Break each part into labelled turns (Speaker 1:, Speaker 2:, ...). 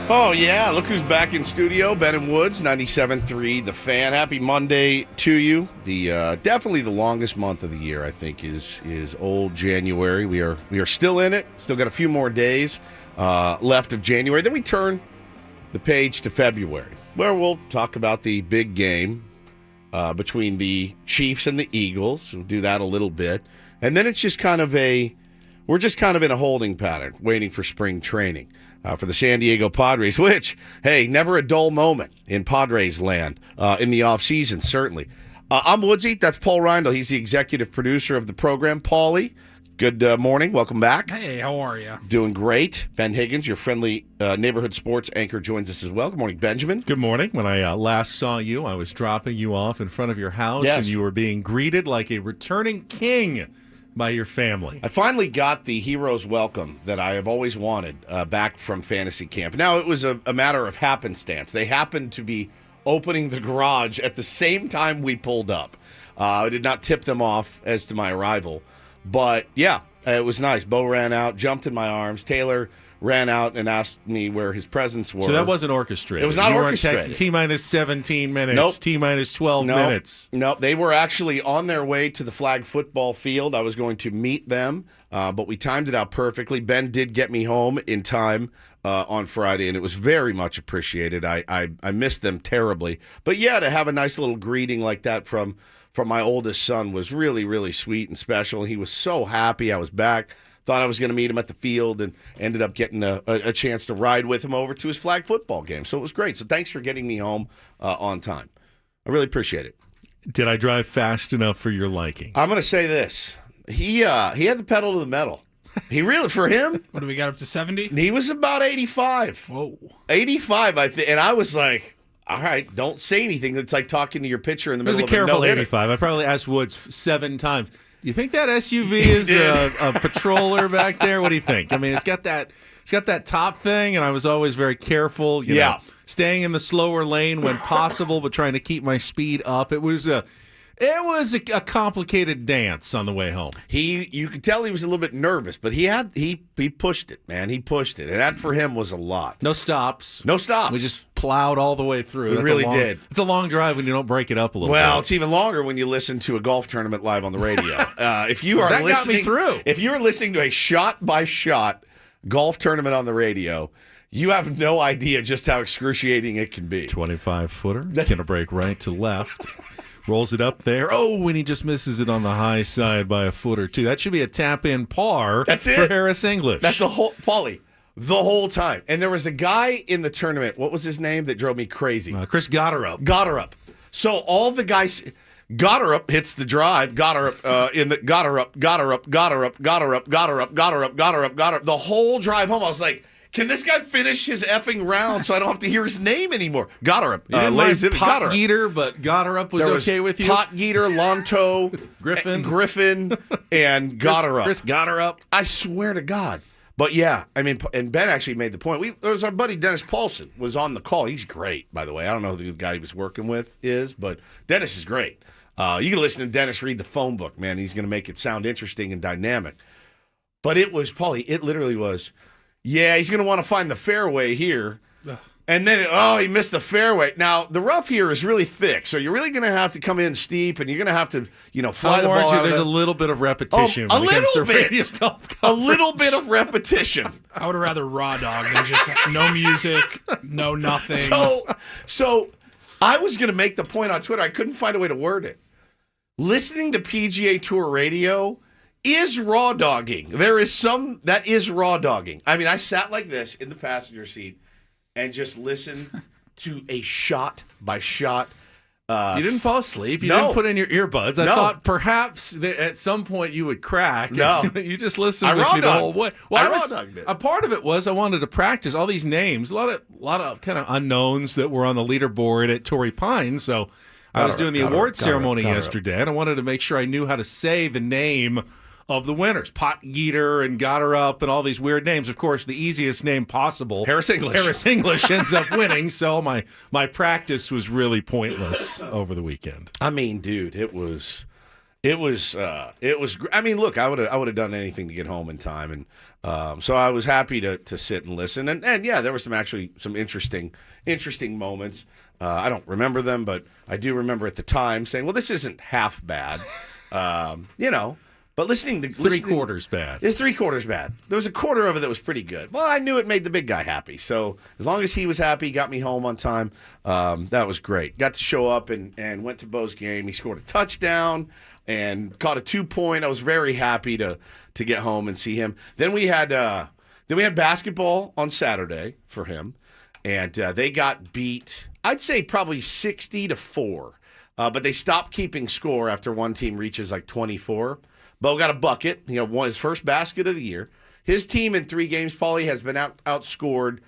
Speaker 1: Oh, yeah. Look who's back in studio. Ben and Woods, 97.3 The Fan. Happy Monday to you. The definitely the longest month of the year, I think, is old January. We are still in it. Still got a few more days left of January. Then we turn the page to February, where we'll talk about the big game between the Chiefs and the Eagles. We'll do that a little bit. And then it's just we're just kind of in a holding pattern, waiting for spring training. For the San Diego Padres, which, hey, never a dull moment in Padres land in the offseason, certainly. I'm Woodsy. That's Paul Reindl. He's the executive producer of the program. Paulie, good morning. Welcome back.
Speaker 2: Hey, how are you?
Speaker 1: Doing great. Ben Higgins, your friendly neighborhood sports anchor, joins us as well. Good morning, Benjamin.
Speaker 3: Good morning. When I last saw you, I was dropping you off in front of your house,
Speaker 1: Yes.
Speaker 3: and you were being greeted like a returning king by your family.
Speaker 1: I finally got the hero's welcome that I have always wanted back from fantasy camp. Now, it was a matter of happenstance. They happened to be opening the garage at the same time we pulled up. I did not tip them off as to my arrival. But, yeah, it was nice. Bo ran out, jumped in my arms. Taylor ran out and asked me where his presents were.
Speaker 3: So that wasn't orchestrated.
Speaker 1: It was not
Speaker 3: you
Speaker 1: orchestrated.
Speaker 3: T-minus 17 minutes.
Speaker 1: Nope.
Speaker 3: T-minus 12 minutes.
Speaker 1: No, they were actually on their way to the flag football field. I was going to meet them, but we timed it out perfectly. Ben did get me home in time on Friday, and it was very much appreciated. I missed them terribly. But, yeah, to have a nice little greeting like that from my oldest son was really, really sweet and special. He was so happy I was back. Thought I was going to meet him at the field and ended up getting a chance to ride with him over to his flag football game. So it was great. So thanks for getting me home on time. I really appreciate it.
Speaker 3: Did I drive fast enough for your liking?
Speaker 1: I'm going to say this. He had the pedal to the metal. He really, for him,
Speaker 2: What do we got up to 70?
Speaker 1: he was about 85.
Speaker 2: Whoa.
Speaker 1: 85, I think. And I was like, all right, don't say anything. It's like talking to your pitcher in the
Speaker 3: It was
Speaker 1: middle
Speaker 3: a
Speaker 1: of a
Speaker 3: careful
Speaker 1: no-hitter.
Speaker 3: 85. I probably asked Woods 7 times. You think that SUV is a patroller back there? What do you think? I mean, it's got that top thing, and I was always very careful. You know, staying in the slower lane when possible, but trying to keep my speed up. It was a complicated dance on the way home.
Speaker 1: You could tell he was a little bit nervous, but he pushed it, man. He pushed it, and that for him was a lot.
Speaker 3: No stops.
Speaker 1: No stops.
Speaker 3: We just plowed all the way through.
Speaker 1: We really did.
Speaker 3: It's a long drive when you don't break it up a little
Speaker 1: Well,
Speaker 3: bit.
Speaker 1: it's even longer when you listen to a golf tournament live on the radio. If you are
Speaker 3: That got
Speaker 1: listening,
Speaker 3: me through.
Speaker 1: If you're listening to a shot-by-shot golf tournament on the radio, you have no idea just how excruciating it can be.
Speaker 3: 25-footer. It's going to break right to left. Rolls it up there. Oh, and he just misses it on the high side by a foot or two. That should be a tap-in par
Speaker 1: That's
Speaker 3: for
Speaker 1: it.
Speaker 3: Harris English.
Speaker 1: That's the whole time. And there was a guy in the tournament, what was his name, that drove me crazy?
Speaker 3: Chris Gotterup.
Speaker 1: Gotterup. So all the guys, Gotterup hits the drive, Gotterup, the whole drive home. I was like, can this guy finish his effing round so I don't have to hear his name anymore? Gotterup.
Speaker 3: You didn't
Speaker 1: lays
Speaker 3: like
Speaker 1: it at
Speaker 3: Pot
Speaker 1: Gotterup.
Speaker 3: Geeter, but Gotterup was
Speaker 1: There
Speaker 3: okay with you?
Speaker 1: Pot Geeter, Lonto, Griffin, and Gotterup.
Speaker 3: Chris Gotterup.
Speaker 1: I swear to God. But yeah, I mean, and Ben actually made the point. There was our buddy Dennis Paulson was on the call. He's great, by the way. I don't know who the guy he was working with is, but Dennis is great. You can listen to Dennis read the phone book, man. He's going to make it sound interesting and dynamic. But it was, Paulie, it literally was, yeah, he's going to want to find the fairway here. And then, he missed the fairway. Now, the rough here is really thick, so you're really going to have to come in steep, and you're going to have to, fly the ball out.
Speaker 3: There's a little bit of repetition.
Speaker 1: A
Speaker 3: when it comes to
Speaker 1: little bit.
Speaker 3: radio golf
Speaker 1: A little bit of repetition.
Speaker 2: I would have rather raw dog than just no music, no nothing.
Speaker 1: So I was going to make the point on Twitter. I couldn't find a way to word it. Listening to PGA Tour radio is raw dogging. That is raw dogging. I mean, I sat like this in the passenger seat and just listened to a shot by shot.
Speaker 3: You didn't fall asleep. You
Speaker 1: No.
Speaker 3: didn't put in your earbuds. I
Speaker 1: No.
Speaker 3: thought perhaps that at some point you would crack.
Speaker 1: No.
Speaker 3: You just listened
Speaker 1: I
Speaker 3: with me the
Speaker 1: raw-dogged.
Speaker 3: whole way.
Speaker 1: I raw-dogged it.
Speaker 3: A part of it was I wanted to practice all these names. A lot of kind of unknowns that were on the leaderboard at Torrey Pines. So I was doing the award ceremony yesterday, and I wanted to make sure I knew how to say the name of the winners. Pot Geeter and Gotterup and all these weird names. Of course, the easiest name possible.
Speaker 1: Harris English.
Speaker 3: Harris English ends up winning, so my practice was really pointless over the weekend.
Speaker 1: I mean, dude, it was It was. I mean, look, I would have done anything to get home in time, and so I was happy to sit and listen. And yeah, there were some interesting moments. I don't remember them, but I do remember at the time saying, "Well, this isn't half bad," But listening to
Speaker 3: three quarters bad.
Speaker 1: It's 3/4 bad. There was a quarter of it that was pretty good. Well, I knew it made the big guy happy. So as long as he was happy, got me home on time. That was great. Got to show up and went to Bo's game. He scored a touchdown and caught a 2-point. I was very happy to get home and see him. Then we had basketball on Saturday for him, and they got beat. I'd say probably 60-4, but they stopped keeping score after one team reaches like 24. Bo got a bucket, won his first basket of the year. His team in 3 games, Paulie, has been outscored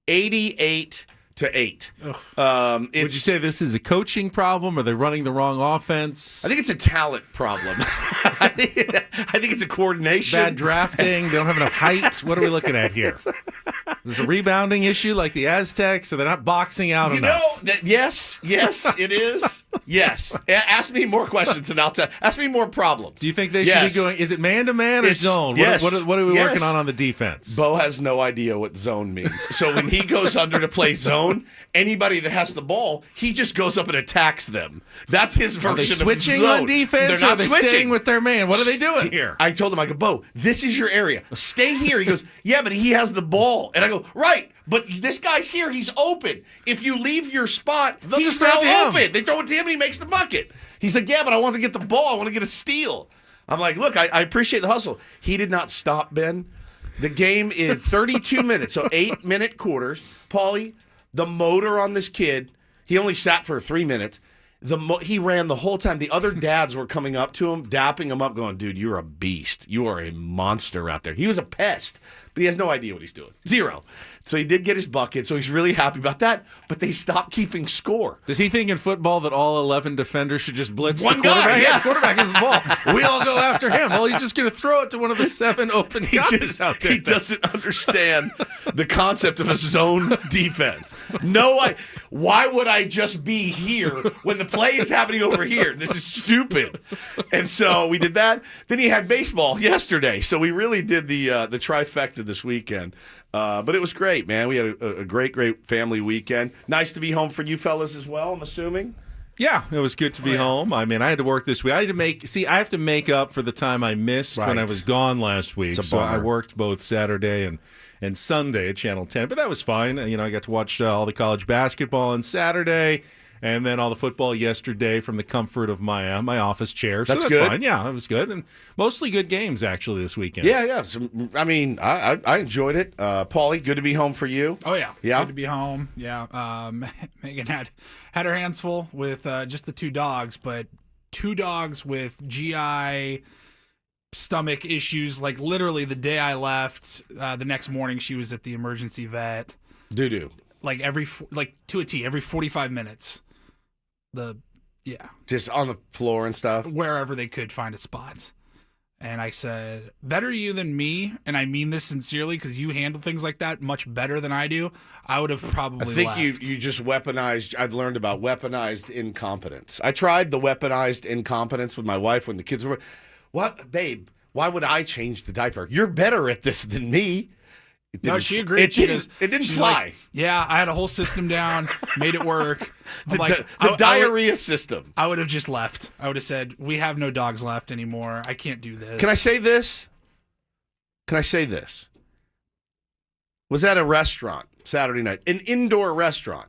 Speaker 1: 88-8.
Speaker 3: Would you say this is a coaching problem? Are they running the wrong offense?
Speaker 1: I think it's a talent problem. I think it's a coordination.
Speaker 3: Bad drafting. They don't have enough height. What are we looking at here? There's a rebounding issue like the Aztecs, so they're not boxing out enough.
Speaker 1: Yes, it is. Yes. Ask me more questions and I'll tell. Ask me more problems.
Speaker 3: Do you think they should be going, is it man-to-man or zone?
Speaker 1: Yes.
Speaker 3: What are we working on the defense?
Speaker 1: Bo has no idea what zone means. So when he goes under to play zone, anybody that has the ball, he just goes up and attacks them. That's his version of zone.
Speaker 3: Are they switching on defense or are they staying with their man? What are they doing here?
Speaker 1: I told him, I go, Bo, this is your area. Stay here. He goes, yeah, but he has the ball. And I go, right, but this guy's here. He's open. If you leave your spot, he's now open. They throw it to him and he makes the bucket. He's like, yeah, but I want to get the ball. I want to get a steal. I'm like, look, I appreciate the hustle. He did not stop, Ben. The game is 32 minutes, so 8-minute quarters. Paulie, the motor on this kid, he only sat for 3 minutes. He ran the whole time. The other dads were coming up to him, dapping him up, going, dude, you're a beast. You are a monster out there. He was a pest, but he has no idea what he's doing. Zero. So he did get his bucket, so he's really happy about that, but they stopped keeping score.
Speaker 3: Does he think in football that all 11 defenders should just blitz
Speaker 1: one
Speaker 3: the quarterback?
Speaker 1: Guy, yeah.
Speaker 3: The quarterback has the ball. We all go after him. Well, he's just going to throw it to one of the 7 open guys out there.
Speaker 1: He doesn't understand the concept of a zone defense. Why would I just be here when the play is happening over here? This is stupid. And so we did that. Then he had baseball yesterday. So we really did the trifecta this weekend. But it was great, man. We had a great family weekend. Nice to be home for you fellas as well, I'm assuming.
Speaker 3: Yeah, it was good to be home. I mean, I had to work this week. I have to make up for the time I missed when I was gone last week. So I worked both Saturday and Sunday at Channel 10, but that was fine. I got to watch all the college basketball on Saturday, and then all the football yesterday from the comfort of my office chair. So that's
Speaker 1: good.
Speaker 3: Fine. Yeah, it was good, and mostly good games actually this weekend.
Speaker 1: Yeah. So, I mean, I enjoyed it. Paulie, good to be home for you.
Speaker 2: Oh yeah,
Speaker 1: yeah,
Speaker 2: good to be home. Yeah, Megan had her hands full with just the 2 dogs, but 2 dogs with GI stomach issues. Like literally, the day I left, the next morning she was at the emergency vet.
Speaker 1: Doo-doo.
Speaker 2: Like to a T, every 45 minutes.
Speaker 1: Just on the floor and stuff?
Speaker 2: Wherever they could find a spot. And I said, better you than me, and I mean this sincerely because you handle things like that much better than I do, I would have probably
Speaker 1: left. You just weaponized. I've learned about weaponized incompetence. I tried the weaponized incompetence with my wife when the kids were, what, babe, why would I change the diaper? You're better at this than me.
Speaker 2: No, she agreed.
Speaker 1: It didn't fly.
Speaker 2: Like, yeah, I had a whole system down, made it work.
Speaker 1: The diarrhea system.
Speaker 2: I would have just left. I would have said, we have no dogs left anymore. I can't do this.
Speaker 1: Can I say this? Was at a restaurant Saturday night, an indoor restaurant,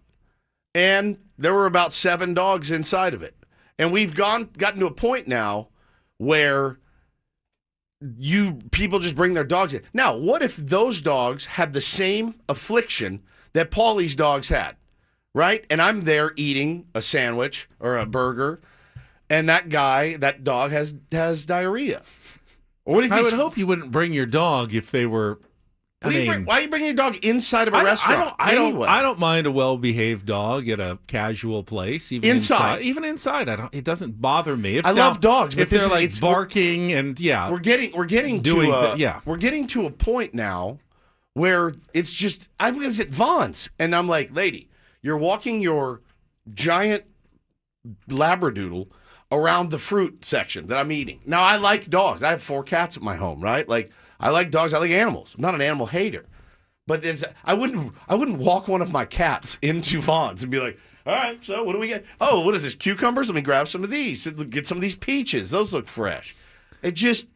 Speaker 1: and there were about 7 dogs inside of it. And we've gotten to a point now where people just bring their dogs in. Now, what if those dogs had the same affliction that Paulie's dogs had, right? And I'm there eating a sandwich or a burger, and that dog has diarrhea. Or what if
Speaker 3: I would hope you wouldn't bring your dog if they were.
Speaker 1: Why are you bringing your dog inside of a restaurant?
Speaker 3: I don't mind a well-behaved dog at a casual place, even inside. Even inside, it doesn't bother me.
Speaker 1: I love dogs, but
Speaker 3: if they're like barking and
Speaker 1: we're getting to a point now where it's just I was at Vaughn's and I'm like, lady, you're walking your giant labradoodle around the fruit section that I'm eating. Now, I like dogs. I have 4 cats at my home, right? Like, I like dogs. I like animals. I'm not an animal hater. But I wouldn't walk one of my cats into Vaughn's and be like, all right, so what do we get? Oh, what is this, cucumbers? Let me grab some of these. Get some of these peaches. Those look fresh. It just,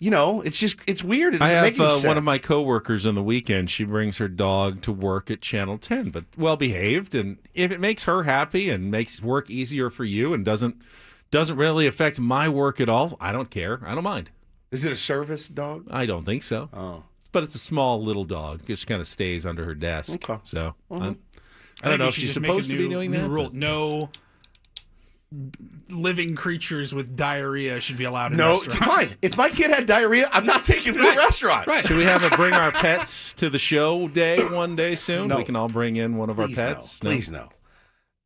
Speaker 1: it's weird. It doesn't make any sense.
Speaker 3: One of my coworkers on the weekend, she brings her dog to work at Channel 10, but well-behaved. And if it makes her happy and makes work easier for you and doesn't really affect my work at all, I don't care. I don't mind.
Speaker 1: Is it a service dog?
Speaker 3: I don't think so.
Speaker 1: Oh.
Speaker 3: But it's a small little dog. Just kind of stays under her desk.
Speaker 1: Okay.
Speaker 3: So
Speaker 1: Uh-huh.
Speaker 3: I don't know if she's supposed to be doing that.
Speaker 2: Rule. No living creatures with diarrhea should be allowed in restaurants.
Speaker 1: No, fine. If my kid had diarrhea, I'm not taking him to a restaurant.
Speaker 2: Right.
Speaker 3: Should we have a bring our pets to the show day one day soon?
Speaker 1: No.
Speaker 3: We can all bring in one of our pets.
Speaker 1: No. Please, no.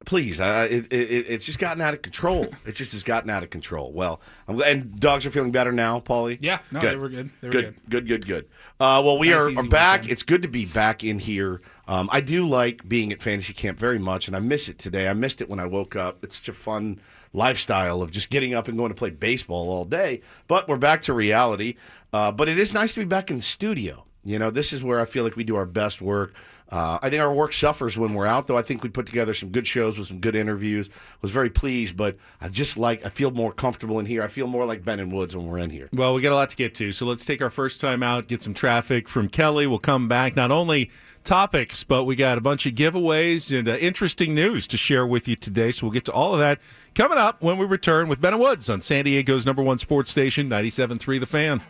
Speaker 1: Please, it's just gotten out of control. It just has gotten out of control. Well, and dogs are feeling better now, Paulie?
Speaker 2: Yeah, no,
Speaker 1: good.
Speaker 2: they were good. They were good.
Speaker 1: Good. Well, we
Speaker 2: Nice,
Speaker 1: are
Speaker 2: easy
Speaker 1: back.
Speaker 2: weekend.
Speaker 1: It's good to be back in here. I do like being at fantasy camp very much, and I miss it today. I missed it when I woke up. It's such a fun lifestyle of just getting up and going to play baseball all day. But we're back to reality. But it is nice to be back in the studio. This is where I feel like we do our best work. I think our work suffers when we're out, though. I think we put together some good shows with some good interviews. Was very pleased, but I feel more comfortable in here. I feel more like Ben and Woods when we're in here.
Speaker 3: Well, we got a lot to get to, so let's take our first time out, get some traffic from Kelly. We'll come back. Not only topics, but we got a bunch of giveaways and interesting news to share with you today, so we'll get to all of that coming up when we return with Ben and Woods on San Diego's #1 sports station, 97.3 The Fan.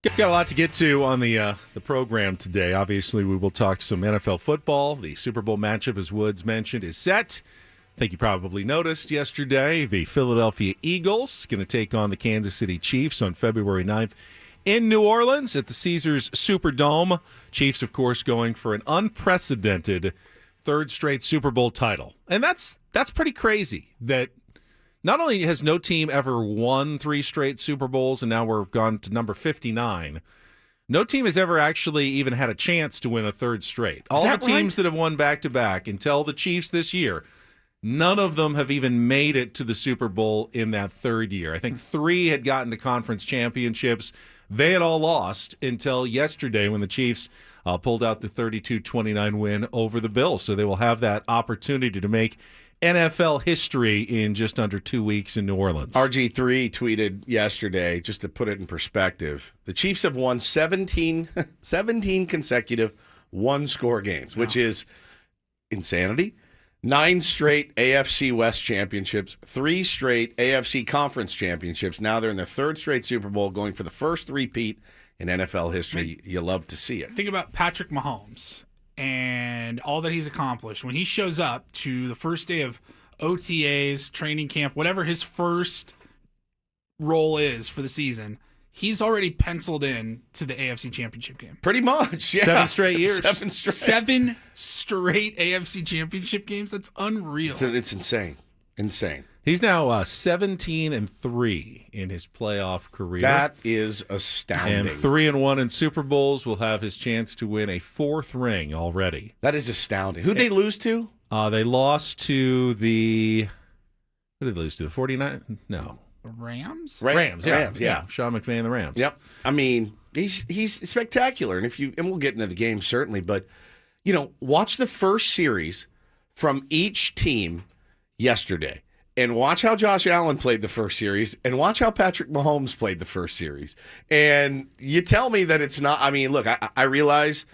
Speaker 3: Got a lot to get to on the program today. Obviously, we will talk some NFL football. The Super Bowl matchup, as Woods mentioned, is set. I think you probably noticed yesterday the Philadelphia Eagles going to take on the Kansas City Chiefs on February 9th in New Orleans at the Caesars Superdome. Chiefs, of course, going for an unprecedented third straight Super Bowl title. And that's pretty crazy that not only has no team ever won 3 straight Super Bowls, and now we're gone to number 59, no team has ever actually even had a chance to win a third straight. All the teams that have won back-to-back until the Chiefs this year, none of them have even made it to the Super Bowl in that third year. I think 3 had gotten to conference championships. They had all lost until yesterday when the Chiefs pulled out the 32-29 win over the Bills. So they will have that opportunity to make NFL history in just under 2 weeks in New Orleans.
Speaker 1: RG3 tweeted yesterday, just to put it in perspective, the Chiefs have won 17 consecutive one-score games, which is insanity. 9 straight AFC West championships, 3 straight AFC Conference championships. Now they're in their 3rd straight Super Bowl, going for the first three-peat in NFL history. You love to see it.
Speaker 2: Think about Patrick Mahomes and all that he's accomplished. When he shows up to the first day of OTAs, training camp, whatever his first role is for the season, he's already penciled in to the AFC Championship game.
Speaker 1: Pretty much, yeah.
Speaker 3: 7 straight years.
Speaker 1: 7 straight.
Speaker 2: 7 straight AFC Championship games? That's unreal.
Speaker 1: It's insane. Insane.
Speaker 3: He's now 17-3 in his playoff career.
Speaker 1: That is astounding.
Speaker 3: And 3-1 in Super Bowls. Will have his chance to win a 4th ring already.
Speaker 1: That is astounding. Who'd they lose to?
Speaker 3: They lost to the... Who did they lose to? The 49? No.
Speaker 2: Rams?
Speaker 3: Rams, yeah.
Speaker 1: Rams, yeah.
Speaker 3: Sean McVay and the Rams.
Speaker 1: Yep. I mean, he's spectacular. And we'll get into the game certainly, but watch the first series from each team yesterday. And watch how Josh Allen played the first series, and watch how Patrick Mahomes played the first series. And you tell me that it's not. I mean, look, I realize,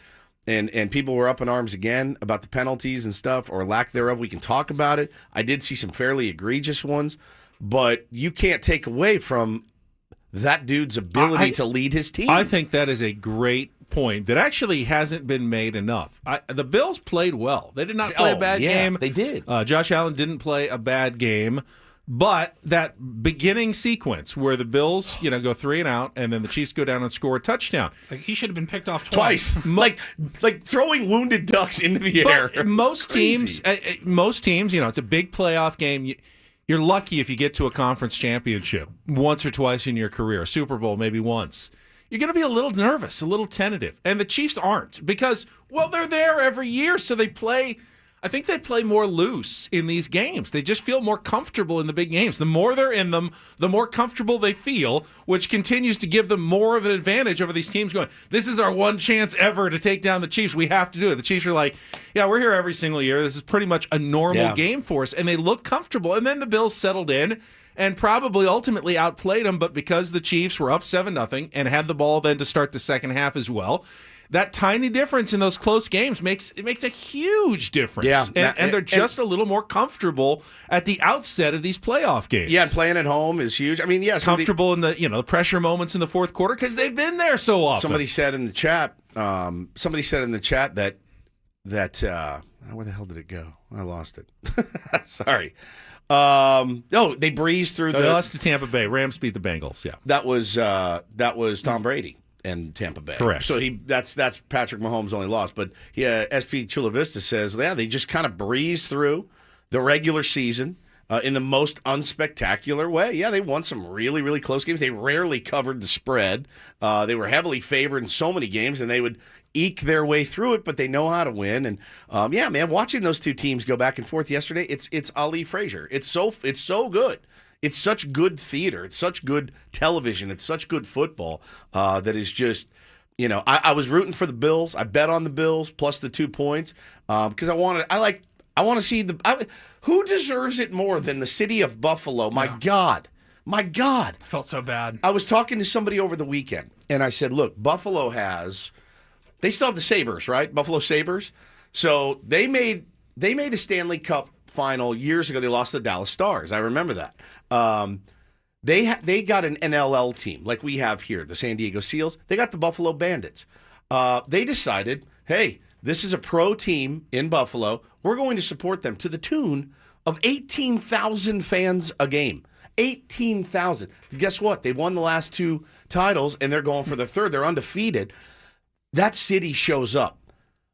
Speaker 1: and people were up in arms again about the penalties and stuff, or lack thereof. We can talk about it. I did see some fairly egregious ones, but you can't take away from that dude's ability to lead his team.
Speaker 3: I think that is a great point that actually hasn't been made enough. The Bills played well. They did not play a bad game.
Speaker 1: They did.
Speaker 3: Josh Allen didn't play a bad game, but that beginning sequence where the Bills, go 3 and out, and then the Chiefs go down and score a touchdown.
Speaker 2: Like he should have been picked off twice.
Speaker 1: like throwing wounded ducks into the air.
Speaker 3: Most teams, it's a big playoff game. You're lucky if you get to a conference championship once or twice in your career, a Super Bowl maybe once. You're going to be a little nervous, a little tentative. And the Chiefs aren't because, they're there every year, so they play more loose in these games. They just feel more comfortable in the big games. The more they're in them, the more comfortable they feel, which continues to give them more of an advantage over these teams going, this is our one chance ever to take down the Chiefs. We have to do it. The Chiefs are like, yeah, we're here every single year. This is pretty much a normal game for us. And they look comfortable. And then the Bills settled in and probably ultimately outplayed them, but because the Chiefs were up 7-0 and had the ball then to start the second half as well, that tiny difference in those close games makes a huge difference.
Speaker 1: Yeah,
Speaker 3: and they're just a little more comfortable at the outset of these playoff games.
Speaker 1: Yeah, and playing at home is huge. I mean,
Speaker 3: comfortable in the the pressure moments in the fourth quarter because they've been there so often.
Speaker 1: Somebody said in the chat. That where the hell did it go? I lost it. Sorry. They breezed through.
Speaker 3: They lost to Tampa Bay. Rams beat the Bengals. Yeah,
Speaker 1: that was Tom Brady and Tampa Bay.
Speaker 3: Correct.
Speaker 1: So that's Patrick Mahomes' only loss. But SP Chula Vista says, they just kind of breezed through the regular season in the most unspectacular way. Yeah, they won some really, really close games. They rarely covered the spread. They were heavily favored in so many games, and they would eke their way through it, but they know how to win. And watching those two teams go back and forth yesterday, it's Ali Frazier. It's so good. It's such good theater. It's such good television. It's such good football that is just, I was rooting for the Bills. I bet on the Bills plus the 2 points because I want to see who deserves it more than the city of Buffalo. My God. I
Speaker 2: felt so bad.
Speaker 1: I was talking to somebody over the weekend, and I said, look, Buffalo they still have the Sabres, right? Buffalo Sabres. So they made a Stanley Cup final years ago. They lost to the Dallas Stars. I remember that. They got an NLL team like we have here, the San Diego Seals. They got the Buffalo Bandits. They decided, hey, this is a pro team in Buffalo. We're going to support them to the tune of 18,000 fans a game. 18,000. Guess what? They won the last 2 titles, and they're going for the third. They're undefeated. That city shows up.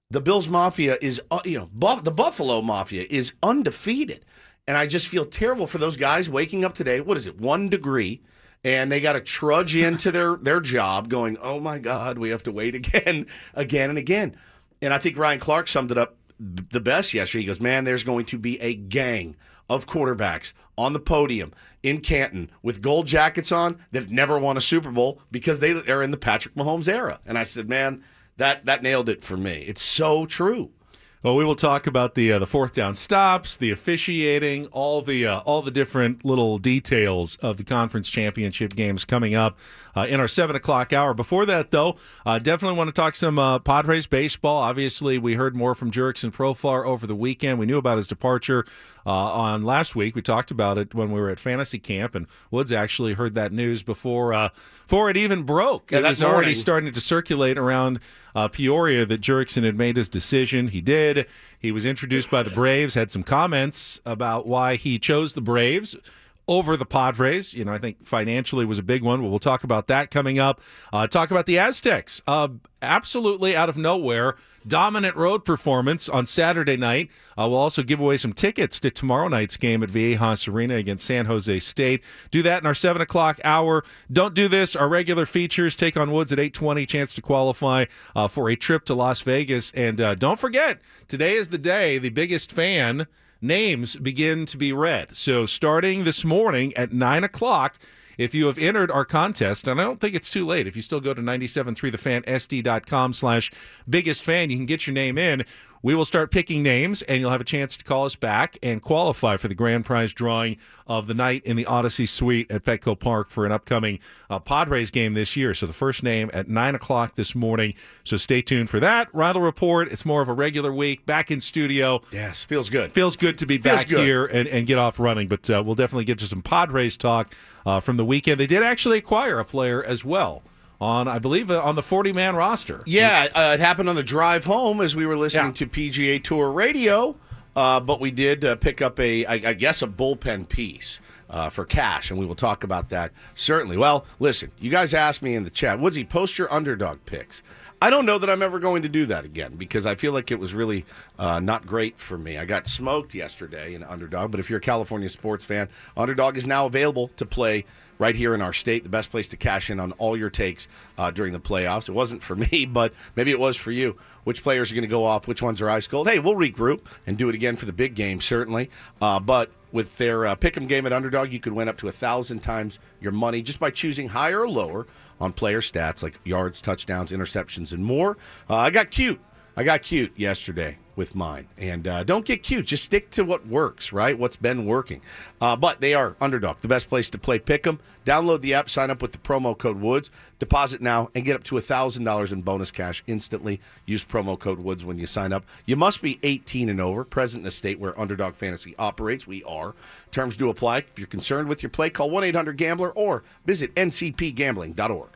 Speaker 1: The Bills Mafia is, the Buffalo Mafia is undefeated. And I just feel terrible for those guys waking up today. What is it, 1 degree? And they got to trudge into their job going, oh, my God, we have to wait again and again. And I think Ryan Clark summed it up the best yesterday. He goes, man, there's going to be a gang of quarterbacks on the podium in Canton with gold jackets on that never won a Super Bowl because they're in the Patrick Mahomes era. And I said, man, that nailed it for me. It's so true.
Speaker 3: Well, we will talk about the fourth down stops, the officiating, all the different little details of the conference championship games coming up in our 7 o'clock hour. Before that, though, definitely want to talk some Padres baseball. Obviously, we heard more from Jurickson Profar over the weekend. We knew about his departure on last week. We talked about it when we were at fantasy camp, and Woods actually heard that news before it even broke.
Speaker 1: Yeah,
Speaker 3: it was already starting to circulate around Peoria that Jurickson had made his decision. He did. He was introduced by the Braves, had some comments about why he chose the Braves over the Padres. I think financially was a big one. We'll talk about that coming up. Talk about the Aztecs. Absolutely out of nowhere, dominant road performance on Saturday night. We'll also give away some tickets to tomorrow night's game at Viejas Arena against San Jose State. Do that in our 7 o'clock hour. Don't do this. Our regular features, take on Woods at 8:20, chance to qualify for a trip to Las Vegas. And don't forget, today is the day the biggest fan names begin to be read. So starting this morning at 9 o'clock, if you have entered our contest, and I don't think it's too late, if you still go to 973thefansd.com/biggestfan, you can get your name in. We will start picking names, and you'll have a chance to call us back and qualify for the grand prize drawing of the night in the Odyssey Suite at Petco Park for an upcoming Padres game this year. So the first name at 9 o'clock this morning. So stay tuned for that. Randall Report, it's more of a regular week, back in studio.
Speaker 1: Yes, feels good.
Speaker 3: Feels good to be back here and get off running, but we'll definitely get to some Padres talk from the weekend. They did actually acquire a player as well. I believe, on the 40-man roster.
Speaker 1: Yeah, it happened on the drive home as we were listening to PGA Tour radio, but we did pick up I guess a bullpen piece for cash, and we will talk about that certainly. Well, listen, you guys asked me in the chat, Woodsy, post your underdog picks. I don't know that I'm ever going to do that again because I feel like it was really not great for me. I got smoked yesterday in Underdog, but if you're a California sports fan, Underdog is now available to play right here in our state, the best place to cash in on all your takes during the playoffs. It wasn't for me, but maybe it was for you. Which players are going to go off? Which ones are ice cold? Hey, we'll regroup and do it again for the big game, certainly. But with their pick'em game at Underdog, you could win up to 1,000 times your money just by choosing higher or lower on player stats like yards, touchdowns, interceptions, and more. I got cute yesterday with mine. And don't get cute. Just stick to what works, right? What's been working. But they are Underdog, the best place to play Pick'em. Download the app, sign up with the promo code Woods, deposit now, and get up to $1,000 in bonus cash instantly. Use promo code Woods when you sign up. You must be 18 and over, present in a state where Underdog Fantasy operates. We are. Terms do apply. If you're concerned with your play, call 1-800-GAMBLER or visit ncpgambling.org.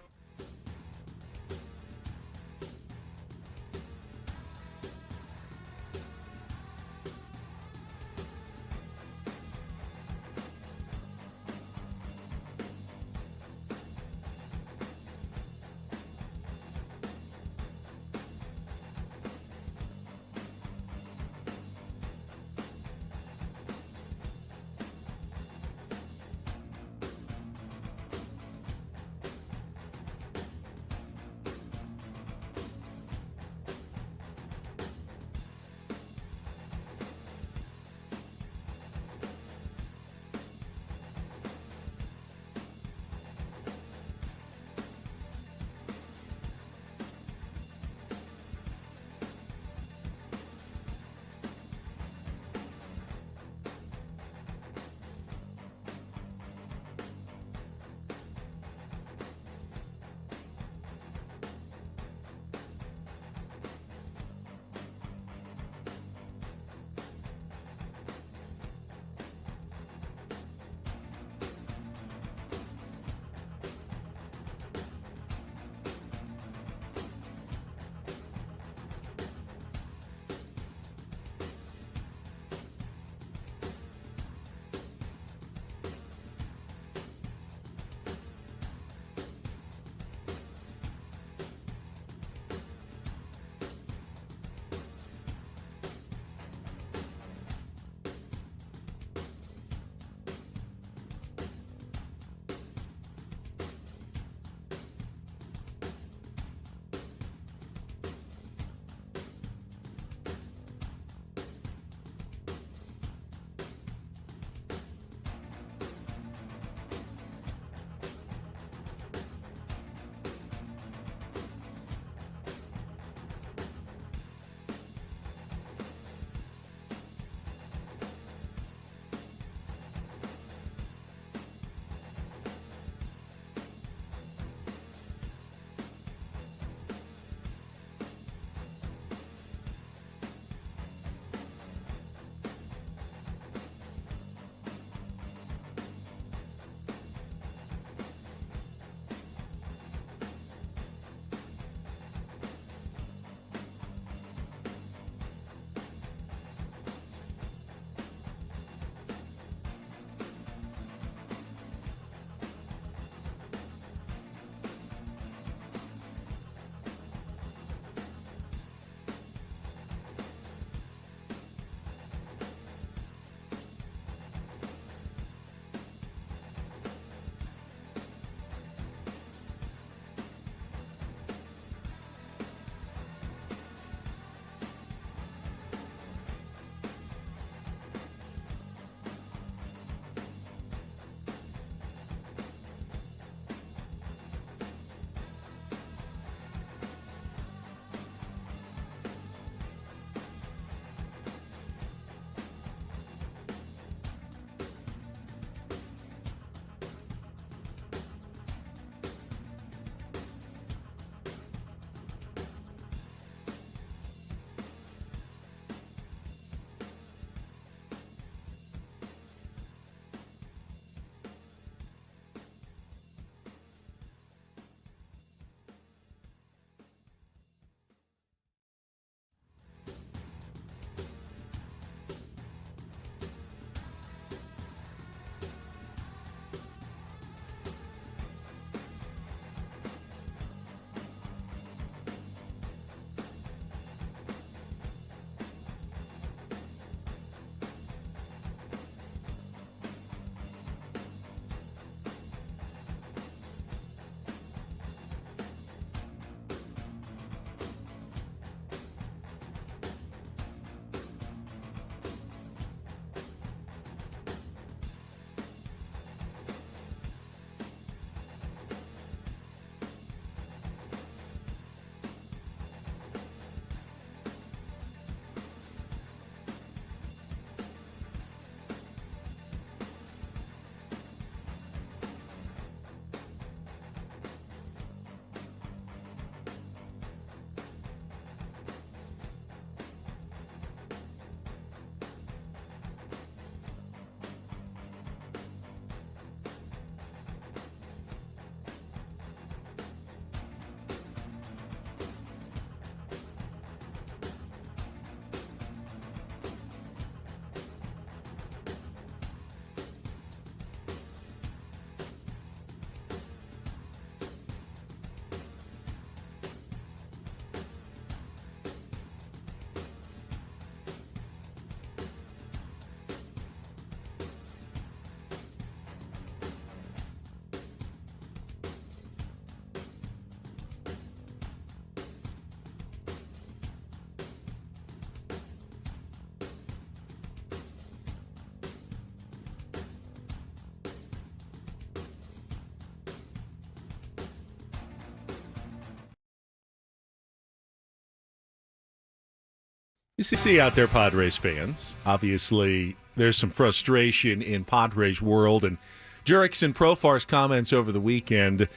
Speaker 3: You see out there, Padres fans. Obviously, there's some frustration in Padres world, and Jurickson Profar's comments over the weekend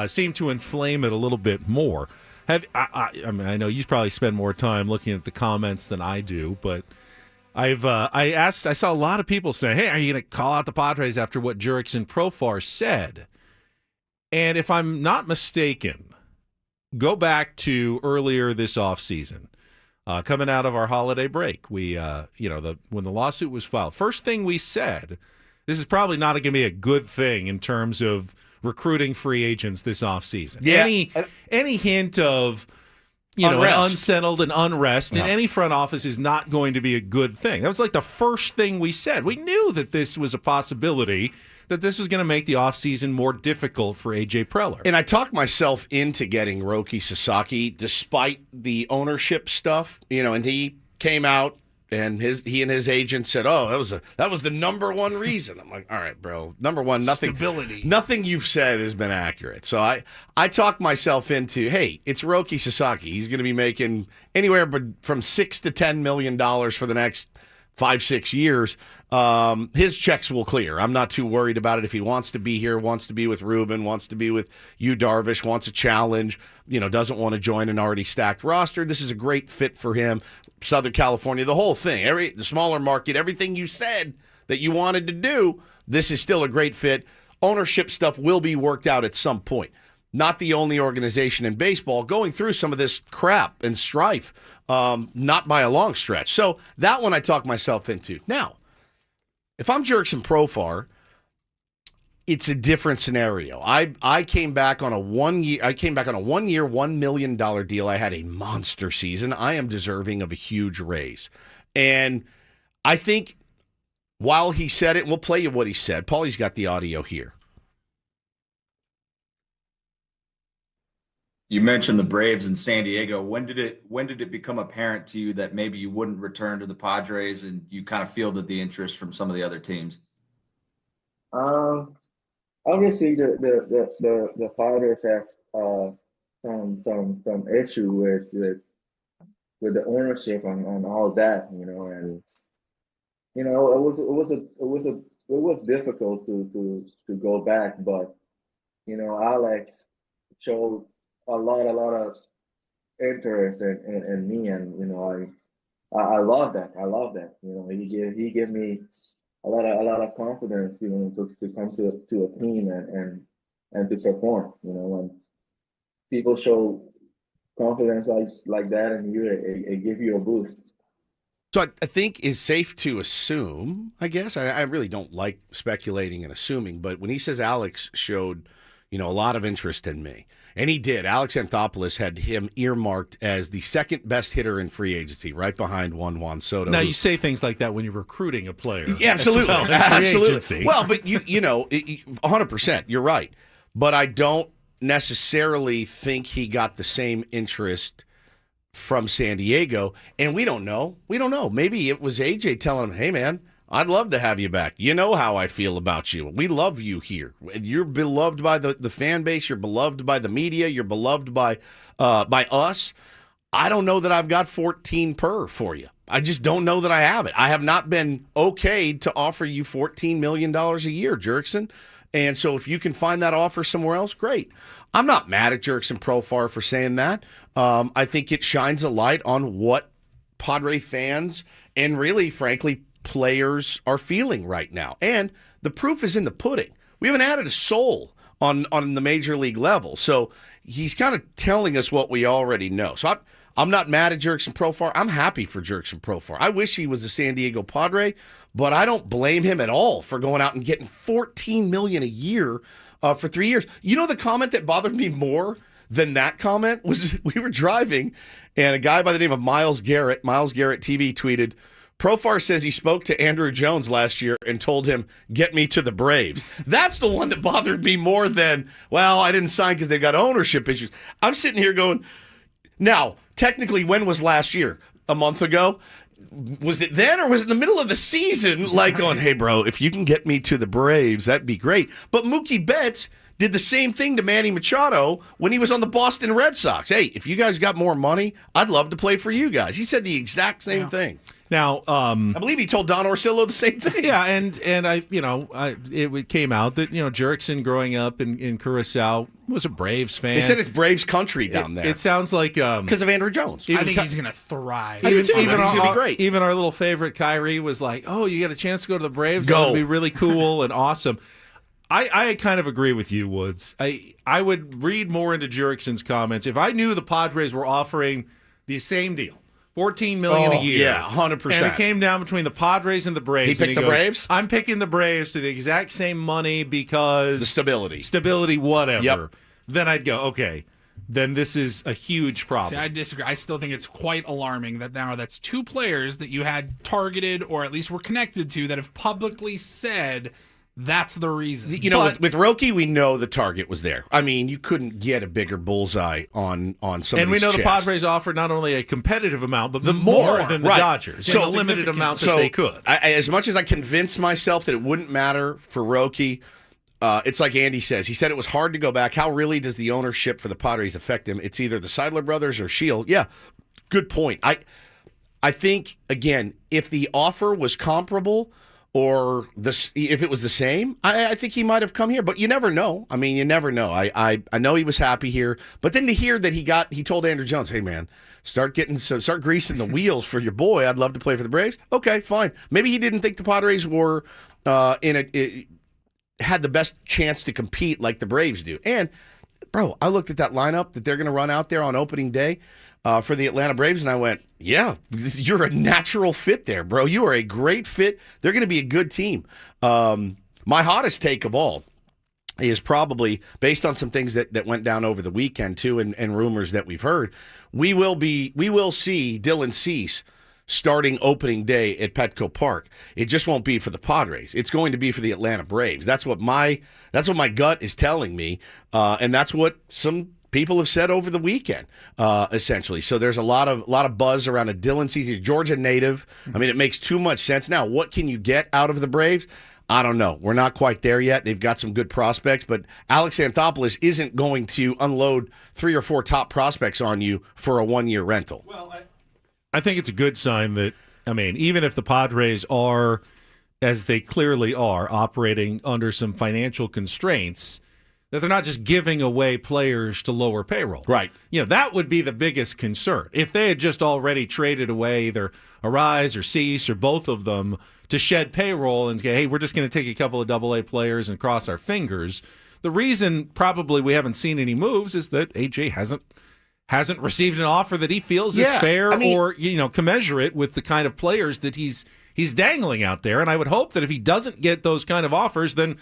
Speaker 3: seem to inflame it a little bit more. I mean, I know you probably spend more time looking at the comments than I do, but I saw a lot of people saying, "Hey, are you going to call out the Padres after what Jurickson Profar said?" And if I'm not mistaken, go back to earlier this offseason. Coming out of our holiday break, we, when the lawsuit was filed, first thing we said, this is probably not going to be a good thing in terms of recruiting free agents this offseason.
Speaker 1: Yeah.
Speaker 3: Any hint of, unsettled and unrest in any front office is not going to be a good thing. That was like the first thing we said. We knew that this was a possibility, that this was going to make the offseason more difficult for A.J. Preller.
Speaker 1: And I talked myself into getting Roki Sasaki despite the ownership stuff, and he came out and he and his agent said, "Oh, that was the number one reason." I'm like, "All right, bro. Number one,
Speaker 2: stability.
Speaker 1: Nothing you've said has been accurate." So I talked myself into, "Hey, it's Roki Sasaki. He's going to be making anywhere from $6 to $10 million for the next 5-6 years. His checks will clear. I'm not too worried about it. If he wants to be here, wants to be with Ruben, wants to be with you, Darvish, wants a challenge, doesn't want to join an already stacked roster. This is a great fit for him. Southern California, the whole thing, the smaller market, everything you said that you wanted to do, this is still a great fit. Ownership stuff will be worked out at some point. Not the only organization in baseball going through some of this crap and strife, not by a long stretch. So that one I talked myself into. Now, if I'm Jurickson Profar, it's a different scenario. I came back on a 1 year. $1 million deal. I had a monster season. I am deserving of a huge raise, and I think while he said it, and we'll play you what he said. Paulie's got the audio here.
Speaker 4: You mentioned the Braves in San Diego. When did it become apparent to you that maybe you wouldn't return to the Padres, and you kind of fielded the interest from some of the other teams?
Speaker 5: Obviously, the Padres have some issue with the ownership and all that, and it was difficult to go back, but Alex showed a lot of interest in me, and I love that. He gave me a lot of confidence, to come to a team and to perform. When people show confidence like that in you, it gives you a boost.
Speaker 1: So I think it's safe to assume, I guess, I really don't like speculating and assuming, but when he says Alex showed, a lot of interest in me, and he did. Alex Anthopoulos had him earmarked as the second best hitter in free agency, right behind Juan Soto.
Speaker 3: Now, you say things like that when you're recruiting a player.
Speaker 1: Yeah, absolutely.
Speaker 3: Well,
Speaker 1: absolutely. Well, but 100%, you're right. But I don't necessarily think he got the same interest from San Diego, and we don't know. Maybe it was AJ telling him, "Hey, man, I'd love to have you back. You know how I feel about you. We love you here. You're beloved by the fan base. You're beloved by the media. You're beloved by us. I don't know that I've got 14 per for you. I just don't know that I have it. I have not been okayed to offer you $14 million a year, Jurickson. And so if you can find that offer somewhere else, great. I'm not mad at Jurickson Profar for saying that. I think it shines a light on what Padre fans and really, frankly, players are feeling right now. And the proof is in the pudding. We haven't added a soul on the major league level. So he's kind of telling us what we already know. So I'm not mad at Jurickson Profar. I'm happy for Jurickson Profar. I wish he was a San Diego Padre, but I don't blame him at all for going out and getting $14 million a year for 3 years. The comment that bothered me more than that comment was we were driving, and a guy by the name of Miles Garrett TV tweeted, "Profar says he spoke to Andrew Jones last year and told him, 'Get me to the Braves.'" That's the one that bothered me more than, well, I didn't sign because they've got ownership issues. I'm sitting here going, now, technically, when was last year? A month ago? Was it then, or was it in the middle of the season? Like going, "Hey, bro, if you can get me to the Braves, that'd be great." But Mookie Betts did the same thing to Manny Machado when he was on the Boston Red Sox. Hey, if you guys got more money, I'd love to play for you guys. He said the exact same thing.
Speaker 3: Now,
Speaker 1: I believe he told Don Orsillo the same thing.
Speaker 3: Yeah, and it came out that Jurickson growing up in Curacao was a Braves fan.
Speaker 1: They said it's Braves country down there.
Speaker 3: It sounds like
Speaker 1: because of Andrew Jones.
Speaker 2: I think he's going to thrive.
Speaker 1: He's going to be great.
Speaker 3: Even our little favorite Kyrie was like, "Oh, you get a chance to go to the Braves?
Speaker 1: Go.
Speaker 3: That would be really cool and awesome." I kind of agree with you, Woods. I would read more into Jurickson's comments if I knew the Padres were offering the same deal. $14 million a year.
Speaker 1: Yeah, 100%.
Speaker 3: And it came down between the Padres and the Braves.
Speaker 1: He picked the Braves?
Speaker 3: I'm picking the Braves to the exact same money because...
Speaker 1: The stability.
Speaker 3: Stability, whatever.
Speaker 1: Yep.
Speaker 3: Then I'd go, okay, then this is a huge problem.
Speaker 2: See, I disagree. I still think it's quite alarming that now that's two players that you had targeted or at least were connected to that have publicly said... That's the reason.
Speaker 1: With Roki, we know the target was there. I mean, you couldn't get a bigger bullseye on somebody's
Speaker 3: And we know
Speaker 1: chest.
Speaker 3: the Padres offered not only a competitive amount, but
Speaker 1: more
Speaker 3: than the
Speaker 1: right.
Speaker 3: Dodgers.
Speaker 1: So
Speaker 3: a limited amount that they could.
Speaker 1: As much as I convinced myself that it wouldn't matter for Roki, it's like Andy says. He said it was hard to go back. How really does the ownership for the Padres affect him? It's either the Seidler brothers or Shield. Yeah, good point. I think, again, if the offer was comparable – or if it was the same, I think he might have come here. But you never know. I mean, you never know. I know he was happy here, but then to hear that he told Andrew Jones, "Hey man, start greasing the wheels for your boy. I'd love to play for the Braves." Okay, fine. Maybe he didn't think the Padres were had the best chance to compete like the Braves do. And bro, I looked at that lineup that they're going to run out there on opening day for the Atlanta Braves, and I went, yeah, you're a natural fit there, bro. You are a great fit. They're going to be a good team. My hottest take of all is probably based on some things that went down over the weekend, too, and rumors that we've heard. We will see Dylan Cease starting opening day at Petco Park. It just won't be for the Padres. It's going to be for the Atlanta Braves. That's what my gut is telling me, and that's what some people have said over the weekend, essentially. So there's a lot of buzz around a Dylan Cease, Georgia native. I mean, it makes too much sense. Now, what can you get out of the Braves? I don't know. We're not quite there yet. They've got some good prospects, but Alex Anthopoulos isn't going to unload 3 or 4 top prospects on you for a 1-year rental.
Speaker 3: Well, I think it's a good sign that, I mean, even if the Padres are, as they clearly are, operating under some financial constraints, that they're not just giving away players to lower payroll.
Speaker 1: Right.
Speaker 3: That would be the biggest concern. If they had just already traded away either Arise or Cease or both of them to shed payroll and say, hey, we're just going to take a couple of AA players and cross our fingers, the reason probably we haven't seen any moves is that AJ hasn't received an offer that he feels is fair or commensurate with the kind of players that he's dangling out there. And I would hope that if he doesn't get those kind of offers, then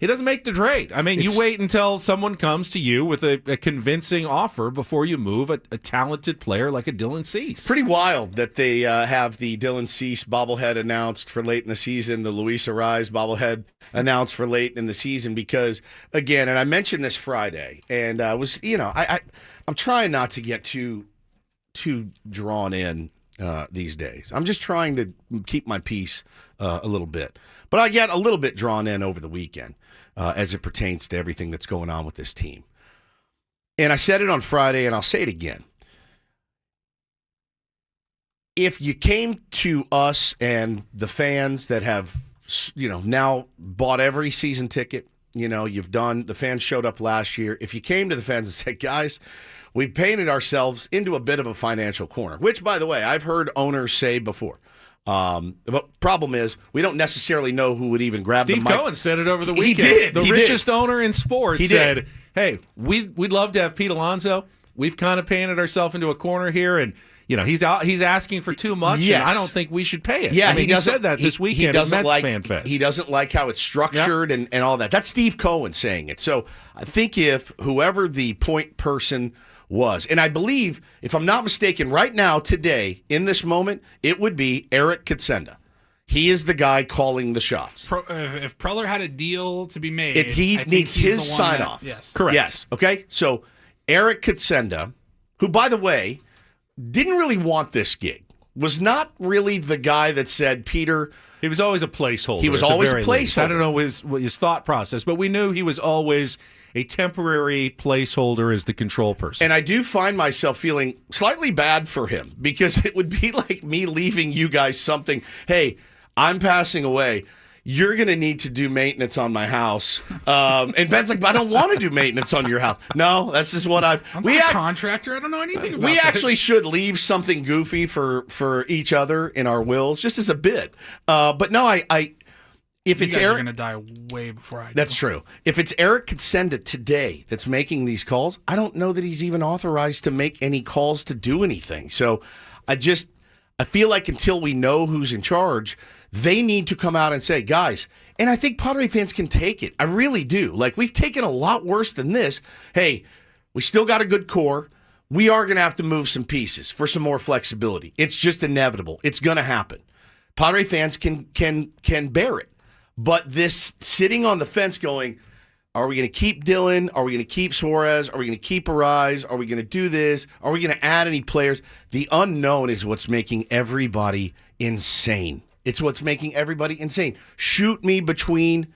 Speaker 3: he doesn't make the trade. I mean, you wait until someone comes to you with a convincing offer before you move a talented player like a Dylan Cease.
Speaker 1: Pretty wild that they have the Dylan Cease bobblehead announced for late in the season, the Luis Arise bobblehead announced for late in the season because, again, and I mentioned this Friday, and I'm trying not to get too drawn in these days. I'm just trying to keep my peace a little bit. But I get a little bit drawn in over the weekend as it pertains to everything that's going on with this team. And I said it on Friday, and I'll say it again. If you came to us and the fans that have, now bought every season ticket, the fans showed up last year. If you came to the fans and said, guys, we painted ourselves into a bit of a financial corner, which, by the way, I've heard owners say before. The problem is we don't necessarily know who would even grab the mic.
Speaker 3: Steve Cohen said it over the weekend.
Speaker 1: He did.
Speaker 3: The richest owner in sports said,
Speaker 1: did.
Speaker 3: hey, we'd love to have Pete Alonso. We've kind of painted ourselves into a corner here, and he's asking for too much,
Speaker 1: yes.
Speaker 3: and I don't think we should pay it.
Speaker 1: Yeah,
Speaker 3: he said that this weekend at Mets Fan Fest.
Speaker 1: He doesn't like how it's structured and all that. That's Steve Cohen saying it. So I think if whoever the point person was, and I believe, if I'm not mistaken, right now, today, in this moment, it would be Eric Katsenda. He is the guy calling the shots.
Speaker 2: If Preller had a deal to be made,
Speaker 1: he needs his sign-off.
Speaker 2: Yes.
Speaker 3: Correct.
Speaker 1: Yes. Okay. So Eric Katsenda, who, by the way, didn't really want this gig, was not really the guy that said, Peter,
Speaker 3: He was always a placeholder.
Speaker 1: He was
Speaker 3: at the
Speaker 1: always a
Speaker 3: very least. I
Speaker 1: placeholder.
Speaker 3: don't know his thought process, but we knew he was always a temporary placeholder as the control person.
Speaker 1: And I do find myself feeling slightly bad for him because it would be like me leaving you guys something. Hey, I'm passing away. You're going to need to do maintenance on my house. And Ben's like, but I don't want to do maintenance on your house. No, that's just what
Speaker 2: I'm not a contractor. I don't know anything about
Speaker 1: We
Speaker 2: this.
Speaker 1: actually should leave something goofy for each other in our wills, just as a bit. But no, if
Speaker 2: You
Speaker 1: it's
Speaker 2: guys are
Speaker 1: Eric,
Speaker 2: going to die way before I do.
Speaker 1: that's true. If it's Eric Consenda today that's making these calls, I don't know that he's even authorized to make any calls to do anything. So I feel like until we know who's in charge, they need to come out and say, guys, and I think Padre fans can take it. I really do. Like, we've taken a lot worse than this. Hey, we still got a good core. We are going to have to move some pieces for some more flexibility. It's just inevitable. It's going to happen. Padre fans can bear it. But this sitting on the fence going, are we going to keep Dylan? Are we going to keep Suarez? Are we going to keep Arise? Are we going to do this? Are we going to add any players? The unknown is what's making everybody insane. It's what's making everybody insane. Shoot me between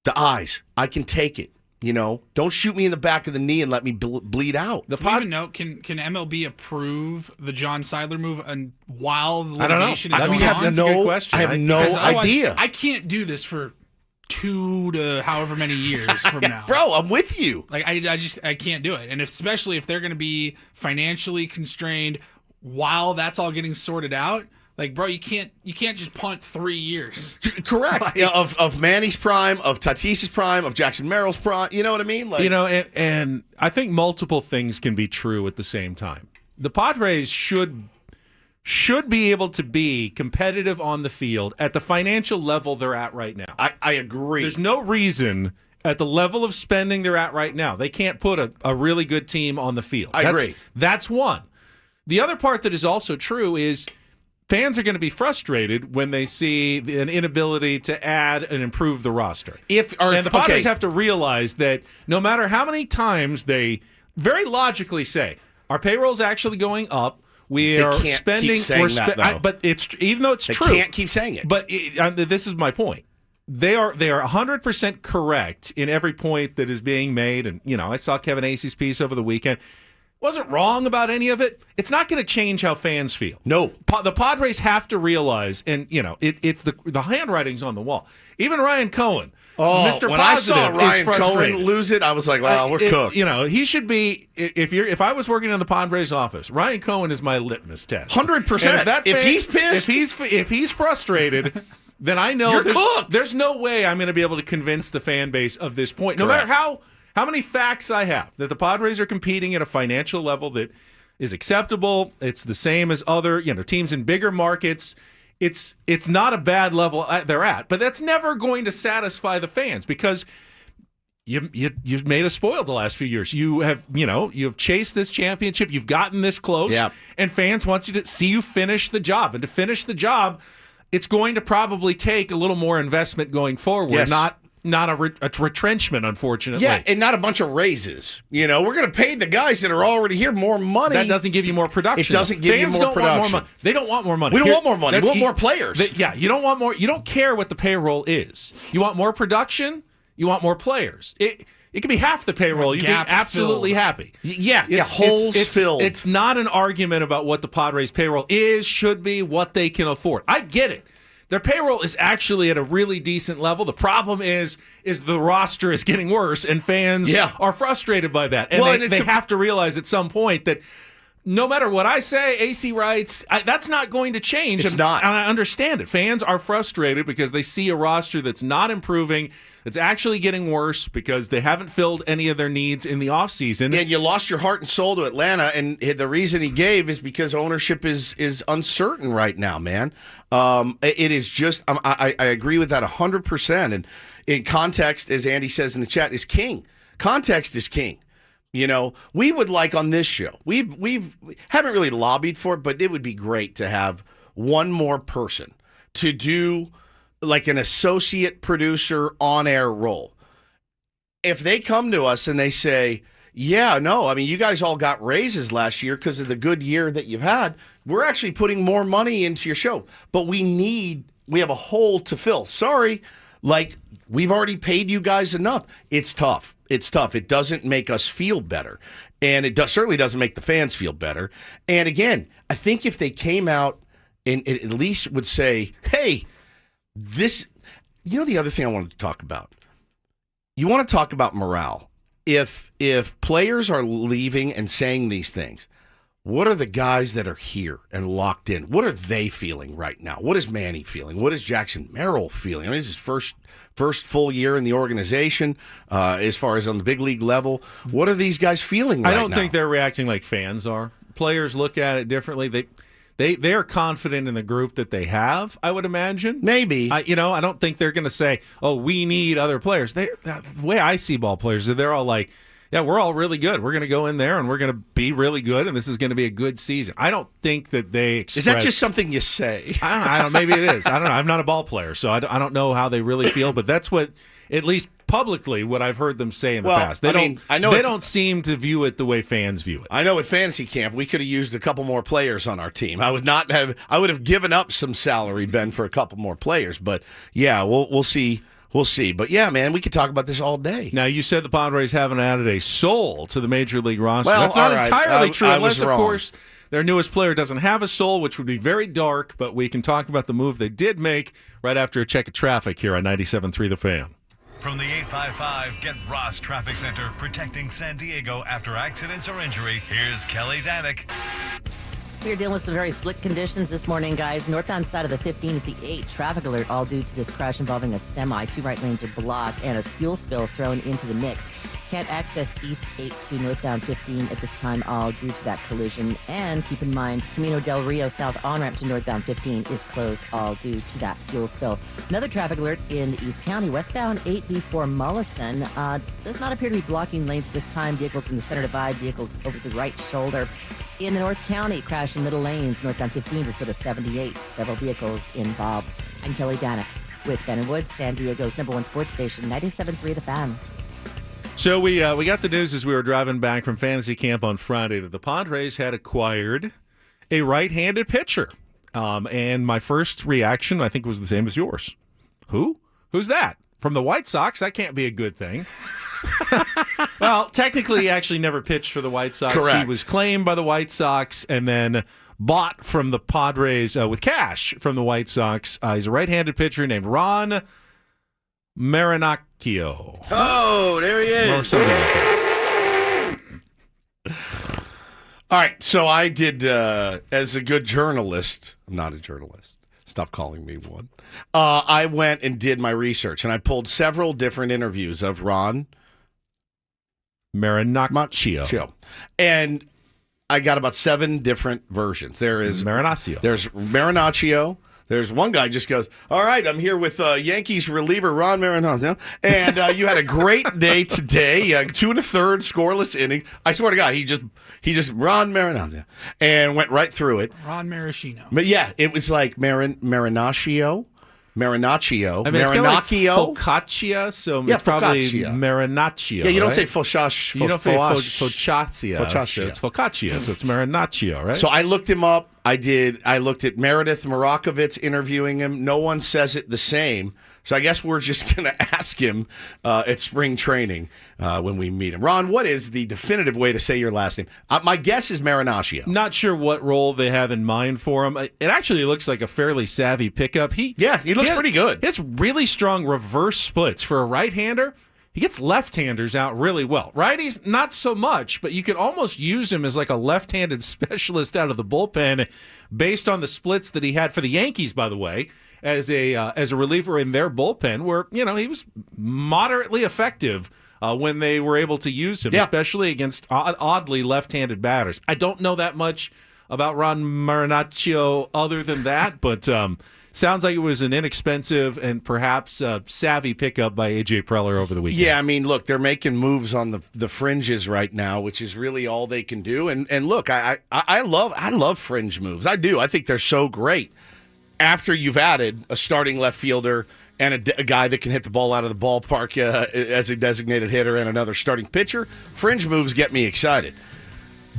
Speaker 1: the eyes. I can take it. Don't shoot me in the back of the knee and let me bleed out.
Speaker 2: Do you even know, can MLB approve the John Seidler move while the litigation is
Speaker 3: I don't know.
Speaker 2: going
Speaker 3: That's
Speaker 2: on?
Speaker 3: a good question.
Speaker 1: I have no
Speaker 2: Because otherwise,
Speaker 1: idea.
Speaker 2: I can't do this for 2 to however many years from now.
Speaker 1: Bro, I'm with you.
Speaker 2: Like I can't do it. And especially if they're going to be financially constrained while that's all getting sorted out. Like, bro, you can't just punt 3 years.
Speaker 1: Correct. Of Manny's prime, of Tatis's prime, of Jackson Merrill's prime. You know what I mean? Like,
Speaker 3: and I think multiple things can be true at the same time. The Padres should be able to be competitive on the field at the financial level they're at right now.
Speaker 1: I agree.
Speaker 3: There's no reason at the level of spending they're at right now, they can't put a really good team on the field.
Speaker 1: I agree.
Speaker 3: That's one. The other part that is also true is fans are going to be frustrated when they see an inability to add and improve the roster. And the Padres have to realize that no matter how many times they very logically say, our payroll's actually going up, we are spending. But it's even though it's true,
Speaker 1: they can't keep saying it.
Speaker 3: But this is my point. They are 100% correct in every point that is being made. And I saw Kevin Acey's piece over the weekend. Wasn't wrong about any of it. It's not going to change how fans feel.
Speaker 1: No.
Speaker 3: The Padres have to realize, and it's the handwriting's on the wall. Even Ryan Cohen, Mr.
Speaker 1: When
Speaker 3: Positive,
Speaker 1: I saw Ryan
Speaker 3: is frustrated.
Speaker 1: Cohen lose it, I was like, "Well, we're cooked."
Speaker 3: He should be. If I was working in the Padres office, Ryan Cohen is my litmus test.
Speaker 1: 100%. If he's pissed,
Speaker 3: if he's frustrated, then I know
Speaker 1: You're cooked.
Speaker 3: there's no way I'm going to be able to convince the fan base of this point, no matter how many facts I have that the Padres are competing at a financial level that is acceptable. It's the same as other teams in bigger markets. It's not a bad level they're at, but that's never going to satisfy the fans because you've made us spoiled the last few years. You have chased this championship. You've gotten this close, and fans want you to see you finish the job. And to finish the job, it's going to probably take a little more investment going forward.
Speaker 1: Yes.
Speaker 3: Not a retrenchment, unfortunately.
Speaker 1: Yeah, and not a bunch of raises. We're going to pay the guys that are already here more money.
Speaker 3: That doesn't give you more production.
Speaker 1: It doesn't give
Speaker 3: Fans
Speaker 1: you more
Speaker 3: don't
Speaker 1: production.
Speaker 3: Want more money. They don't want more money.
Speaker 1: We don't want more money. We want more players.
Speaker 3: You don't want more. You don't care what the payroll is. You want more production. You want more players. It could be half the payroll. You'd be absolutely happy.
Speaker 1: Holes filled.
Speaker 3: It's not an argument about what the Padres' payroll is, should be, what they can afford. I get it. Their payroll is actually at a really decent level. The problem is the roster is getting worse, and fans are frustrated by that. And they have to realize at some point that no matter what I say, AC writes, that's not going to change.
Speaker 1: It's not.
Speaker 3: And I understand it. Fans are frustrated because they see a roster that's not improving, that's actually getting worse because they haven't filled any of their needs in the offseason.
Speaker 1: And you lost your heart and soul to Atlanta, and the reason he gave is because ownership is uncertain right now, man. It is just, I agree with that 100%. And in context, as Andy says in the chat, is king. Context is king. We would like on this show, we haven't really lobbied for it, but it would be great to have one more person to do like an associate producer on-air role. If they come to us and they say, you guys all got raises last year because of the good year that you've had, we're actually putting more money into your show, but we need we have a hole to fill. Sorry, like we've already paid you guys enough. It's tough. It's tough. It doesn't make us feel better, and it certainly doesn't make the fans feel better. And again, I think if they came out and it at least would say, "Hey, this," the other thing I wanted to talk about. You want to talk about morale. If players are leaving and saying these things, what are the guys that are here and locked in? What are they feeling right now? What is Manny feeling? What is Jackson Merrill feeling? I mean, this is his first full year in the organization as far as on the big league level. What are these guys feeling right now?
Speaker 3: I don't think they're reacting like fans are. Players look at it differently. They are confident in the group that they have, I would imagine.
Speaker 1: Maybe.
Speaker 3: I don't think they're going to say, "Oh, we need other players." The way I see ball players, they're all like, "Yeah, we're all really good. We're going to go in there and we're going to be really good, and this is going to be a good season." I don't think that they express...
Speaker 1: Is that just something you say?
Speaker 3: I don't. Maybe it is. I don't know. I'm not a ball player, so I don't know how they really feel. But that's what, at least publicly, what I've heard them say in the past. They don't seem to view it the way fans view it.
Speaker 1: I know at fantasy camp we could have used a couple more players on our team. I would have given up some salary, Ben, for a couple more players. But yeah, we'll see. We'll see. But yeah, man, we could talk about this all day.
Speaker 3: Now, you said the Padres haven't added a soul to the Major League roster.
Speaker 1: Well,
Speaker 3: that's not
Speaker 1: right.
Speaker 3: entirely true, unless, of
Speaker 1: wrong.
Speaker 3: course, their newest player doesn't have a soul, which would be very dark. But we can talk about the move they did make right after a check of traffic here on 97.3 The Fan.
Speaker 6: From the 855 Get Ross Traffic Center, protecting San Diego after accidents or injury, here's Kelly Danick.
Speaker 7: We're dealing with some very slick conditions this morning, guys. Northbound side of the 15 at the 8. Traffic alert all due to this crash involving a semi. 2 right lanes are blocked and a fuel spill thrown into the mix. Can't access East 8 to northbound 15 at this time, all due to that collision. And keep in mind, Camino del Rio south on-ramp to northbound 15 is closed, all due to that fuel spill. Another traffic alert in the East County. Westbound 8 before Mullison does not appear to be blocking lanes at this time. Vehicles in the center divide, vehicle over the right shoulder. In the North County, crash in middle lanes, northbound 15 before the 78. Several vehicles involved. I'm Kelly Danick with Ben and Woods, San Diego's #1 sports station, 97.3 The Fan.
Speaker 3: So we got the news as we were driving back from fantasy camp on Friday that the Padres had acquired a right-handed pitcher. And my first reaction, I think, was the same as yours. Who? Who's that? From the White Sox? That can't be a good thing. Well, technically, he actually never pitched for the White Sox.
Speaker 1: Correct.
Speaker 3: He was claimed by the White Sox and then bought from the Padres with cash from the White Sox. He's a right-handed pitcher named Ron Marinaccio.
Speaker 8: Oh, there he is.
Speaker 3: Or something like that.
Speaker 1: All right, so I did, as a good journalist, I'm not a journalist. Stop calling me one. I went and did my research, and I pulled several different interviews of Ron
Speaker 3: Marinaccio.
Speaker 1: And I got about 7 different versions. There's Marinaccio. There's one guy just goes, "All right, I'm here with Yankees reliever Ron Marinaccio, and you had a great day today. 2 1/3 scoreless innings. I swear to God, he just Ron Marinaccio, and went right through it.
Speaker 2: Ron Maraschino.
Speaker 1: But yeah, it was like Marinaccio.
Speaker 3: I mean, it's kind of like focaccia, so
Speaker 1: Yeah,
Speaker 3: it's probably
Speaker 1: focaccia.
Speaker 3: Marinaccio.
Speaker 1: Yeah, you don't
Speaker 3: right?
Speaker 1: say focaccia.
Speaker 3: You don't say focaccia. So it's focaccia, so it's Marinaccio, right?
Speaker 1: So I looked him up. I looked at Meredith Morakovitz interviewing him. No one says it the same. So I guess we're just going to ask him at spring training when we meet him. Ron, what is the definitive way to say your last name? My guess is Marinaccio.
Speaker 3: Not sure what role they have in mind for him. It actually looks like a fairly savvy pickup. He
Speaker 1: looks pretty good.
Speaker 3: He has really strong reverse splits. For a right-hander, he gets left-handers out really well. Righties, not so much, but you can almost use him as like a left-handed specialist out of the bullpen based on the splits that he had for the Yankees, by the way, as a reliever in their bullpen, where he was moderately effective when they were able to use him, especially against oddly left-handed batters. I don't know that much about Ron Marinaccio other than that, but sounds like it was an inexpensive and perhaps savvy pickup by A.J. Preller over the weekend.
Speaker 1: Yeah, I mean, look, they're making moves on the fringes right now, which is really all they can do. And look, I love fringe moves. I do. I think they're so great. After you've added a starting left fielder and a guy that can hit the ball out of the ballpark as a designated hitter and another starting pitcher, fringe moves get me excited.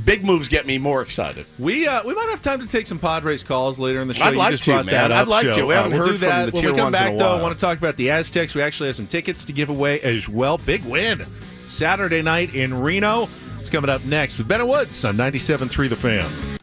Speaker 1: Big moves get me more excited.
Speaker 3: We might have time to take some Padres calls later in the show.
Speaker 1: I'd
Speaker 3: You
Speaker 1: like
Speaker 3: just
Speaker 1: to,
Speaker 3: brought
Speaker 1: man.
Speaker 3: that up,
Speaker 1: I'd like to. We haven't
Speaker 3: we'll
Speaker 1: heard
Speaker 3: do
Speaker 1: from
Speaker 3: that.
Speaker 1: the
Speaker 3: When
Speaker 1: tier
Speaker 3: we come
Speaker 1: ones in
Speaker 3: back,
Speaker 1: a
Speaker 3: though, I
Speaker 1: while.
Speaker 3: want to talk about the Aztecs. We actually have some tickets to give away as well. Big win Saturday night in Reno. It's coming up next with Ben and Woods on 97.3 The Fan.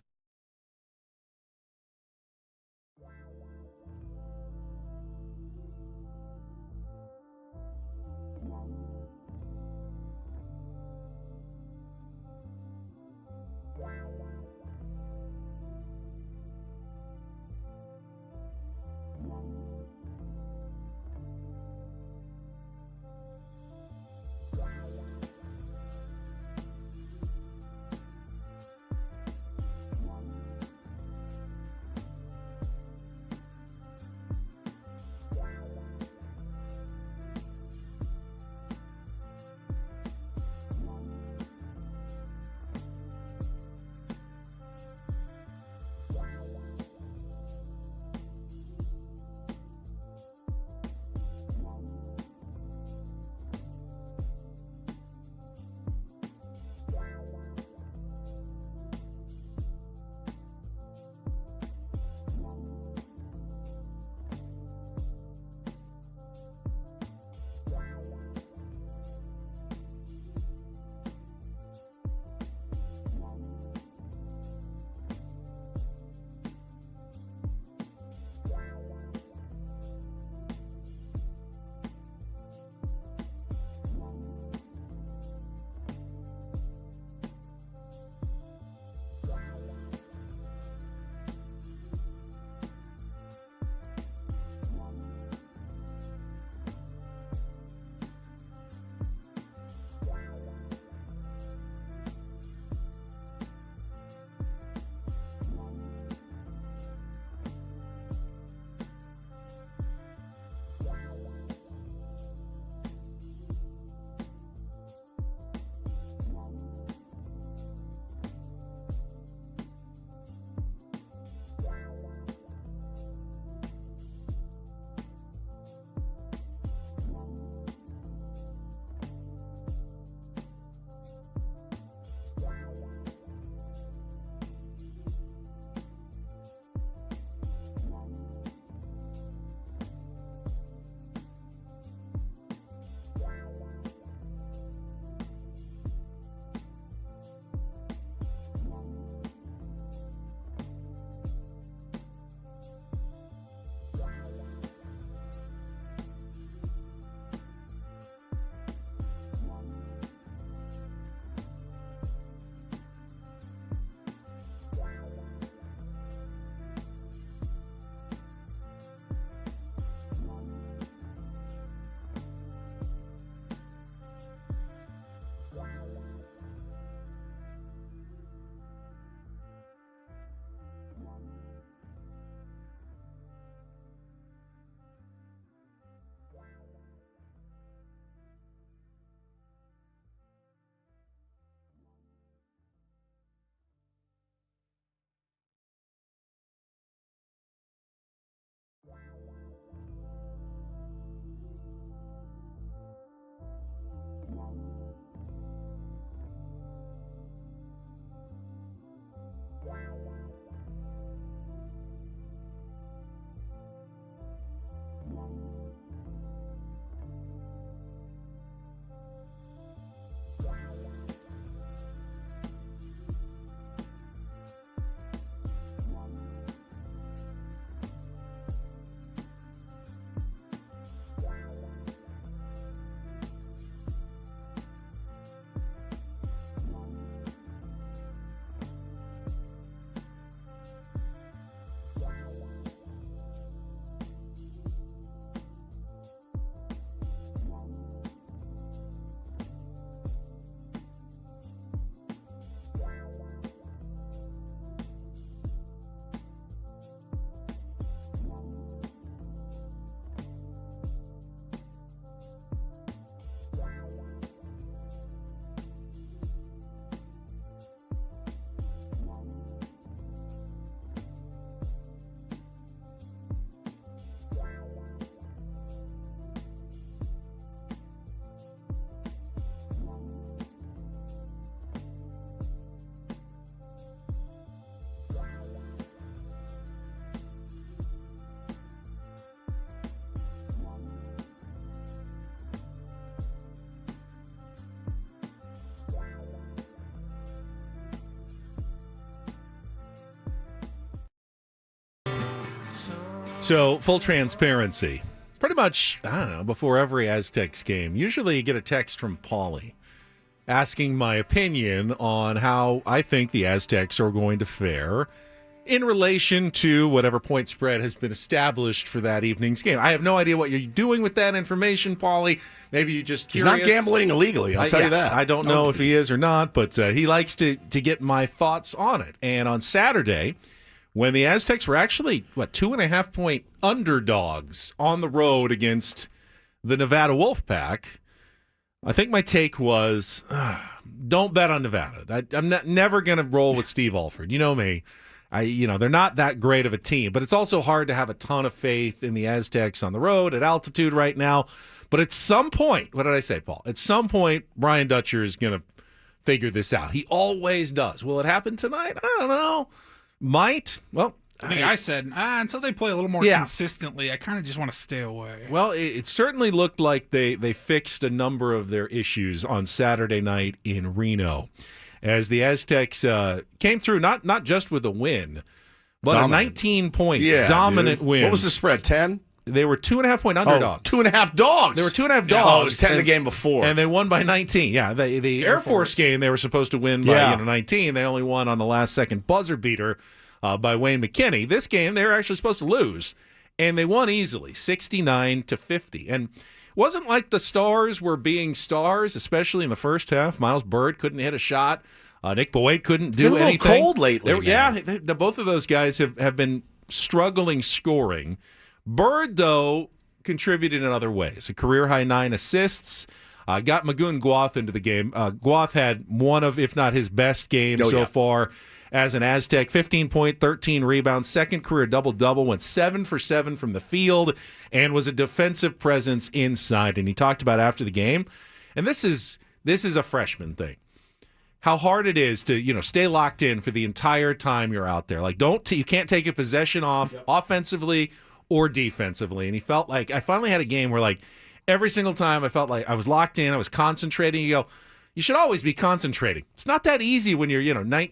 Speaker 3: So, full transparency. Pretty much, I don't know, before every Aztecs game, usually you get a text from Paulie asking my opinion on how I think the Aztecs are going to fare in relation to whatever point spread has been established for that evening's game. I have no idea what you're doing with that information, Paulie. Maybe you're just curious.
Speaker 1: He's not gambling illegally, I'll tell you that.
Speaker 3: I don't know if he is or not, but he likes to get my thoughts on it. And on Saturday, when the Aztecs were actually, 2.5-point underdogs on the road against the Nevada Wolfpack, I think my take was, don't bet on Nevada. I'm never going to roll with Steve Alford. You know me. They're not that great of a team, but it's also hard to have a ton of faith in the Aztecs on the road at altitude right now. But at some point, what did I say, Paul? At some point, Brian Dutcher is going to figure this out. He always does. Will it happen tonight? I don't know. Might. Well,
Speaker 2: I think I said, until they play a little more consistently, I kind of just want to stay away.
Speaker 3: Well, it certainly looked like they fixed a number of their issues on Saturday night in Reno, as the Aztecs came through not just with a win, but dominant. A 19-point dominant win.
Speaker 1: What was the spread, 10?
Speaker 3: They were 2.5-point underdogs.
Speaker 1: 2.5 dogs?
Speaker 3: They were 2.5 dogs.
Speaker 1: Oh, it was 10 the game before.
Speaker 3: And they won by 19. Yeah, the Air Force game, they were supposed to win by 19. They only won on the last-second buzzer beater by Wayne McKinney. This game, they were actually supposed to lose, and they won easily, 69-50. And it wasn't like the stars were being stars, especially in the first half. Miles Byrd couldn't hit a shot. Nick Boyd couldn't do anything.
Speaker 1: It's been a little cold lately.
Speaker 3: Both of those guys have been struggling scoring. Byrd, though, contributed in other ways. A career-high 9 assists. Got Magoon Guath into the game. Guath had one of, if not his best game so far as an Aztec. 15-point, 13 rebounds, second career double-double, went 7 for 7 from the field, and was a defensive presence inside. And he talked about after the game, and this is a freshman thing, how hard it is to stay locked in for the entire time you're out there. Like, you can't take a possession off offensively or defensively. And he felt like I finally had a game where, like, every single time I felt like I was locked in, I was concentrating. You should always be concentrating. It's not that easy when you're,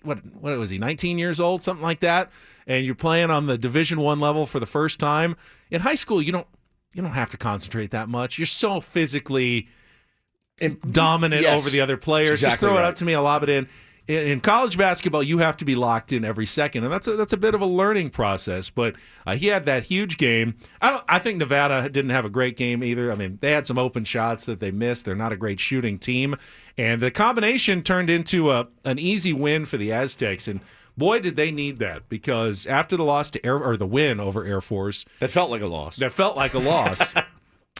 Speaker 3: what was he, 19 years old, something like that, and you're playing on the Division I level for the first time. In high school, you don't have to concentrate that much. You're so physically dominant over the other players. Just throw it up to me, I'll lob it in. In college basketball, you have to be locked in every second, and that's a bit of a learning process. But he had that huge game. I think Nevada didn't have a great game either. I mean, they had some open shots that they missed. They're not a great shooting team, and the combination turned into an easy win for the Aztecs. And boy, did they need that, because after the loss to the win over Air Force,
Speaker 1: that felt like a loss.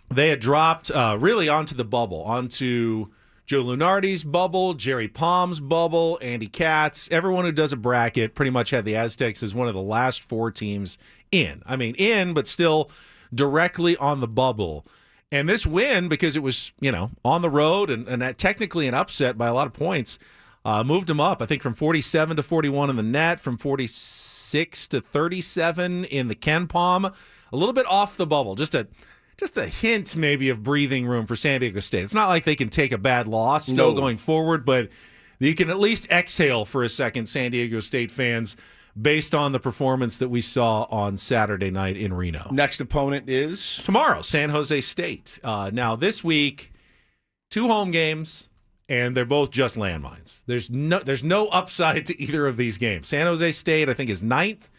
Speaker 3: They had dropped really onto the bubble, onto Joe Lunardi's bubble, Jerry Palm's bubble, Andy Katz. Everyone who does a bracket pretty much had the Aztecs as one of the last 4 teams in. I mean, but still directly on the bubble. And this win, because it was, on the road and technically an upset by a lot of points, moved them up, I think, from 47 to 41 in the net, from 46 to 37 in the Ken Palm. A little bit off the bubble, just a hint maybe of breathing room for San Diego State. It's not like they can take a bad loss still going forward, but you can at least exhale for a second, San Diego State fans, based on the performance that we saw on Saturday night in Reno.
Speaker 1: Next opponent is?
Speaker 3: Tomorrow, San Jose State. Now, this week, 2 home games, and they're both just landmines. There's no upside to either of these games. San Jose State, I think, is 9th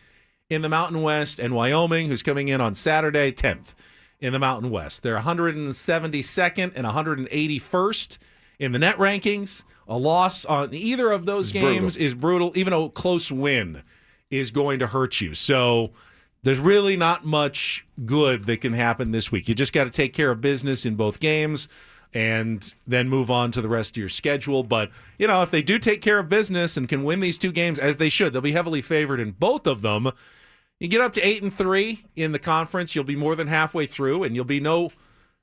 Speaker 3: in the Mountain West, and Wyoming, who's coming in on Saturday, 10th. In the Mountain West. They're 172nd and 181st in the net rankings. A loss on either of those games is brutal. Even a close win is going to hurt you. So there's really not much good that can happen this week. You just got to take care of business in both games and then move on to the rest of your schedule. But, if they do take care of business and can win these 2 games, as they should, they'll be heavily favored in both of them. You get up to 8-3 in the conference, you'll be more than halfway through, and you'll be no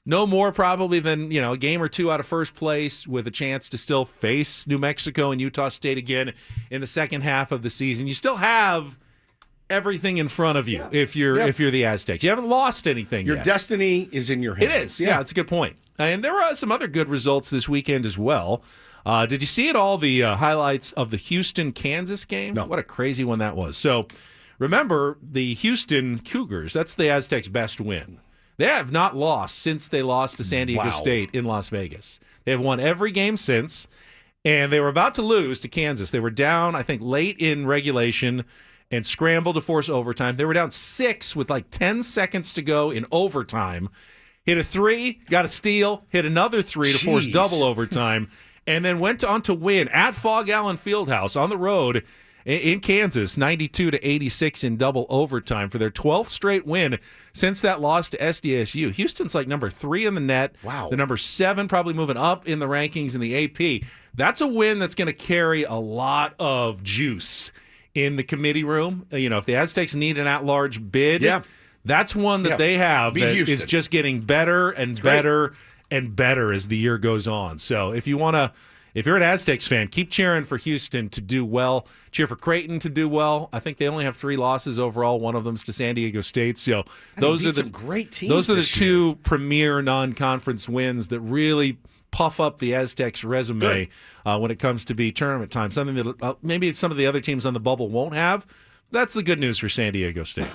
Speaker 3: more probably than a game or 2 out of first place, with a chance to still face New Mexico and Utah State again in the second half of the season. You still have everything in front of you if you're the Aztecs. You haven't lost anything
Speaker 1: yet. Your destiny is in your hands.
Speaker 3: It is. Yeah, it's a good point. And there were some other good results this weekend as well. Did you see the highlights of the Houston-Kansas game?
Speaker 1: No.
Speaker 3: What a crazy one that was. So remember the Houston Cougars, that's the Aztecs' best win. They have not lost since they lost to San Diego State in Las Vegas. They have won every game since, and they were about to lose to Kansas. They were down, I think, late in regulation and scrambled to force overtime. They were down 6 with like 10 seconds to go in overtime. Hit a 3, got a steal, hit another 3 to force double overtime, and then went on to win at Fog Allen Fieldhouse on the road in Kansas, 92-86 in double overtime for their 12th straight win since that loss to SDSU. Houston's like number 3 in the net.
Speaker 1: Wow.
Speaker 3: The number 7 probably moving up in the rankings in the AP. That's a win that's going to carry a lot of juice in the committee room. You know, if the Aztecs need an at-large bid, that's one that they have that is just getting better and better and better as the year goes on. So if you're an Aztecs fan, keep cheering for Houston to do well. Cheer for Creighton to do well. I think they only have 3 losses overall. One of them's to San Diego State. So those are the
Speaker 1: great teams.
Speaker 3: Those are the 2 premier non-conference wins that really puff up the Aztecs' resume when it comes to be tournament time. Something that maybe some of the other teams on the bubble won't have. That's the good news for San Diego State.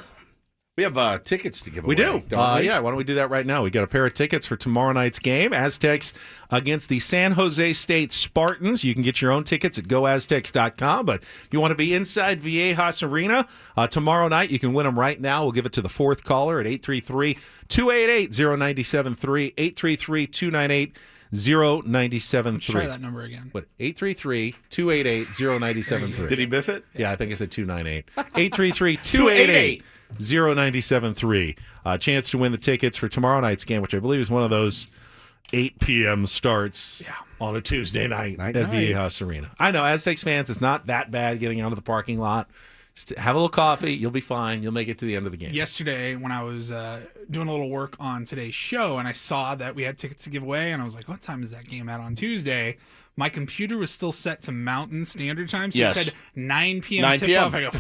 Speaker 1: We have tickets to give away.
Speaker 3: We do.
Speaker 1: Don't we?
Speaker 3: Yeah, why don't we do that right now? We got a pair of tickets for tomorrow night's game, Aztecs against the San Jose State Spartans. You can get your own tickets at goaztecs.com, but if you want to be inside Viejas Arena tomorrow night, you can win them right now. We'll give it to the 4th caller at 833-288-0973, 833-298-0973.
Speaker 2: Let's try that number again.
Speaker 3: What? 833-288-0973.
Speaker 1: Did he biff it?
Speaker 3: Yeah, I think I said 298. 833-288. 0973. Chance to win the tickets for tomorrow night's game, which I believe is one of those 8 p.m. starts on a Tuesday night at Viejas Arena. I know, Aztecs fans, it's not that bad getting out of the parking lot. Just have a little coffee. You'll be fine. You'll make it to the end of the game.
Speaker 2: Yesterday, when I was doing a little work on today's show, and I saw that we had tickets to give away, and I was like, what time is that game at on Tuesday? My computer was still set to Mountain Standard Time, so it said 9 p.m.
Speaker 1: 9
Speaker 2: tip-off. I go,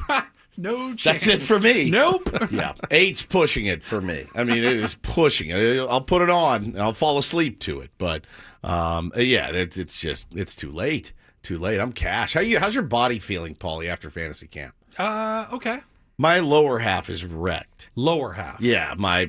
Speaker 2: no chance.
Speaker 1: That's it for me.
Speaker 2: Nope.
Speaker 1: Yeah, 8's pushing it for me. I mean, it is pushing it. I'll put it on and I'll fall asleep to it. But it's too late. Too late. I'm cash. How's your body feeling, Paulie, after fantasy camp?
Speaker 2: Okay.
Speaker 1: My lower half is wrecked.
Speaker 3: Lower half.
Speaker 1: Yeah, my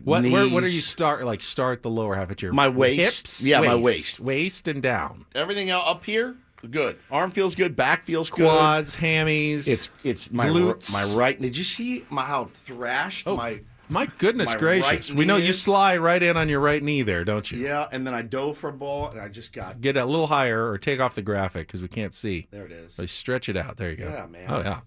Speaker 3: What?
Speaker 1: knees,
Speaker 3: Where do you start? Like start the lower half at your
Speaker 1: my waist.
Speaker 3: hips.
Speaker 1: Yeah, my waist.
Speaker 3: Waist and down.
Speaker 1: Everything up here, good. Arm feels good. Back feels good.
Speaker 3: Quads, hammies.
Speaker 1: It's my
Speaker 3: glutes.
Speaker 1: my right. Did you see how thrashed my?
Speaker 3: My goodness
Speaker 1: my
Speaker 3: gracious.
Speaker 1: right
Speaker 3: We know
Speaker 1: knee
Speaker 3: you
Speaker 1: is-
Speaker 3: slide right in on your right knee there, don't you?
Speaker 1: Yeah, and then I dove for a ball, and I just got.
Speaker 3: Get a little higher or take off the graphic because we can't see.
Speaker 1: There it is.
Speaker 3: So stretch it out. There you go.
Speaker 1: Yeah, man.
Speaker 3: Oh, yeah.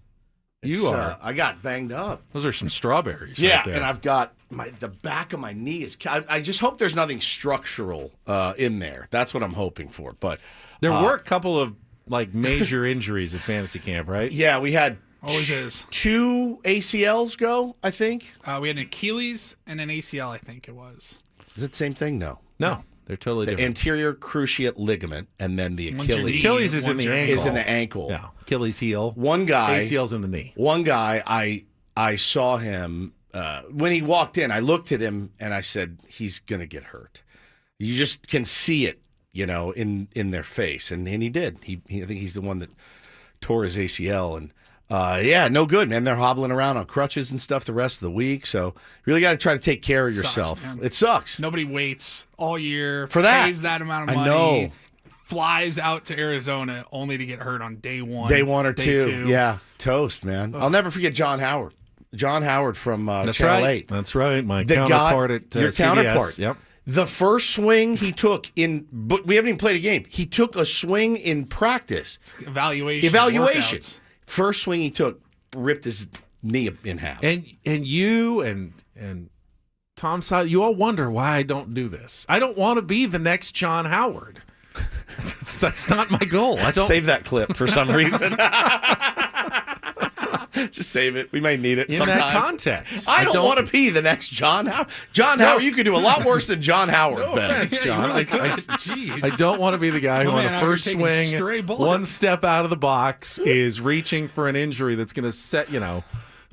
Speaker 1: It's,
Speaker 3: You are.
Speaker 1: I got banged up.
Speaker 3: Those are some strawberries.
Speaker 1: Yeah,
Speaker 3: right there.
Speaker 1: and I've got the back of my knee is. I just hope there's nothing structural in there. That's what I'm hoping for. But
Speaker 3: there were a couple of like major injuries at fantasy camp, right?
Speaker 1: yeah, we had
Speaker 2: Always is.
Speaker 1: 2 ACLs go. I think.
Speaker 2: We had an Achilles and an ACL, I think it was.
Speaker 1: Is it the same thing? No.
Speaker 3: No, they're totally
Speaker 1: The
Speaker 3: different.
Speaker 1: anterior cruciate ligament, and then the
Speaker 2: One's your
Speaker 1: Achilles.
Speaker 2: knee,
Speaker 3: Achilles is in
Speaker 2: one's
Speaker 3: the
Speaker 2: your
Speaker 3: ankle.
Speaker 1: Is in the ankle.
Speaker 3: Yeah, Achilles heel.
Speaker 1: One guy.
Speaker 3: ACL's in the knee.
Speaker 1: One guy, I saw him when he walked in. I looked at him and I said, "He's gonna get hurt." You just can see it, in their face, and he did. He I think he's the one that tore his ACL, and no good, man. They're hobbling around on crutches and stuff the rest of the week, so you really got to try to take care of yourself.
Speaker 2: man.
Speaker 1: It sucks.
Speaker 2: Nobody waits all year
Speaker 1: For that.
Speaker 2: pays that amount of
Speaker 1: I
Speaker 2: money.
Speaker 1: know.
Speaker 2: Flies out to Arizona only to get hurt on day one.
Speaker 1: Day 1 or
Speaker 2: day
Speaker 1: 2. Yeah, toast, man. I'll never forget John Howard. John Howard from
Speaker 3: That's
Speaker 1: Channel
Speaker 3: right.
Speaker 1: 8.
Speaker 3: That's right. My
Speaker 1: The
Speaker 3: counterpart
Speaker 1: guy,
Speaker 3: at
Speaker 1: your
Speaker 3: CBS.
Speaker 1: counterpart.
Speaker 3: Yep.
Speaker 1: The first swing he took but we haven't even played a game. He took a swing in practice.
Speaker 2: Evaluation.
Speaker 1: Evaluation. First swing he took, ripped his knee in half.
Speaker 3: And you and Tom Side, you all wonder why I don't do this. I don't want to be the next John Howard. That's not my goal. I don't
Speaker 1: Save that clip for some reason. Just save it. We may need it
Speaker 3: in
Speaker 1: sometime.
Speaker 3: that context.
Speaker 1: I don't want to be the next John Howard. John Howard, you could do a lot worse than John Howard,
Speaker 3: No
Speaker 1: Ben.
Speaker 3: offense, John.
Speaker 2: Jeez.
Speaker 3: I don't want to be the guy who
Speaker 2: Oh,
Speaker 3: on
Speaker 2: man,
Speaker 3: the
Speaker 2: out here
Speaker 3: first
Speaker 2: taking
Speaker 3: swing,
Speaker 2: stray bullets.
Speaker 3: one step out of the box, is reaching for an injury that's going to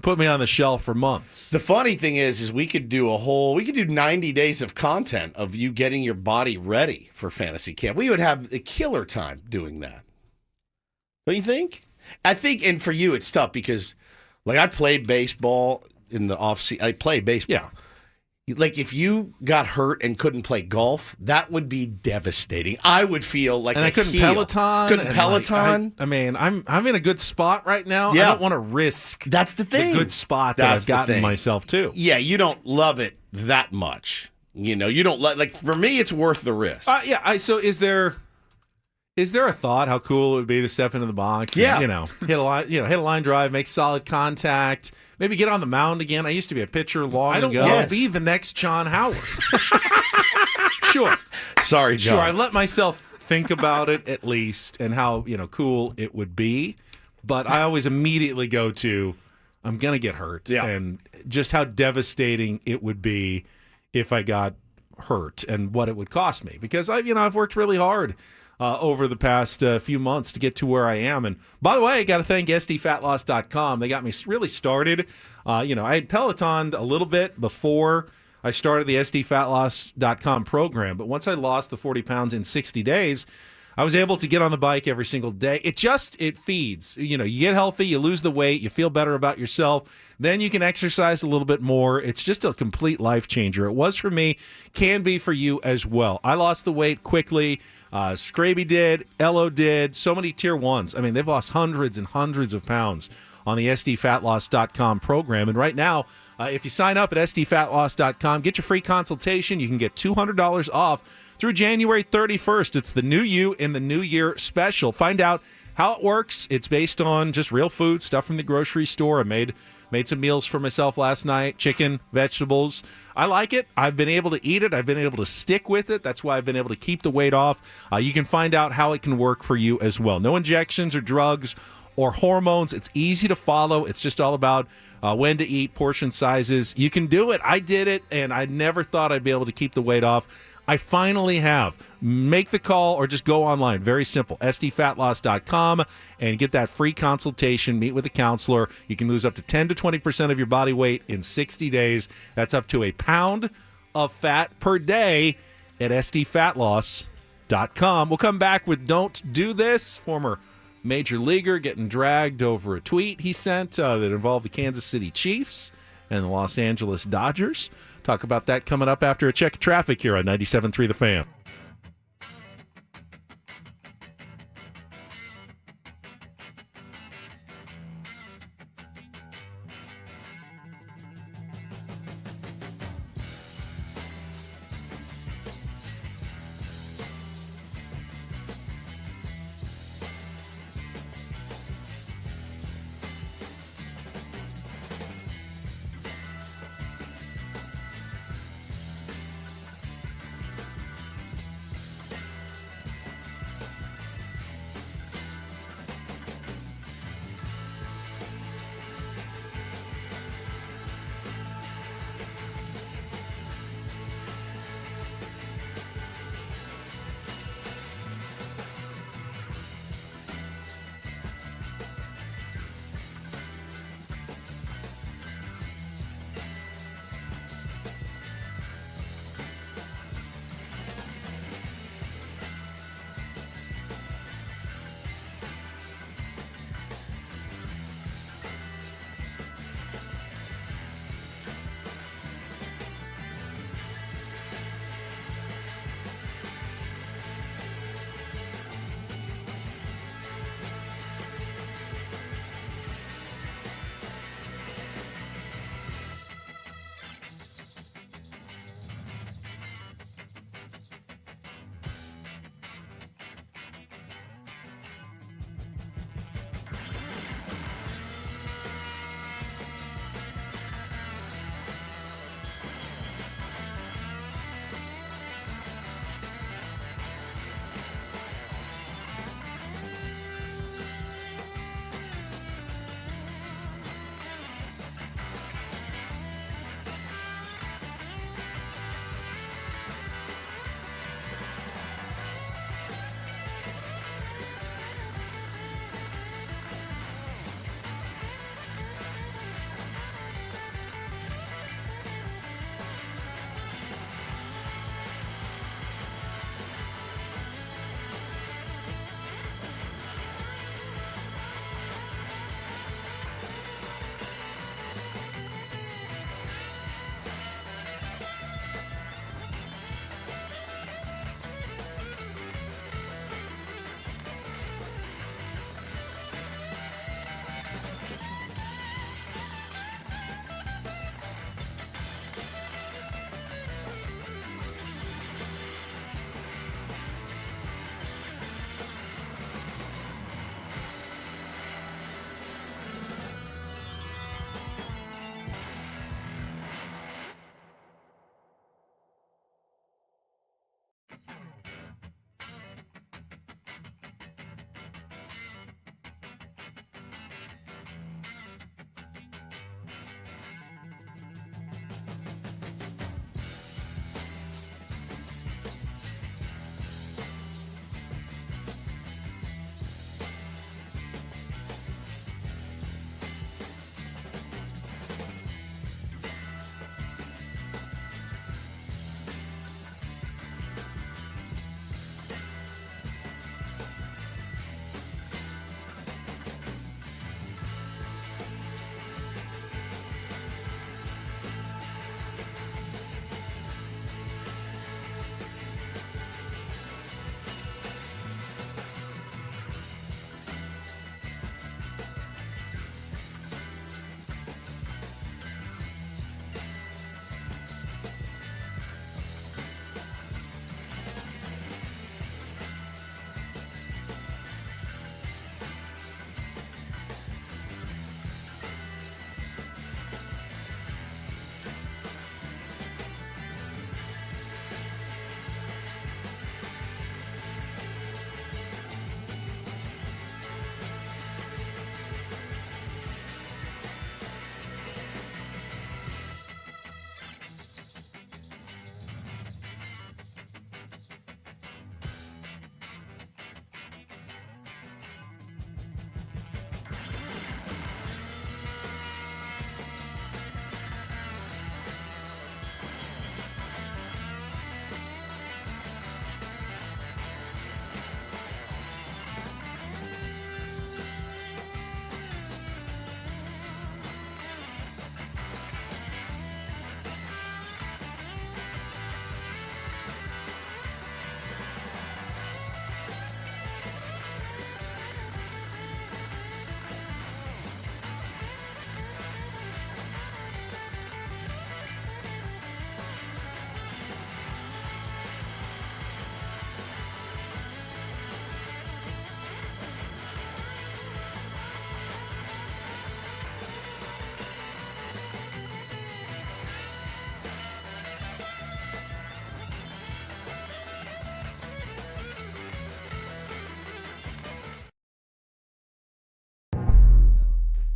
Speaker 3: put me on the shelf for months.
Speaker 1: The funny thing is we could do 90 days of content of you getting your body ready for fantasy camp. We would have a killer time doing that. Don't you think? I think, and for you, it's tough because, Like I played baseball in the off season. I play baseball.
Speaker 3: Yeah.
Speaker 1: Like if you got hurt and couldn't play golf, that would be devastating. I would feel like
Speaker 3: And I couldn't Peloton.
Speaker 1: Couldn't
Speaker 3: and,
Speaker 1: Peloton.
Speaker 3: Like, I mean, I'm in a good spot right now.
Speaker 1: Yeah.
Speaker 3: I don't want to risk
Speaker 1: That's the thing.
Speaker 3: the good spot that
Speaker 1: That's
Speaker 3: I've
Speaker 1: the
Speaker 3: gotten
Speaker 1: thing.
Speaker 3: myself to.
Speaker 1: Yeah, you don't love it that much. You know, you don't like for me, it's worth the risk.
Speaker 3: So is there a thought how cool it would be to step into the box?
Speaker 1: Yeah.
Speaker 3: And, hit a line drive, make solid contact, maybe get on the mound again. I used to be a pitcher long ago.
Speaker 1: Yes.
Speaker 3: Be the next John Howard. Sure.
Speaker 1: Sorry, John.
Speaker 3: Sure, I let myself think about it at least and how, cool it would be. But I always immediately go to, I'm going to get hurt.
Speaker 1: Yeah.
Speaker 3: And just how devastating it would be if I got hurt and what it would cost me. Because I've worked really hard over the past few months to get to where I am. And by the way, I got to thank SDFatLoss.com. They got me really started. I had Pelotoned a little bit before I started the SDFatLoss.com program. But once I lost the 40 pounds in 60 days, I was able to get on the bike every single day. It feeds. You get healthy, you lose the weight, you feel better about yourself. Then you can exercise a little bit more. It's just a complete life changer. It was for me, can be for you as well. I lost the weight quickly. Scraby did, Ello did, so many tier ones. I mean, they've lost hundreds and hundreds of pounds on the SDFatLoss.com program. And right now, if you sign up at SDFatLoss.com, get your free consultation. You can get $200 off through January 31st. It's the new you in the new year special. Find out how it works. It's based on just real food, stuff from the grocery store. I made some meals for myself last night, chicken, vegetables. I like it. I've been able to eat it. I've been able to stick with it. That's why I've been able to keep the weight off. You can find out how it can work for you as well. No injections or drugs or hormones. It's easy to follow. It's just all about when to eat, portion sizes. You can do it. I did it, and I never thought I'd be able to keep the weight off. I finally have. Make the call or just go online. Very simple. SDFatLoss.com and get that free consultation. Meet with a counselor. You can lose up to 10 to 20% of your body weight in 60 days. That's up to a pound of fat per day at SDFatLoss.com. We'll come back with Don't Do This. Former major leaguer getting dragged over a tweet he sent that involved the Kansas City Chiefs and the Los Angeles Dodgers. Talk about that coming up after a check of traffic here on 97.3 The Fan.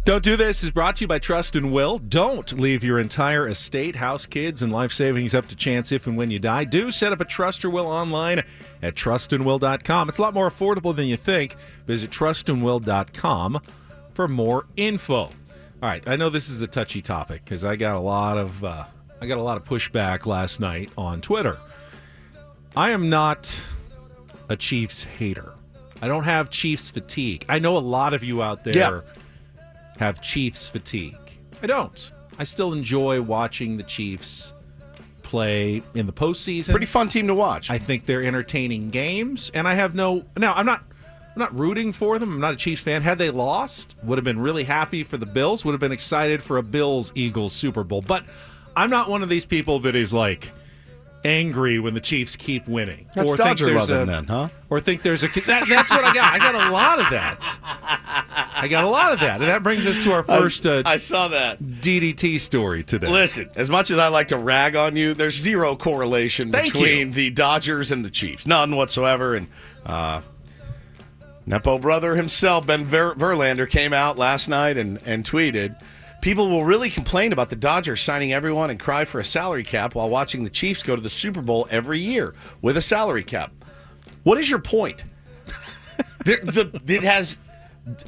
Speaker 3: Don't Do This is brought to you by Trust and Will. Don't leave your entire estate, house, kids, and life savings up to chance if and when you die. Do set up a Trust or Will online at trustandwill.com. It's a lot more affordable than you think. Visit trustandwill.com for more info. All right, I know this is a touchy topic because I got a lot of pushback last night on Twitter. I am not a Chiefs hater. I don't have Chiefs fatigue. I know a lot of you out there have Chiefs fatigue. I don't. I still enjoy watching the Chiefs play in the postseason.
Speaker 1: Pretty fun team to watch.
Speaker 3: I think they're entertaining games, and I have no. Now, I'm not rooting for them. I'm not a Chiefs fan. Had they lost, would have been really happy for the Bills. Would have been excited for a Bills-Eagles Super Bowl. But I'm not one of these people that is like angry when the Chiefs keep winning.
Speaker 1: That's
Speaker 3: or
Speaker 1: Dodger
Speaker 3: think there's
Speaker 1: loving then, huh?
Speaker 3: Or think there's that's what I got. I got a lot of that. And that brings us to our first
Speaker 1: I saw that
Speaker 3: DDT story today.
Speaker 1: Listen, as much as I like to rag on you, there's zero correlation between the Dodgers and the Chiefs. None whatsoever. And Nepo brother himself, Ben Verlander, came out last night and tweeted, people will really complain about the Dodgers signing everyone and cry for a salary cap while watching the Chiefs go to the Super Bowl every year with a salary cap. What is your point? It has,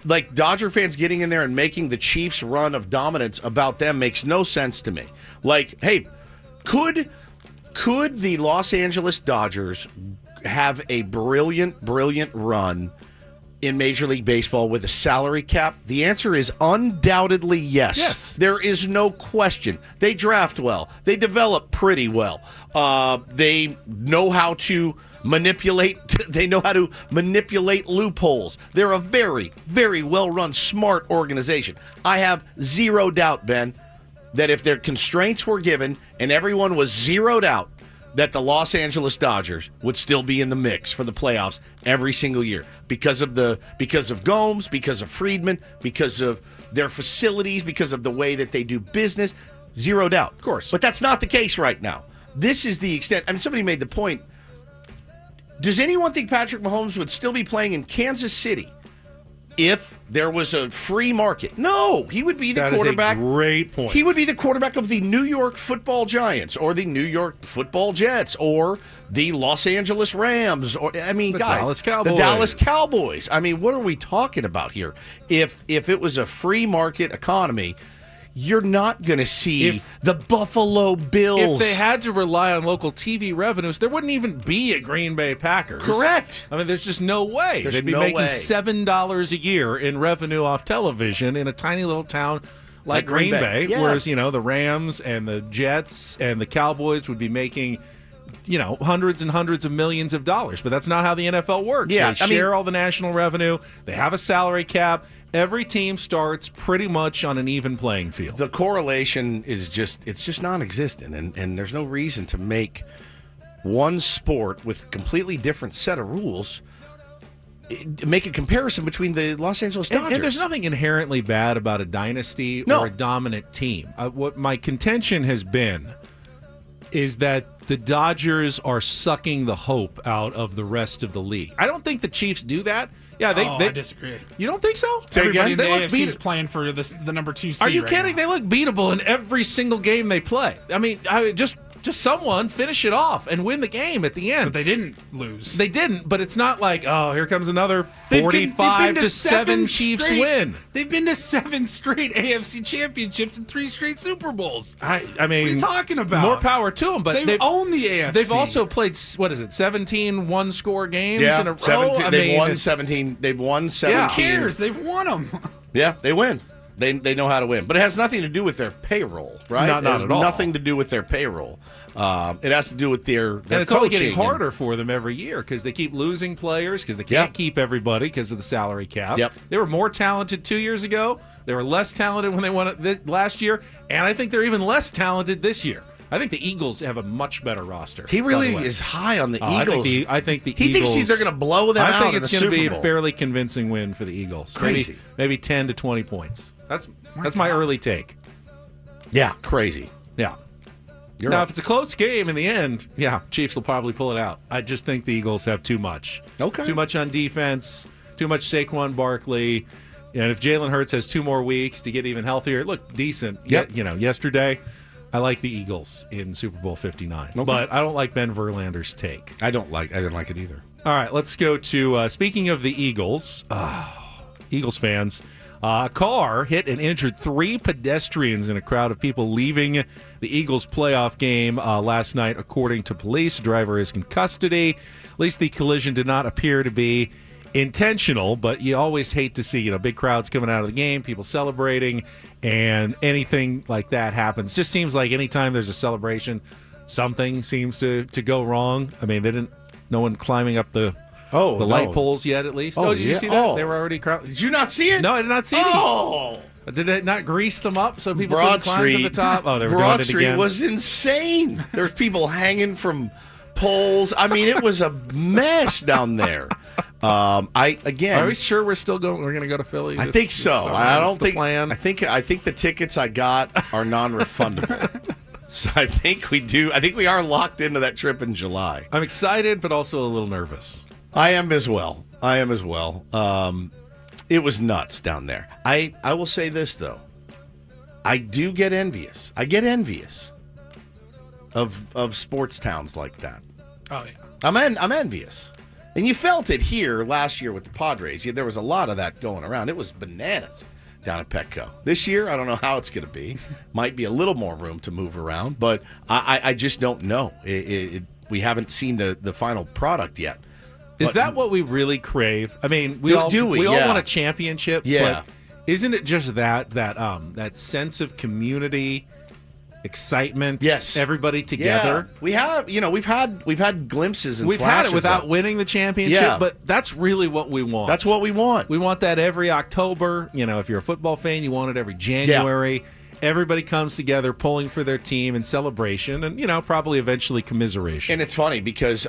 Speaker 1: like, Dodger fans getting in there and making the Chiefs' run of dominance about them makes no sense to me. Like, hey, could the Los Angeles Dodgers have a brilliant run in Major League Baseball with a salary cap? The answer is undoubtedly yes.
Speaker 3: Yes.
Speaker 1: There is no question. They draft well. They develop pretty well. They know how to manipulate. They know how to manipulate loopholes. They're a very, very well-run, smart organization. I have zero doubt, Ben, that if their constraints were given and everyone was zeroed out, that the Los Angeles Dodgers would still be in the mix for the playoffs every single year because of Gomes, because of Friedman, because of their facilities, because of the way that they do business. Zero doubt.
Speaker 3: Of course.
Speaker 1: But that's not the case right now. This is the extent. I mean, somebody made the point. Does anyone think Patrick Mahomes would still be playing in Kansas City if there was a free market? No, he would be the quarterback.
Speaker 3: That is a great point.
Speaker 1: He would be the quarterback of the New York Football Giants or the New York Football Jets or the Los Angeles Rams or the
Speaker 3: Dallas Cowboys.
Speaker 1: The Dallas Cowboys. I mean, what are we talking about here? If it was a free market economy, you're not going to see the Buffalo Bills.
Speaker 3: If they had to rely on local TV revenues, there wouldn't even be a Green Bay Packers.
Speaker 1: Correct.
Speaker 3: I mean, there's just no way. They'd be
Speaker 1: no
Speaker 3: making
Speaker 1: way.
Speaker 3: $7 a year in revenue off television in a tiny little town like Green Bay,
Speaker 1: Yeah.
Speaker 3: whereas, the Rams and the Jets and the Cowboys would be making hundreds and hundreds of millions of dollars. But that's not how the NFL works.
Speaker 1: Yeah,
Speaker 3: They share all the national revenue. They have a salary cap. Every team starts pretty much on an even playing field.
Speaker 1: The correlation is just non-existent, and there's no reason to make one sport with completely different set of rules make a comparison between the Los Angeles Dodgers.
Speaker 3: And there's nothing inherently bad about a dynasty or a dominant team. What my contention has been is that the Dodgers are sucking the hope out of the rest of the league. I don't think the Chiefs do that. Yeah,
Speaker 2: I disagree.
Speaker 3: You don't think so?
Speaker 2: Everybody in the
Speaker 3: They look
Speaker 2: AFC is playing for the number 2 seed.
Speaker 3: Are you
Speaker 2: right
Speaker 3: kidding?
Speaker 2: now.
Speaker 3: They look beatable in every single game they play. I mean, just someone finish it off and win the game at the end.
Speaker 2: But they didn't lose.
Speaker 3: They didn't, but it's not like, oh, here comes another 45-7 Chiefs win.
Speaker 2: They've been to 7 straight AFC championships and 3 straight Super Bowls.
Speaker 3: I mean,
Speaker 2: what are you talking about?
Speaker 3: More power to them, but
Speaker 2: They've owned the AFC.
Speaker 3: They've also played 17 one-score games in a row.
Speaker 1: 17, they've won 17. They've won 17.
Speaker 2: Who cares? They've won them.
Speaker 1: Yeah, they win. They know how to win, but it has nothing to do with their payroll, right?
Speaker 3: Not
Speaker 1: it has
Speaker 3: at all.
Speaker 1: Nothing to do with their payroll. It has to do with their
Speaker 3: and it's only getting
Speaker 1: coaching
Speaker 3: harder for them every year because they keep losing players because they can't keep everybody because of the salary cap.
Speaker 1: Yep.
Speaker 3: They were more talented 2 years ago. They were less talented when they won it last year, and I think they're even less talented this year. I think the Eagles have a much better roster.
Speaker 1: He really is high on the Eagles.
Speaker 3: I think the
Speaker 1: he
Speaker 3: Eagles.
Speaker 1: thinks they're going to blow them out.
Speaker 3: I think
Speaker 1: in
Speaker 3: it's
Speaker 1: going to
Speaker 3: be a fairly convincing win for the Eagles.
Speaker 1: Crazy.
Speaker 3: Maybe 10 to 20 points. That's my early take.
Speaker 1: Yeah, crazy.
Speaker 3: Yeah.
Speaker 1: You're
Speaker 3: now,
Speaker 1: right.
Speaker 3: if it's a close game in the end, Chiefs will probably pull it out. I just think the Eagles have too much.
Speaker 1: Okay.
Speaker 3: Too much on defense, too much Saquon Barkley. And if Jalen Hurts has 2 more weeks to get even healthier, it looked decent.
Speaker 1: Yep.
Speaker 3: Yesterday, I like the Eagles in Super Bowl 59.
Speaker 1: Okay.
Speaker 3: But I don't like Ben Verlander's take.
Speaker 1: I didn't like it either.
Speaker 3: All right, let's go to, speaking of the Eagles, Eagles fans, a car hit and injured 3 pedestrians in a crowd of people leaving the Eagles playoff game last night, according to police. The driver is in custody. At least the collision did not appear to be intentional, but you always hate to see, big crowds coming out of the game, people celebrating, and anything like that happens. Just seems like anytime there's a celebration, something seems to go wrong. I mean, no one climbing up the light poles yet, at least. Did you see that?
Speaker 1: Oh.
Speaker 3: They were already
Speaker 1: Did you not see it?
Speaker 3: No, I did not see it.
Speaker 1: Oh.
Speaker 3: Did they not grease them up so people
Speaker 1: Broad
Speaker 3: couldn't climb to the top? Oh, they were
Speaker 1: Broad
Speaker 3: doing it
Speaker 1: Street
Speaker 3: again.
Speaker 1: was insane. There's people hanging from poles. I mean, it was a mess down there.
Speaker 3: Are we sure we're still going? We're going to go to Philly.
Speaker 1: I think so.
Speaker 3: summer?
Speaker 1: I
Speaker 3: That's
Speaker 1: don't
Speaker 3: the
Speaker 1: think.
Speaker 3: plan.
Speaker 1: I think the tickets I got are non-refundable. So I think we do. I think we are locked into that trip in July.
Speaker 3: I'm excited, but also a little nervous.
Speaker 1: I am as well. It was nuts down there. I will say this though. I do get envious. I get envious of sports towns like that.
Speaker 2: Oh yeah.
Speaker 1: I'm envious. And you felt it here last year with the Padres. Yeah, there was a lot of that going around. It was bananas down at Petco. This year, I don't know how it's going to be. Might be a little more room to move around, but I just don't know. We haven't seen the final product yet.
Speaker 3: Is
Speaker 1: But-
Speaker 3: that what we really crave? I mean, we
Speaker 1: Do
Speaker 3: all
Speaker 1: we?
Speaker 3: all
Speaker 1: Yeah.
Speaker 3: want a championship.
Speaker 1: Yeah.
Speaker 3: But isn't it just that sense of community, excitement?
Speaker 1: Yes.
Speaker 3: Everybody together.
Speaker 1: Yeah. We have, we've had glimpses and
Speaker 3: We've had
Speaker 1: flashes
Speaker 3: it without
Speaker 1: of-
Speaker 3: winning the championship,
Speaker 1: Yeah.
Speaker 3: but that's really what we want.
Speaker 1: That's what we want.
Speaker 3: We want that every October. If you're a football fan, you want it every January. Everybody comes together pulling for their team in celebration and, probably eventually commiseration.
Speaker 1: And it's funny because,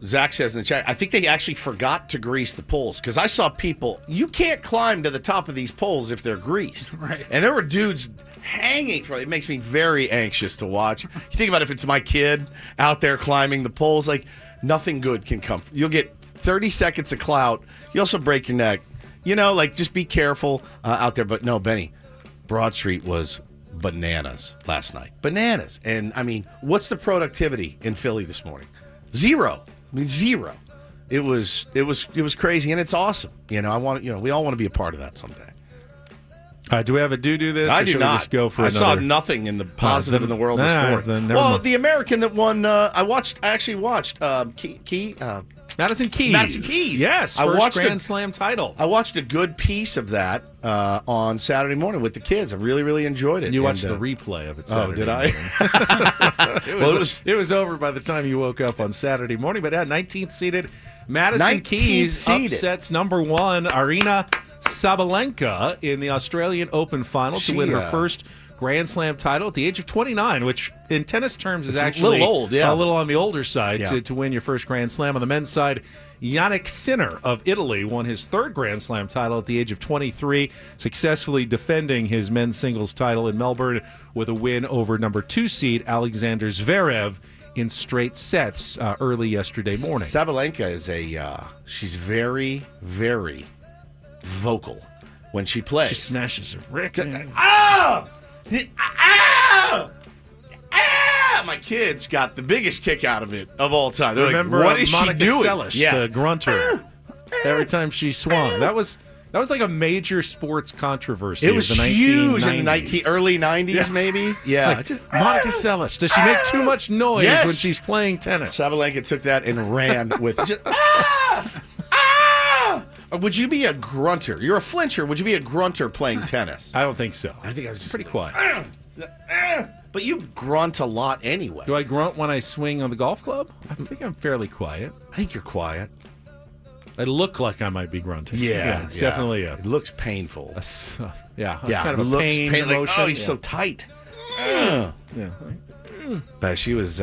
Speaker 1: Zach says in the chat, I think they actually forgot to grease the poles because I saw people, you can't climb to the top of these poles if they're greased.
Speaker 2: Right.
Speaker 1: And there were dudes hanging from it. It makes me very anxious to watch. You think about if it's my kid out there climbing the poles, like nothing good can come. You'll get 30 seconds of clout. You also break your neck. Just be careful out there. But no, Benny, Broad Street was bananas last night. Bananas. And I mean, what's the productivity in Philly this morning? Zero. I mean, zero. It was crazy, and it's awesome. We all want to be a part of that someday.
Speaker 3: Do we have a do this?
Speaker 1: I
Speaker 3: or
Speaker 1: do
Speaker 3: should
Speaker 1: not.
Speaker 3: We just go for
Speaker 1: I
Speaker 3: another?
Speaker 1: saw nothing in the positive in the world of sports.
Speaker 3: then never
Speaker 1: Well,
Speaker 3: mind.
Speaker 1: the American that won, I actually watched
Speaker 3: Madison Keys.
Speaker 1: Madison Keys.
Speaker 3: Yes,
Speaker 1: I
Speaker 3: first
Speaker 1: watched
Speaker 3: Grand Slam title.
Speaker 1: I watched a good piece of that on Saturday morning with the kids. I really, really enjoyed it.
Speaker 3: You watched
Speaker 1: And,
Speaker 3: the replay of it
Speaker 1: Oh,
Speaker 3: Saturday
Speaker 1: did I?
Speaker 3: morning. It was over by the time you woke up on Saturday morning. But 19th seeded Madison
Speaker 1: 19th
Speaker 3: Keys
Speaker 1: seeded.
Speaker 3: upsets number 1 Arina Sabalenka in the Australian Open final to win her first Grand Slam title at the age of 29, which in tennis terms is
Speaker 1: It's a
Speaker 3: actually
Speaker 1: little old, yeah.
Speaker 3: a little on the older side
Speaker 1: Yeah.
Speaker 3: to win your first Grand Slam. On the men's side, Yannick Sinner of Italy won his third Grand Slam title at the age of 23, successfully defending his men's singles title in Melbourne with a win over number 2 seed Alexander Zverev in straight sets early yesterday morning.
Speaker 1: Sabalenka is she's very, very vocal when she plays.
Speaker 3: She smashes her record.
Speaker 1: My kids got the biggest kick out of it of all time. They're
Speaker 3: Remember
Speaker 1: like, what is
Speaker 3: Monica
Speaker 1: she doing?
Speaker 3: Seles, the grunter, every time she swung. That was like a major sports controversy.
Speaker 1: It was
Speaker 3: of the
Speaker 1: huge in
Speaker 3: 1990s.
Speaker 1: the early 90s, maybe. Yeah.
Speaker 3: Like, Monica Seles. Does she make too much noise
Speaker 1: Yes.
Speaker 3: when she's playing tennis?
Speaker 1: Sabalenka took that and ran with it. Or would you be a grunter? You're a flincher. Would you be a grunter playing tennis?
Speaker 3: I don't think so.
Speaker 1: I think I was just
Speaker 3: Pretty quiet.
Speaker 1: But you grunt a lot anyway.
Speaker 3: Do I grunt when I swing on the golf club? I think I'm fairly quiet.
Speaker 1: I think you're quiet.
Speaker 3: I look like I might be grunting. It's definitely
Speaker 1: It looks painful.
Speaker 3: a kind
Speaker 1: It
Speaker 3: of a
Speaker 1: looks
Speaker 3: pain
Speaker 1: like,
Speaker 3: emotion.
Speaker 1: oh, he's so tight.
Speaker 3: yeah.
Speaker 1: But she was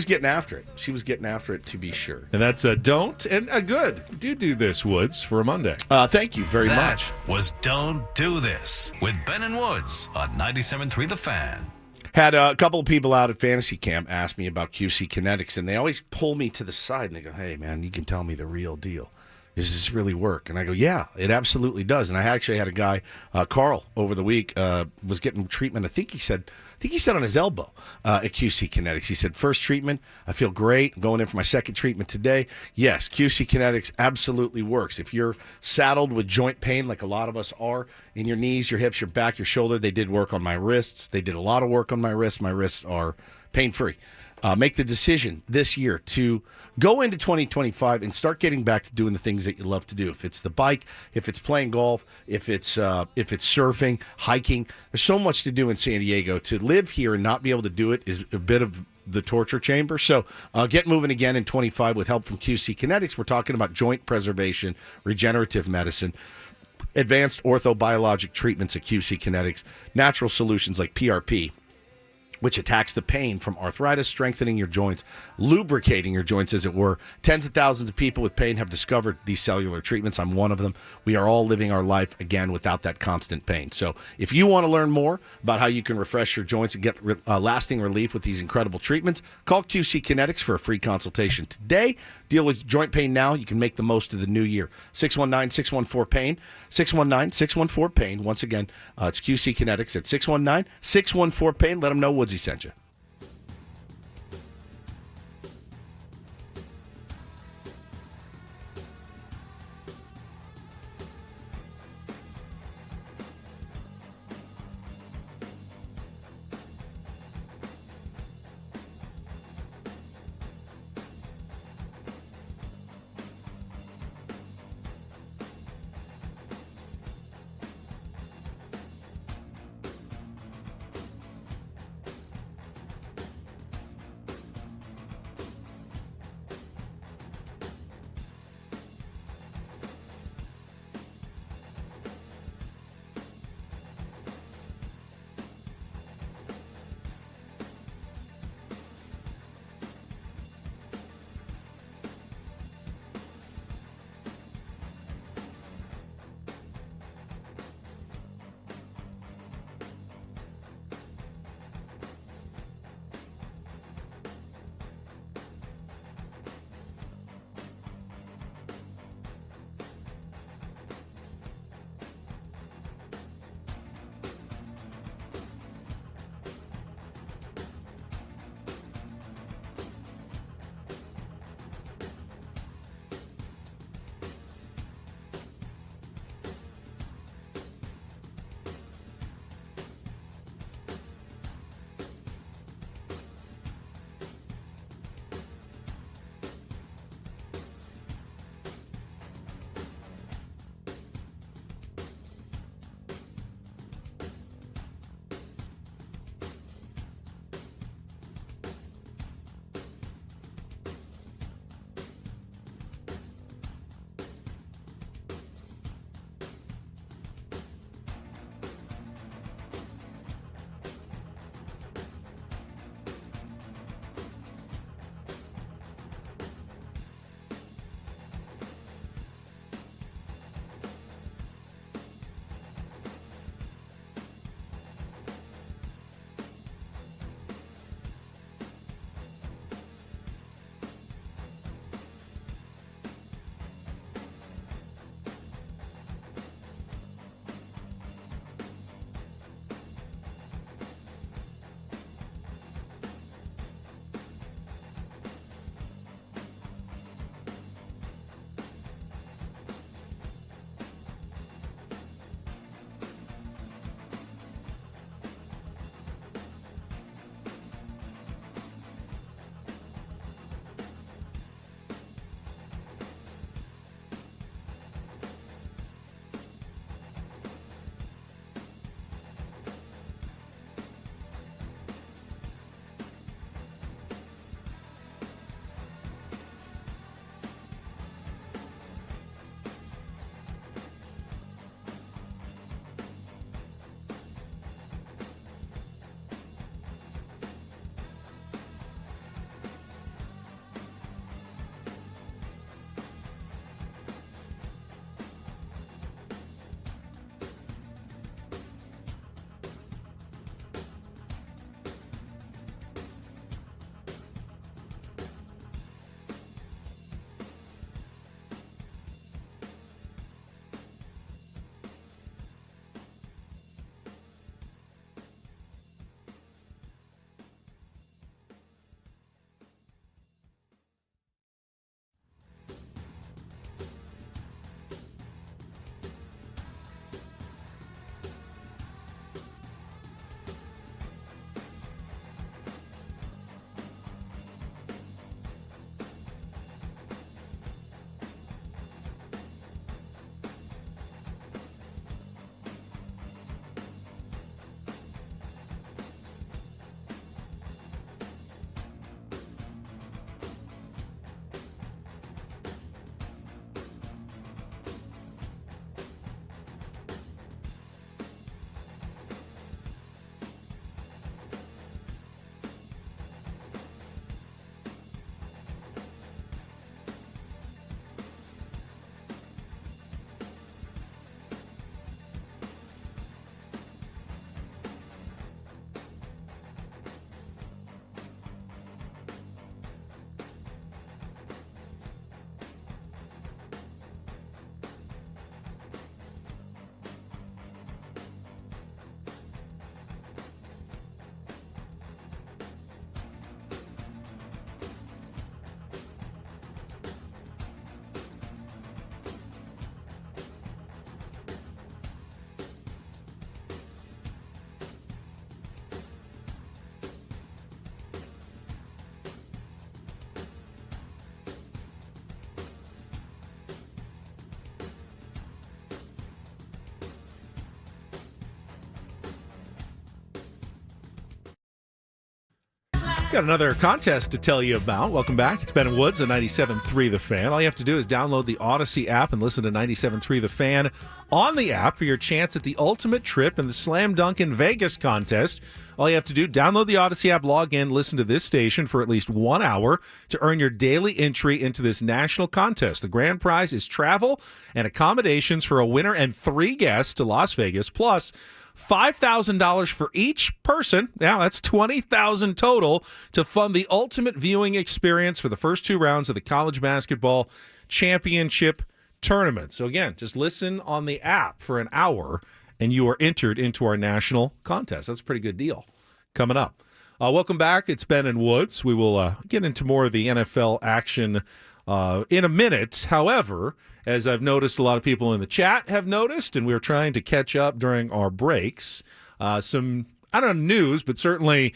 Speaker 1: getting after it. She was getting after it, to be sure.
Speaker 3: And that's a don't and a good. Do this, Woods, for a Monday.
Speaker 1: Thank you very
Speaker 6: That
Speaker 1: much.
Speaker 6: was Don't Do This with Ben and Woods on 97.3 The Fan.
Speaker 1: Had a couple of people out at fantasy camp ask me about QC Kinetics, and they always pull me to the side and they go, "Hey, man, you can tell me the real deal. does this really work? And I go, yeah, it absolutely does. And I actually had a guy, Carl, over the week, was getting treatment. I think he said on his elbow at QC Kinetics. He said, first treatment, I feel great. I'm going in for my second treatment today. Yes, QC Kinetics absolutely works. If you're saddled with joint pain like a lot of us are in your knees, your hips, your back, your shoulder, they did work on my wrists. They did a lot of work on my wrists. My wrists are pain-free. Make the decision this year to go into 2025 and start getting back to doing the things that you love to do. If it's the bike, if it's playing golf, if it's surfing, hiking, there's so much to do in San Diego. To live here and not be able to do it is a bit of the torture chamber. So get moving again in 25 with help from QC Kinetics. We're talking about joint preservation, regenerative medicine, advanced orthobiologic treatments at QC Kinetics, natural solutions like PRP, which attacks the pain from arthritis, strengthening your joints, lubricating your joints, as it were. Tens of thousands of people with pain have discovered these cellular treatments. I'm one of them. We are all living our life, again, without that constant pain. So if you want to learn more about how you can refresh your joints and get lasting relief with these incredible treatments, call QC Kinetics for a free consultation today. Deal with joint pain now. You can make the most of the new year. 619-614-PAIN, 619-614-PAIN. Once again, it's QC Kinetics at 619-614-PAIN. Let them know Woodsy sent you.
Speaker 3: Got another contest to tell you about. Welcome back. It's Ben and Woods on 97.3 The Fan. All you have to do is download the Odyssey app and listen to 97.3 The Fan on the app for your chance at the ultimate trip in the Slam Dunk in Vegas contest. All you have to do, download the Odyssey app, log in, listen to this station for at least 1 hour to earn your daily entry into this national contest. The grand prize is travel and accommodations for a winner and 3 guests to Las Vegas, plus $5,000 for each person. Now that's $20,000 total to fund the ultimate viewing experience for the first 2 rounds of the college basketball championship tournament. So again, just listen on the app for an hour and you are entered into our national contest. That's a pretty good deal. Coming up. Welcome back. It's Ben and Woods. We will get into more of the NFL action in a minute. However, as I've noticed a lot of people in the chat have noticed, and we're trying to catch up during our breaks, some, I don't know, news, but certainly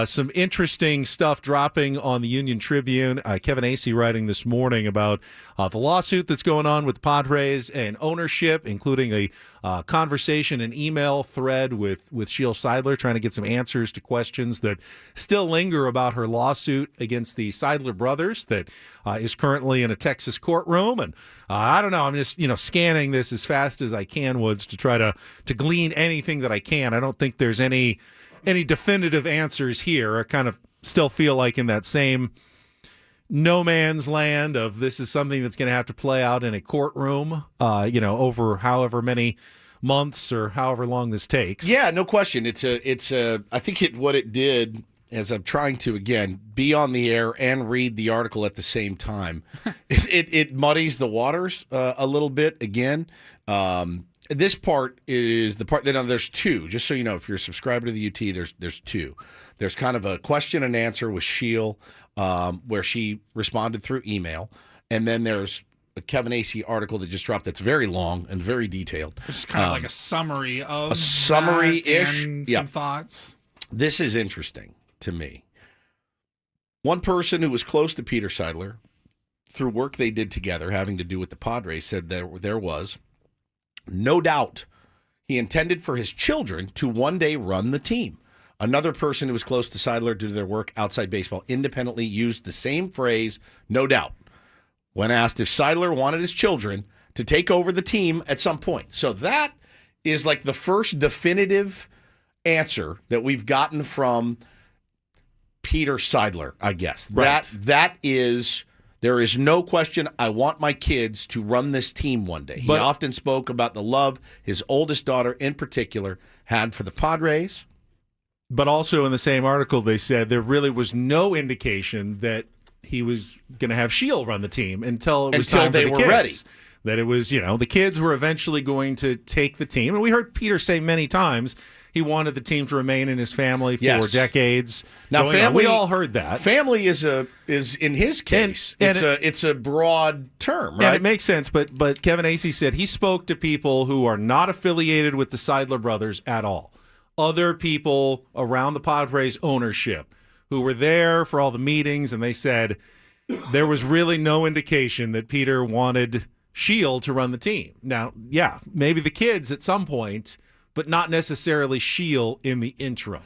Speaker 3: some interesting stuff dropping on the Union Tribune. Kevin Acee writing this morning about the lawsuit that's going on with Padres and ownership, including a conversation and email thread with Sheil Seidler, trying to get some answers to questions that still linger about her lawsuit against the Seidler brothers that is currently in a Texas courtroom. And I don't know, I'm just scanning this as fast as I can, Woods, to try to glean anything that I can. I don't think there's any definitive answers here. I kind of still feel like in that same no man's land of this is something that's going to have to play out in a courtroom, over however many months or however long this takes.
Speaker 1: Yeah, no question. I think what it did, as I'm trying to, again, be on the air and read the article at the same time, it muddies the waters a little bit again. This part is the part that there's 2. Just so you know, if you're a subscriber to the UT, there's 2. There's kind of a question and answer with Sheil, where she responded through email, and then there's a Kevin Acee article that just dropped that's very long and very detailed.
Speaker 2: It's kind of like a summary of
Speaker 1: summary-ish,
Speaker 2: and some thoughts.
Speaker 1: This is interesting to me. One person who was close to Peter Seidler, through work they did together having to do with the Padres, said there was no doubt he intended for his children to one day run the team. Another person who was close to Seidler due to their work outside baseball independently used the same phrase, no doubt, when asked if Seidler wanted his children to take over the team at some point. So that is like the first definitive answer that we've gotten from Peter Seidler, I guess.
Speaker 3: Right.
Speaker 1: That is... There is no question I want my kids to run this team one day. He often spoke about the love his oldest daughter in particular had for the Padres.
Speaker 3: But also in the same article, they said there really was no indication that he was going to have Sheil run the team until time
Speaker 1: they
Speaker 3: for the
Speaker 1: were
Speaker 3: kids.
Speaker 1: ready.
Speaker 3: That it was, the kids were eventually going to take the team. And we heard Peter say many times he wanted the team to remain in his family for decades.
Speaker 1: Now, family,
Speaker 3: we all heard that.
Speaker 1: Family is in his case, it's a broad term, right?
Speaker 3: And it makes sense. But Kevin Acee said he spoke to people who are not affiliated with the Seidler brothers at all. Other people around the Padres ownership who were there for all the meetings, and they said there was really no indication that Peter wanted Sheil to run the team. Now, yeah, maybe the kids at some point, but not necessarily Sheil in the interim.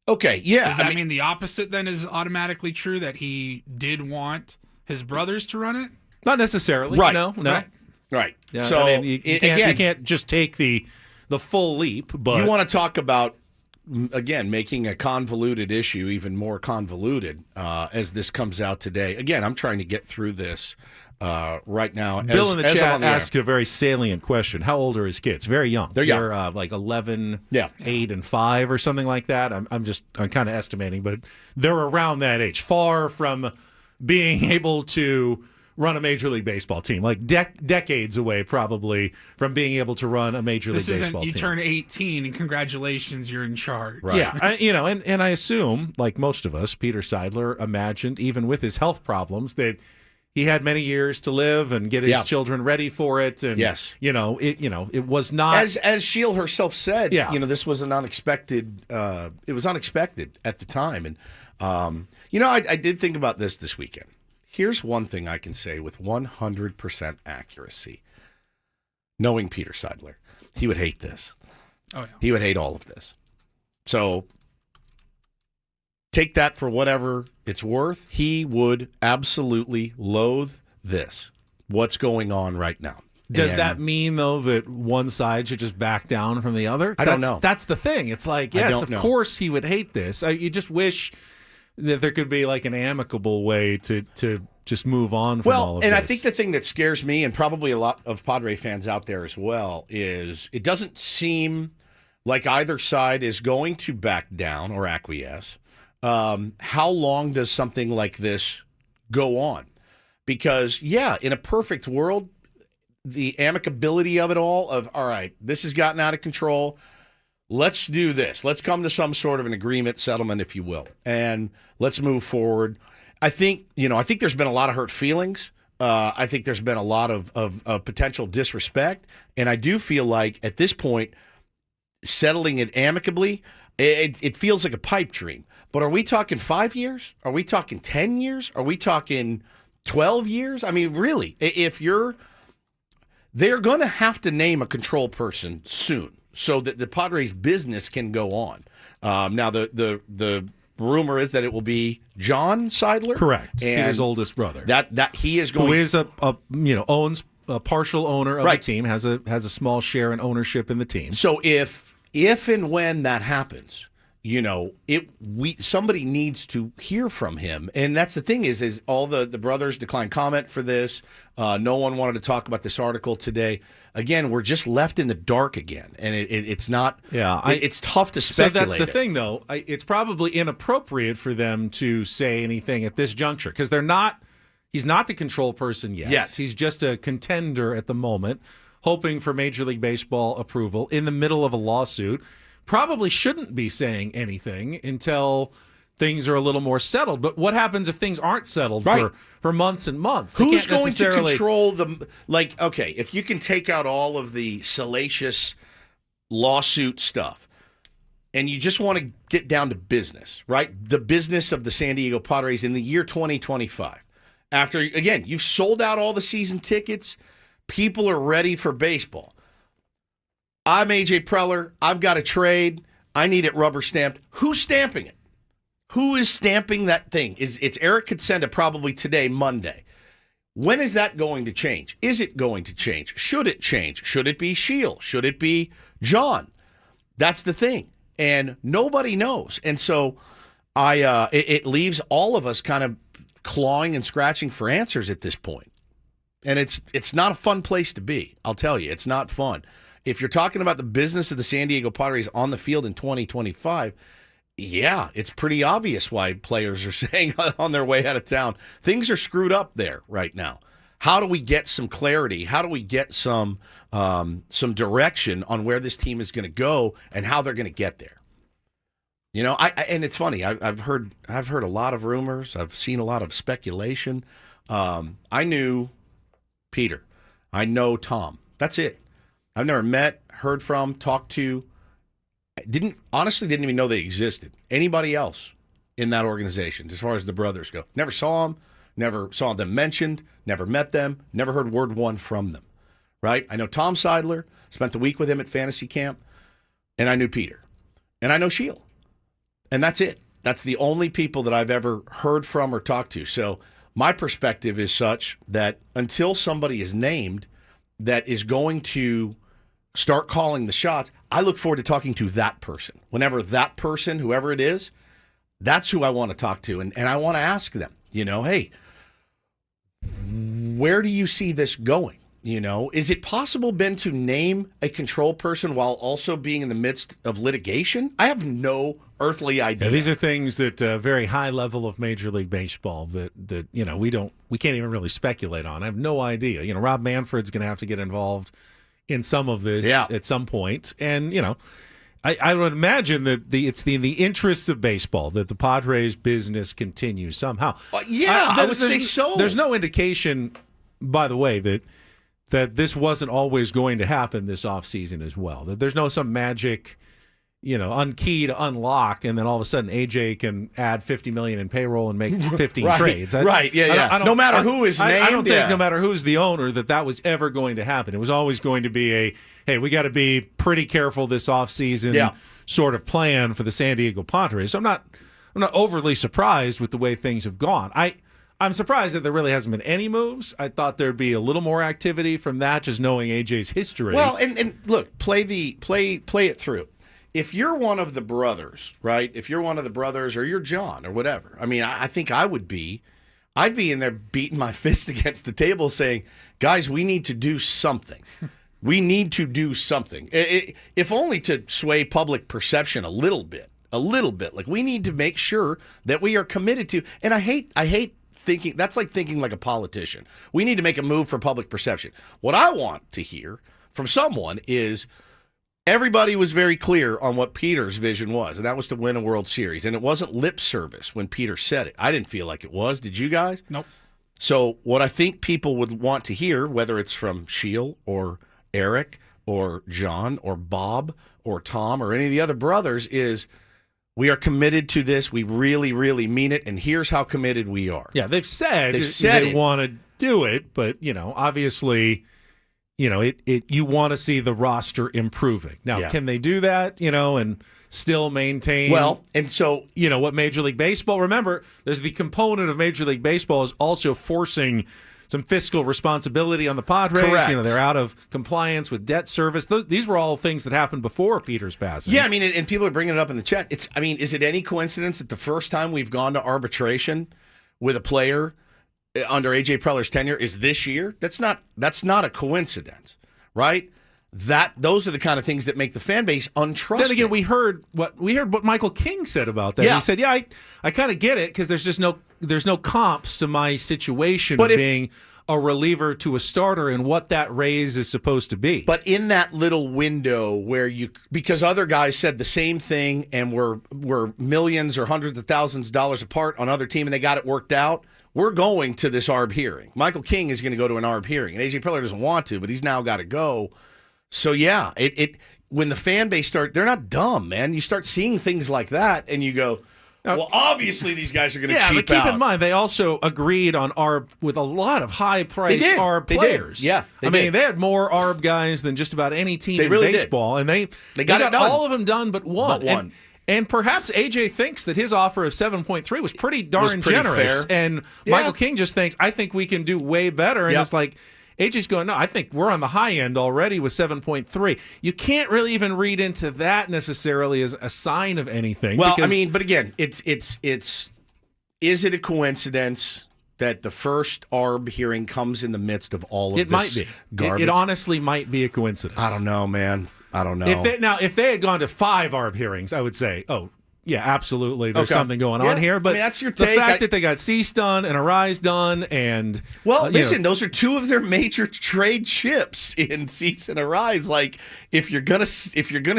Speaker 1: Okay, yeah.
Speaker 2: Does that mean the opposite then is automatically true, that he did want his brothers to run it?
Speaker 3: Not necessarily.
Speaker 1: Right.
Speaker 3: No.
Speaker 1: Right.
Speaker 3: Yeah,
Speaker 1: So
Speaker 3: you can't just take the full leap. But
Speaker 1: you want to talk about, again, making a convoluted issue even more convoluted as this comes out today. Again, I'm trying to get through this right now.
Speaker 3: Bill in the chat asked a very salient question. How old are his kids? Very young.
Speaker 1: They're young.
Speaker 3: They're like 11,
Speaker 1: Yeah.
Speaker 3: 8, and 5 or something like that. I'm kind of estimating, but they're around that age. Far from being able to run a Major League Baseball team. Like decades away, probably, from being able to run a Major League Baseball team.
Speaker 2: You turn 18 and congratulations, you're in charge.
Speaker 1: Right.
Speaker 3: Yeah, and I assume, like most of us, Peter Seidler imagined, even with his health problems, that he had many years to live and get his children ready for it. And
Speaker 1: yes,
Speaker 3: it was not
Speaker 1: as Sheil herself said.
Speaker 3: Yeah.
Speaker 1: This was an unexpected. It was unexpected at the time, and I did think about this weekend. Here's one thing I can say with 100% accuracy. Knowing Peter Seidler, he would hate this.
Speaker 2: Oh yeah,
Speaker 1: he would hate all of this. So take that for whatever it's worth. He would absolutely loathe this. What's going on right now?
Speaker 3: Does that mean, though, that one side should just back down from the other?
Speaker 1: I don't know.
Speaker 3: That's the thing. It's like, yes, of course he would hate this. You just wish that there could be like an amicable way to just move on from all of this.
Speaker 1: Well, and I think the thing that scares me, and probably a lot of Padre fans out there as well, is it doesn't seem like either side is going to back down or acquiesce. How long does something like this go on? Because, yeah, in a perfect world, the amicability of it all, all right, this has gotten out of control. Let's do this. Let's come to some sort of an agreement, settlement, if you will, and let's move forward. I think there's been a lot of hurt feelings. I think there's been a lot of potential disrespect, and I do feel like at this point, settling it amicably, it feels like a pipe dream. But are we talking 5 years? Are we talking 10 years? Are we talking 12 years? I mean, really, they're going to have to name a control person soon so that the Padres' business can go on. Now, the rumor is that it will be John Seidler,
Speaker 3: correct,
Speaker 1: and
Speaker 3: Peter's oldest brother.
Speaker 1: That he is going,
Speaker 3: who is owns a partial owner of the team, has a small share in ownership in the team.
Speaker 1: So if and when that happens, somebody needs to hear from him, and that's the thing is all the brothers declined comment for this. No one wanted to talk about this article today. Again, we're just left in the dark again, and it's not. Yeah, it's tough to speculate.
Speaker 3: So that's the thing, though. It's probably inappropriate for them to say anything at this juncture because they're not. He's not the control person yet.
Speaker 1: Yes.
Speaker 3: He's just a contender at the moment, hoping for Major League Baseball approval in the middle of a lawsuit. Probably shouldn't be saying anything until things are a little more settled. But what happens if things aren't settled for months and months?
Speaker 1: Who's going to control the, okay, if you can take out all of the salacious lawsuit stuff and you just want to get down to business, right? The business of the San Diego Padres in the year 2025. After, again, you've sold out all the season tickets. People are ready for baseball. I'm AJ Preller. I've got a trade. I need it rubber stamped. Who's stamping it? Who is stamping that thing? It's Eric Katsenda probably today, Monday. When is that going to change? Is it going to change? Should it change? Should it be Shield? Should it be John? That's the thing. And nobody knows. And so it leaves all of us kind of clawing and scratching for answers at this point. And it's not a fun place to be. I'll tell you, it's not fun. If you're talking about the business of the San Diego Padres on the field in 2025, yeah, it's pretty obvious why players are saying on their way out of town, things are screwed up there right now. How do we get some clarity? How do we get some direction on where this team is going to go and how they're going to get there? And it's funny. I've heard a lot of rumors. I've seen a lot of speculation. I knew Peter. I know Tom. That's it. I've never met, heard from, talked to. Didn't even know they existed. Anybody else in that organization, as far as the brothers go. Never saw them, never saw them mentioned, never met them, never heard word one from them. Right? I know Tom Seidler, spent the week with him at fantasy camp, and I knew Peter. And I know Shield. And that's it. That's the only people that I've ever heard from or talked to. So my perspective is such that until somebody is named that is going to start calling the shots, I look forward to talking to that person. Whenever that person, whoever it is, that's who I want to talk to. And I want to ask them, hey, where do you see this going? Is it possible, Ben, to name a control person while also being in the midst of litigation? I have no earthly idea.
Speaker 3: Yeah, these are things that very high level of Major League Baseball that we can't even really speculate on. I have no idea. Rob Manfred's going to have to get involved in some of this at some point. And, I would imagine that it's in the interests of baseball that the Padres business continues somehow.
Speaker 1: I would say so.
Speaker 3: There's no indication, by the way, that this wasn't always going to happen this offseason as well. That there's some magic, unkey to unlock, and then all of a sudden AJ can add $50 million in payroll and make 15 trades.
Speaker 1: No matter who is named.
Speaker 3: I don't think no matter who's the owner that was ever going to happen. It was always going to be hey, we got to be pretty careful this offseason sort of plan for the San Diego Padres. So I'm not overly surprised with the way things have gone. I'm surprised that there really hasn't been any moves. I thought there'd be a little more activity from that, just knowing AJ's history.
Speaker 1: Well, and look, play it through. If you're one of the brothers, right? If you're one of the brothers, or you're John, or whatever. I mean, I think I would be. I'd be in there beating my fist against the table, saying, "Guys, we need to do something. We need to do something, if only to sway public perception a little bit. Like, we need to make sure that we are committed to." And I hate thinking that's like thinking like a politician. We need to make a move for public perception. What I want to hear from someone is, everybody was very clear on what Peter's vision was, and that was to win a World Series. And it wasn't lip service when Peter said it. I didn't feel like it was. Did you guys?
Speaker 2: Nope.
Speaker 1: So what I think people would want to hear, whether it's from Sheil or Eric or John or Bob or Tom or any of the other brothers, is we are committed to this. We really, really mean it, and here's how committed we are.
Speaker 3: Yeah, they've said they want to do it, but, obviously, you want to see the roster improving. Now, Can they do that, and still maintain?
Speaker 1: Well, and so,
Speaker 3: what Major League Baseball, remember, there's the component of Major League Baseball is also forcing some fiscal responsibility on the Padres.
Speaker 1: Correct.
Speaker 3: They're out of compliance with debt service. These were all things that happened before Peter's passing.
Speaker 1: Yeah, I mean, and people are bringing it up in the chat. Is it any coincidence that the first time we've gone to arbitration with a player under A.J. Preller's tenure is this year? That's not a coincidence, right? Those are the kind of things that make the fan base untrusting.
Speaker 3: Then again, we heard what Michael King said about that.
Speaker 1: Yeah.
Speaker 3: He said, "Yeah, I kind of get it, because there's no comps to my situation of being a reliever to a starter and what that raise is supposed to be."
Speaker 1: But in that little window where because other guys said the same thing and were millions or hundreds of thousands of dollars apart on other team and they got it worked out, we're going to this ARB hearing. Michael King is going to go to an ARB hearing, and A.J. Preller doesn't want to, but he's now got to go. So, yeah, when the fan base they're not dumb, man. You start seeing things like that, and you go, well, obviously these guys are going to cheap out.
Speaker 3: Yeah, but keep in mind, they also agreed on ARB with a lot of high-priced ARB players.
Speaker 1: Yeah,
Speaker 3: they had more ARB guys than just about any team in baseball, and they got
Speaker 1: it done.
Speaker 3: all of them done but one. And perhaps AJ thinks that his offer of 7.3 was pretty darn generous.
Speaker 1: Fair.
Speaker 3: And Michael King just thinks, I think we can do way better. And it's like, AJ's going, no, I think we're on the high end already with 7.3. You can't really even read into that necessarily as a sign of anything.
Speaker 1: Well, but again, is it a coincidence that the first ARB hearing comes in the midst of all of this
Speaker 3: might be.
Speaker 1: garbage?
Speaker 3: It honestly might be a coincidence.
Speaker 1: I don't know, man. I don't know.
Speaker 3: If they had gone to 5 ARB hearings, I would say, oh, yeah, absolutely. There's something going on here. But
Speaker 1: that's your take.
Speaker 3: The fact that they got Cease done and Arise done, and
Speaker 1: listen, those are two of their major trade chips in Cease and Arise. Like, if you're gonna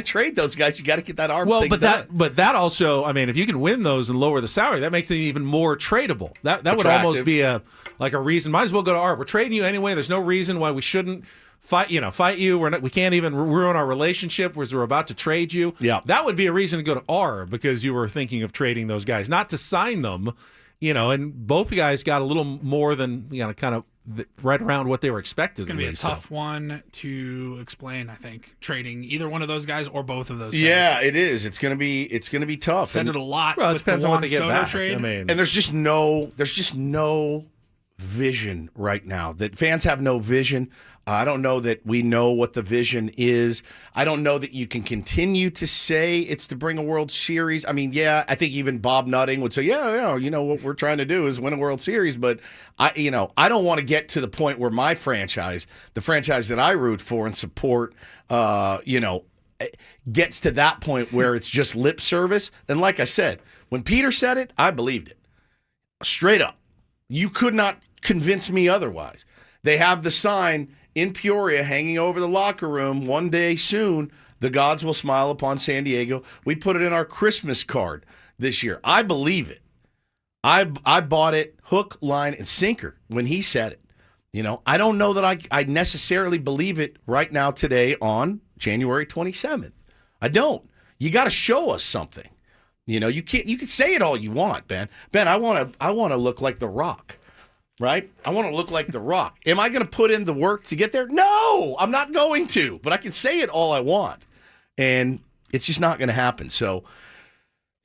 Speaker 1: trade those guys, you got to get that ARB thing done.
Speaker 3: But that also, if you can win those and lower the salary, that makes them even more tradable. That would almost be a reason. Might as well go to ARB. We're trading you anyway. There's no reason why we shouldn't fight you. We can't even ruin our relationship because we're about to trade you.
Speaker 1: Yeah,
Speaker 3: that would be a reason to go to ARB, because you were thinking of trading those guys, not to sign them. And both guys got a little more than kind of right around what they were expected.
Speaker 2: It's going to be a tough one to explain. I think trading either one of those guys or both of those guys.
Speaker 1: Yeah, it is. It's going to be tough.
Speaker 2: Said it a lot.
Speaker 3: Well, it depends on what they get back.
Speaker 2: Trade.
Speaker 1: And there's just no vision right now. That fans have no vision. I don't know that we know what the vision is. I don't know that you can continue to say it's to bring a World Series. I think even Bob Nutting would say, what we're trying to do is win a World Series. But I don't want to get to the point where my franchise, the franchise that I root for and support, gets to that point where it's just lip service. And like I said, when Peter said it, I believed it. Straight up. You could not convince me otherwise. They have the sign in Peoria hanging over the locker room. One day soon, the gods will smile upon San Diego. We put it in our Christmas card this year. I believe it. I bought it hook, line, and sinker when he said it. I don't know that I necessarily believe it right now today on January 27th. I don't. You got to show us something. You can't. You can say it all you want, Ben. Ben, I want to look like The Rock. Right? I want to look like The Rock. Am I going to put in the work to get there? No, I'm not going to. But I can say it all I want. And it's just not going to happen. So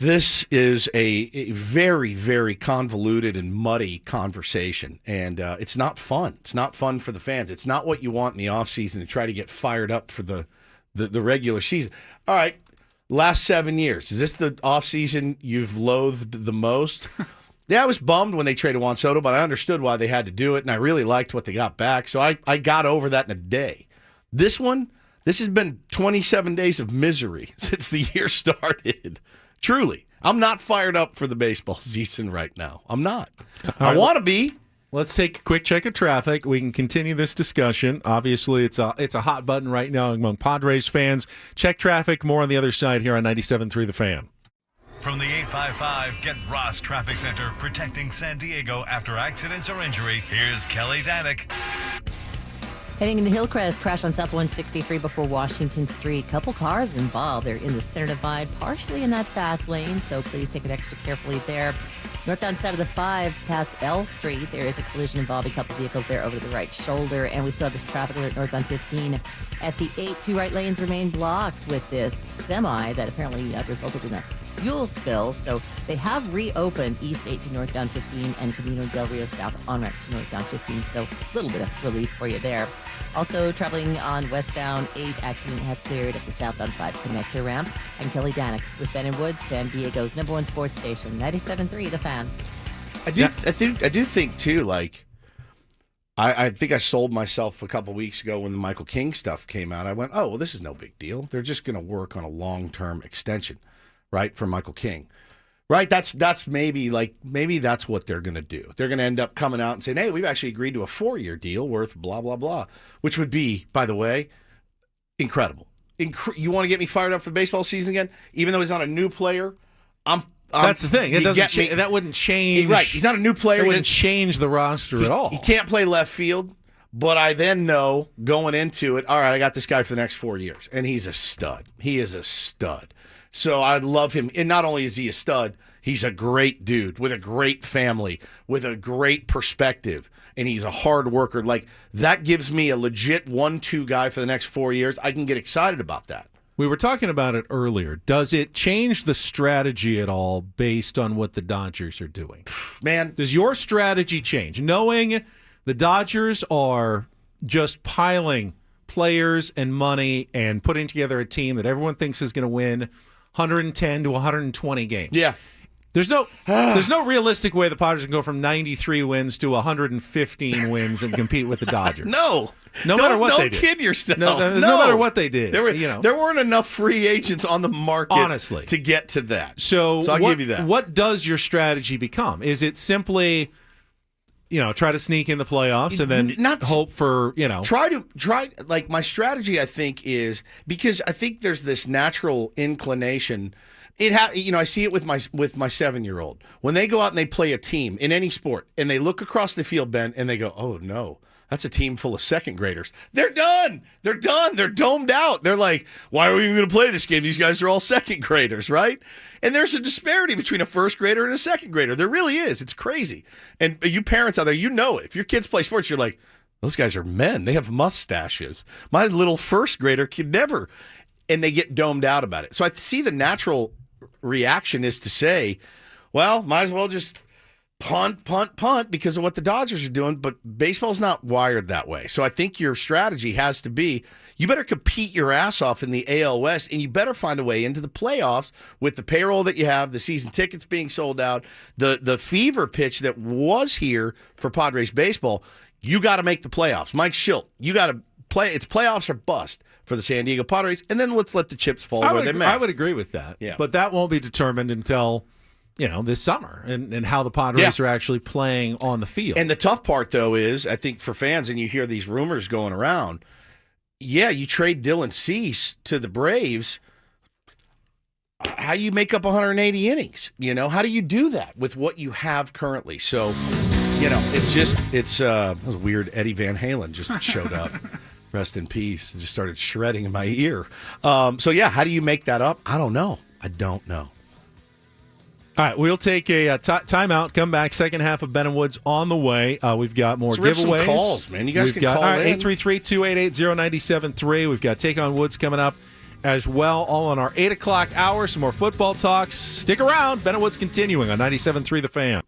Speaker 1: This is a very, very convoluted and muddy conversation, and it's not fun. It's not fun for the fans. It's not what you want in the offseason to try to get fired up for the regular season. All right, last 7 years. Is this the offseason you've loathed the most? Yeah, I was bummed when they traded Juan Soto, but I understood why they had to do it, and I really liked what they got back, so I got over that in a day. This has been 27 days of misery since the year started. Truly. I'm not fired up for the baseball season right now. I'm not. I want to be.
Speaker 3: Let's take a quick check of traffic. We can continue this discussion. Obviously, it's a hot button right now among Padres fans. Check traffic. More on the other side here on 97.3 The Fan.
Speaker 6: From the 855 Get Ross Traffic Center, protecting San Diego after accidents or injury, here's Kelly Danick.
Speaker 7: Heading into Hillcrest, crash on South 163 before Washington Street. Couple cars involved. They're in the center divide, partially in that fast lane, so please take it extra carefully there. Northbound side of the 5 past L Street, there is a collision involving a couple vehicles there over to the right shoulder, and we still have this traffic alert northbound 15. At the 8, 2 right lanes remain blocked with this semi that apparently resulted in a fuel spill, so they have reopened East 8 to northbound 15 and Camino del Rio South on ramp to northbound 15, so a little bit of relief for you there. Also traveling on westbound 8, accident has cleared at the southbound 5 connector ramp. I'm Kelly Danick with Ben and Wood, San Diego's #1 sports station, 97.3 The Fan.
Speaker 1: I do think too, like, I think I sold myself a couple weeks ago when the Michael King stuff came out. I went, oh, well, this is no big deal. They're just going to work on a long-term extension, right, for Michael King. Right, that's maybe that's what they're going to do. They're going to end up coming out and saying, hey, we've actually agreed to a 4-year deal worth blah, blah, blah, which would be, by the way, incredible. You want to get me fired up for the baseball season again? Even though he's not a new player,
Speaker 3: that's the thing. It doesn't. That wouldn't change.
Speaker 1: Right, he's not a new player.
Speaker 3: It wouldn't change the roster at all.
Speaker 1: He can't play left field, but I then know going into it, all right, I got this guy for the next 4 years, and he's a stud. He is a stud. So I love him. And not only is he a stud, he's a great dude with a great family, with a great perspective, and he's a hard worker. Like, that gives me a legit 1-2 guy for the next 4 years. I can get excited about that.
Speaker 3: We were talking about it earlier. Does it change the strategy at all based on what the Dodgers are doing?
Speaker 1: Man.
Speaker 3: Does your strategy change? Knowing the Dodgers are just piling players and money and putting together a team that everyone thinks is going to win 110 to 120 games.
Speaker 1: Yeah.
Speaker 3: There's no realistic way the Padres can go from 93 wins to 115 wins and compete with the Dodgers.
Speaker 1: No
Speaker 3: matter what they did.
Speaker 1: Don't kid yourself.
Speaker 3: No matter what they did.
Speaker 1: There weren't enough free agents on the market,
Speaker 3: honestly,
Speaker 1: to get to that.
Speaker 3: So
Speaker 1: I'll give you that.
Speaker 3: What does your strategy become? Is it simply, try to sneak in the playoffs and then hope for,
Speaker 1: Try like, my strategy, I think, is because I think there's this natural inclination. I see it with my 7-year-old. When they go out and they play a team in any sport and they look across the field, Ben, and they go, oh no, that's a team full of second graders. They're done. They're domed out. They're like, why are we even going to play this game? These guys are all second graders, right? And there's a disparity between a first grader and a second grader. There really is. It's crazy. And you parents out there, you know it. If your kids play sports, you're like, those guys are men. They have mustaches. My little first grader could never. And they get domed out about it. So I see the natural reaction is to say, well, might as well just punt because of what the Dodgers are doing, but baseball's not wired that way. So I think your strategy has to be, you better compete your ass off in the AL West, and you better find a way into the playoffs with the payroll that you have, the season tickets being sold out, the fever pitch that was here for Padres baseball. You got to make the playoffs. Mike Schilt, you got to play. It's playoffs or bust for the San Diego Padres, and then let's let the chips fall where they may.
Speaker 3: I would agree with that.
Speaker 1: Yeah.
Speaker 3: But that won't be determined until this summer and how the Padres are actually playing on the field.
Speaker 1: And the tough part, though, is I think for fans, and you hear these rumors going around, you trade Dylan Cease to the Braves. How do you make up 180 innings? How do you do that with what you have currently? So, it's that was weird. Eddie Van Halen just showed up. Rest in peace. And just started shredding in my ear. How do you make that up? I don't know.
Speaker 3: All right, we'll take a timeout, come back. Second half of Ben and Woods on the way. We've got more giveaways.
Speaker 1: Some calls, man. You guys can call in.
Speaker 3: 833-288-0973. We've got Take on Woods coming up as well, all on our 8 o'clock hour. Some more football talks. Stick around. Ben and Woods continuing on 97.3 The Fan.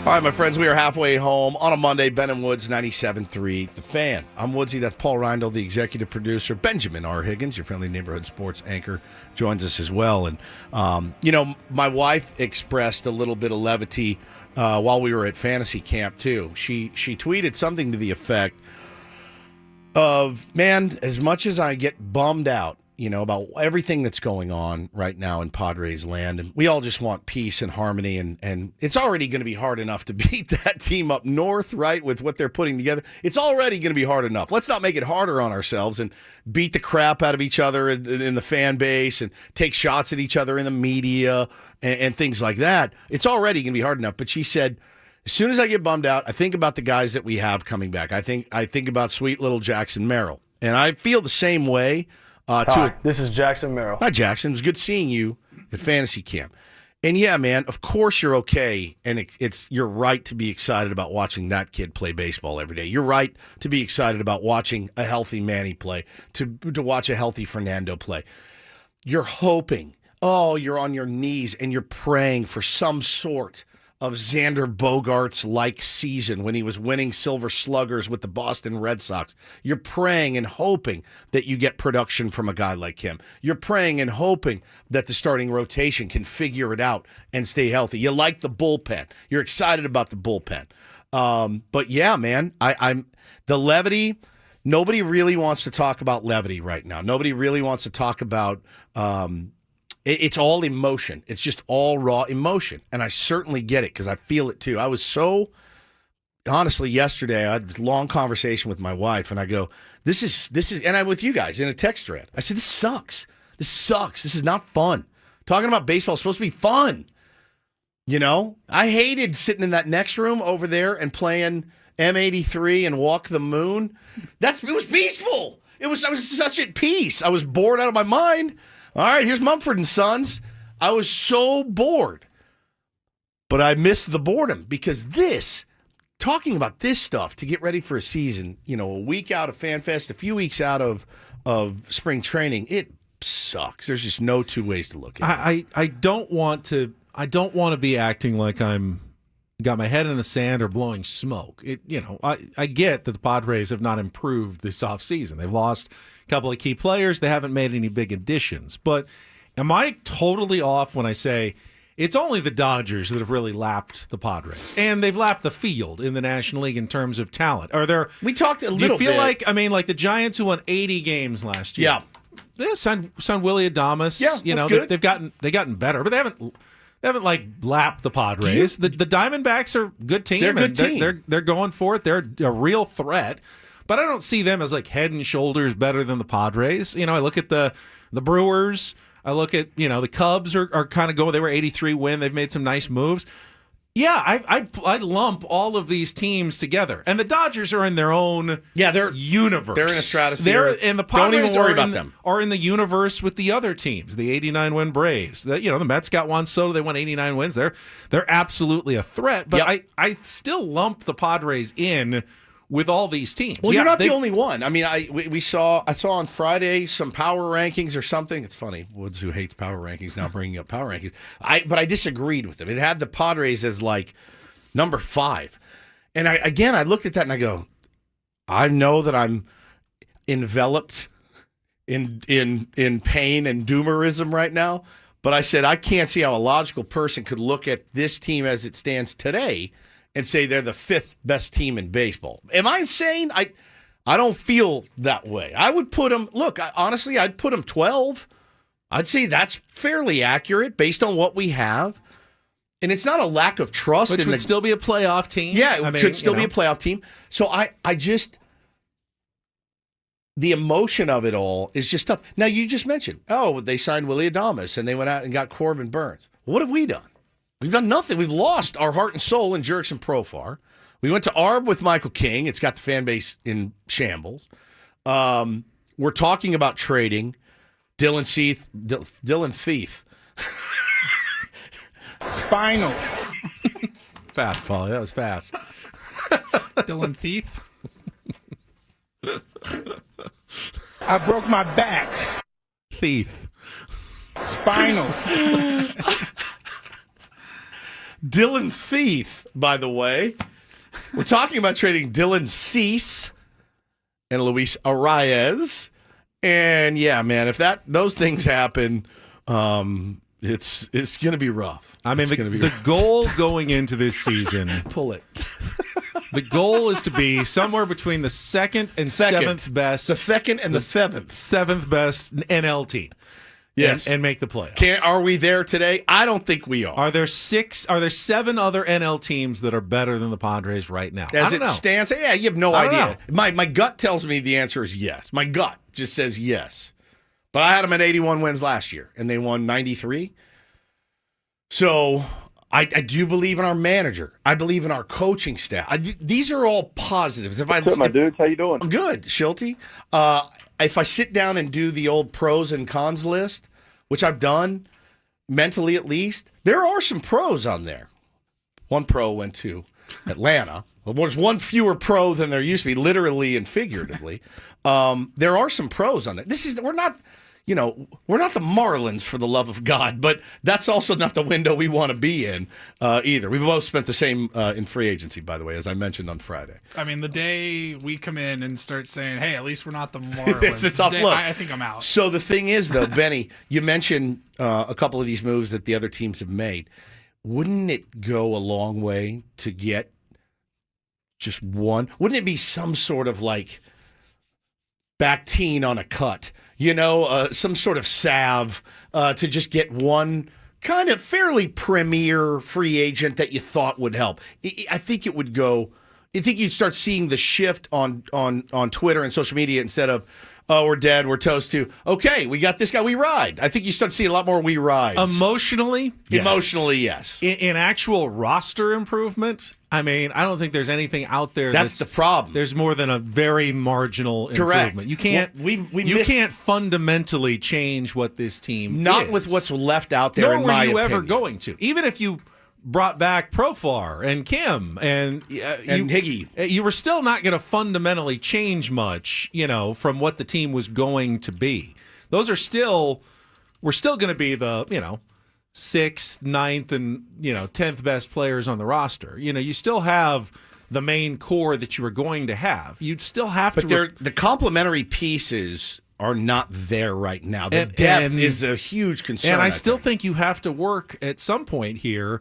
Speaker 1: All right, my friends, we are halfway home on a Monday. Ben and Woods, 97.3 The Fan. I'm Woodsy. That's Paul Reindl, the executive producer. Benjamin R. Higgins, your friendly neighborhood sports anchor, joins us as well. And, my wife expressed a little bit of levity while we were at fantasy camp, too. She tweeted something to the effect of, man, as much as I get bummed out, about everything that's going on right now in Padres land, and we all just want peace and harmony, and it's already going to be hard enough to beat that team up north, right, with what they're putting together. It's already going to be hard enough. Let's not make it harder on ourselves and beat the crap out of each other in the fan base and take shots at each other in the media and things like that. It's already going to be hard enough. But she said, as soon as I get bummed out, I think about the guys that we have coming back. I think about sweet little Jackson Merrill, and I feel the same way.
Speaker 8: Hi, this is Jackson Merrill.
Speaker 1: Hi, Jackson. It was good seeing you at fantasy camp. And yeah, man, of course you're okay, and you're right to be excited about watching that kid play baseball every day. You're right to be excited about watching a healthy Manny play, to watch a healthy Fernando play. You're hoping, you're on your knees, and you're praying for some sort of Xander Bogaerts-like season when he was winning Silver Sluggers with the Boston Red Sox. You're praying and hoping that you get production from a guy like him. You're praying and hoping that the starting rotation can figure it out and stay healthy. You like the bullpen. You're excited about the bullpen. But yeah, man, I'm the levity. Nobody really wants to talk about levity right now. Nobody really wants to talk about it's all emotion. It's just all raw emotion. And I certainly get it because I feel it too. I was so, honestly, yesterday, I had a long conversation with my wife, and I go, this is, and I'm with you guys in a text thread. I said, this sucks. This sucks. This is not fun. Talking about baseball is supposed to be fun. I hated sitting in that next room over there and playing M83 and Walk the Moon. It was peaceful. I was such at peace. I was bored out of my mind. All right, here's Mumford & Sons. I was so bored. But I missed the boredom because talking about this stuff to get ready for a season, a week out of FanFest, a few weeks out of spring training, it sucks. There's just no two ways to look at it.
Speaker 3: I don't want to be acting like I'm got my head in the sand or blowing smoke. I get that the Padres have not improved this offseason. They've lost a couple of key players. They haven't made any big additions. But am I totally off when I say it's only the Dodgers that have really lapped the Padres? And they've lapped the field in the National League in terms of talent. We talked a little bit. Do you feel like the Giants who won 80 games last year?
Speaker 1: Yeah.
Speaker 3: Signed Willy Adames.
Speaker 1: Yeah, good.
Speaker 3: They've gotten better, but they haven't lapped the Padres. The Diamondbacks are a good team.
Speaker 1: They're a good team.
Speaker 3: They're going for it. They're a real threat. But I don't see them as like head and shoulders better than the Padres. I look at the Brewers. I look at, the Cubs are kind of going. They were 83 win. They've made some nice moves. Yeah, I lump all of these teams together, and the Dodgers are in their own universe.
Speaker 1: They're in a stratosphere.
Speaker 3: And the Padres
Speaker 1: don't even worry about them.
Speaker 3: Are in the universe with the other teams, the 89 win Braves. The Mets got Juan Soto. They won 89 wins. They're absolutely a threat. But I still lump the Padres in with all these teams.
Speaker 1: Well, you're not the only one. I mean, I saw on Friday some power rankings or something. It's funny, Woods, who hates power rankings, now bringing up power rankings. But I disagreed with them. It had the Padres as like number 5, and I looked at that and I go, I know that I'm enveloped in pain and doomerism right now. But I said I can't see how a logical person could look at this team as it stands today and say they're the 5th best team in baseball. Am I insane? I don't feel that way. I would put them, honestly, I'd put them 12. I'd say that's fairly accurate based on what we have. And it's not a lack of trust.
Speaker 3: Which would still be a playoff team.
Speaker 1: Yeah, it could still be a playoff team. So I just, the emotion of it all is just tough. Now, you just mentioned, they signed Willy Adames and they went out and got Corbin Burns. What have we done? We've done nothing. We've lost our heart and soul in Jerks and Profar. We went to ARB with Michael King. It's got the fan base in shambles. We're talking about trading Dylan Thief.
Speaker 9: Spinal.
Speaker 3: Fast, Paulie. That was fast.
Speaker 2: Dylan Thief.
Speaker 9: I broke my back.
Speaker 3: Thief.
Speaker 9: Spinal.
Speaker 1: Dylan Thief, by the way. We're talking about trading Dylan Cease and Luis Arias. And yeah, man, if those things happen, it's going to be rough.
Speaker 3: I mean, the goal going into this season,
Speaker 1: pull it.
Speaker 3: The goal is to be somewhere between the second and seventh best.
Speaker 1: The second and the
Speaker 3: seventh best NL team.
Speaker 1: Yes,
Speaker 3: and make the playoffs.
Speaker 1: Are we there today? I don't think we are.
Speaker 3: Are there 7 other NL teams that are better than the Padres right now?
Speaker 1: As it stands, yeah, you have no idea.
Speaker 3: Know.
Speaker 1: My gut tells me the answer is yes. My gut just says yes. But I had them at 81 wins last year, and they won 93. So I do believe in our manager. I believe in our coaching staff. These are all positives.
Speaker 5: What's up, my dudes? How you doing?
Speaker 1: Good, Shilty. If I sit down and do the old pros and cons list, which I've done mentally at least, there are some pros on there. One pro went to Atlanta. Well, there's one fewer pro than there used to be, literally and figuratively. There are some pros on that. We're not the Marlins, for the love of God, but that's also not the window we want to be in either. We've both spent the same in free agency, by the way, as I mentioned on Friday.
Speaker 2: I mean, the day we come in and start saying, hey, at least we're not the Marlins,
Speaker 1: it's a tough look.
Speaker 2: I think I'm out.
Speaker 1: So the thing is, though, Benny, you mentioned a couple of these moves that the other teams have made. Wouldn't it go a long way to get just one? Wouldn't it be some sort of like Bactine on a cut? Some sort of salve to just get one kind of fairly premier free agent that you thought would help. I think it would go. I think you'd start seeing the shift on Twitter and social media instead of, oh, we're dead, we're toast to, okay, we got this guy, we ride. I think you start to see a lot more we rides.
Speaker 3: Emotionally?
Speaker 1: Yes. Emotionally, yes.
Speaker 3: In actual roster improvement, I mean, I don't think there's anything out there
Speaker 1: that's the problem.
Speaker 3: There's more than a very marginal improvement. You can't you can't fundamentally change what this team
Speaker 1: Not
Speaker 3: is.
Speaker 1: with what's left out there,
Speaker 3: Nor
Speaker 1: in my
Speaker 3: were you
Speaker 1: opinion.
Speaker 3: ever going to. Even if you brought back Profar and Kim and
Speaker 1: Higgy,
Speaker 3: you were still not going to fundamentally change much, from what the team was going to be. We're still going to be the, 6th, 9th, and 10th best players on the roster. You still have the main core that you were going to have. You'd still have
Speaker 1: but the complementary pieces are not there right now. The depth is a huge concern.
Speaker 3: And I still think you have to work at some point here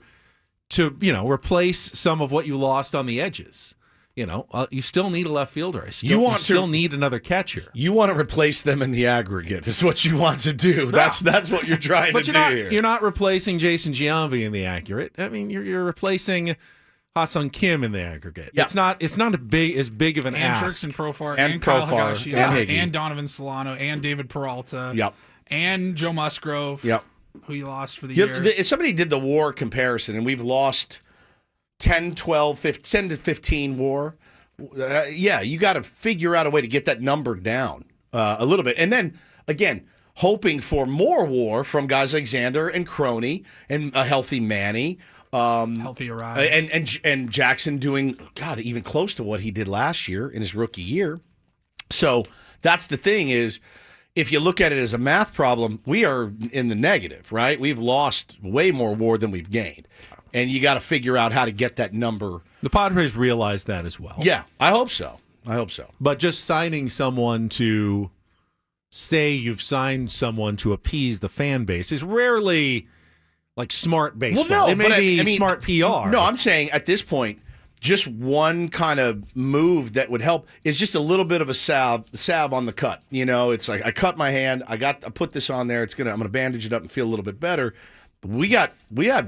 Speaker 3: to replace some of what you lost on the edges. You still need a left fielder. You still need another catcher.
Speaker 1: You want to replace them in the aggregate. Is what you want to do. That's what you're trying to do here.
Speaker 3: You're not replacing Jason Giambi in the aggregate. I mean, you're replacing Ha-Sung Kim in the aggregate.
Speaker 1: Yeah.
Speaker 3: It's not as big of an ask.
Speaker 2: And Profar and Kyle
Speaker 1: Profar
Speaker 2: Higashioka and Donovan Solano and David Peralta.
Speaker 1: Yep.
Speaker 2: And Joe Musgrove.
Speaker 1: Yep.
Speaker 2: Who you lost for the year.
Speaker 1: Somebody did the WAR comparison, and we've lost 10, 12, 10 to 15 WAR. You got to figure out a way to get that number down a little bit. And then, again, hoping for more WAR from guys like Xander and Crony and a healthy Manny.
Speaker 2: Healthy Arise.
Speaker 1: And Jackson doing, even close to what he did last year in his rookie year. So that's the thing is, if you look at it as a math problem, we are in the negative, right? We've lost way more WAR than we've gained. And you got to figure out how to get that number.
Speaker 3: The Padres realize that as well.
Speaker 1: Yeah, I hope so.
Speaker 3: But just signing someone to say you've signed someone to appease the fan base is rarely like smart baseball.
Speaker 1: Well, no,
Speaker 3: it may be smart PR.
Speaker 1: No, I'm saying at this point, just one kind of move that would help is just a little bit of a salve on the cut. It's like I cut my hand, I put this on there. I'm gonna bandage it up and feel a little bit better. We have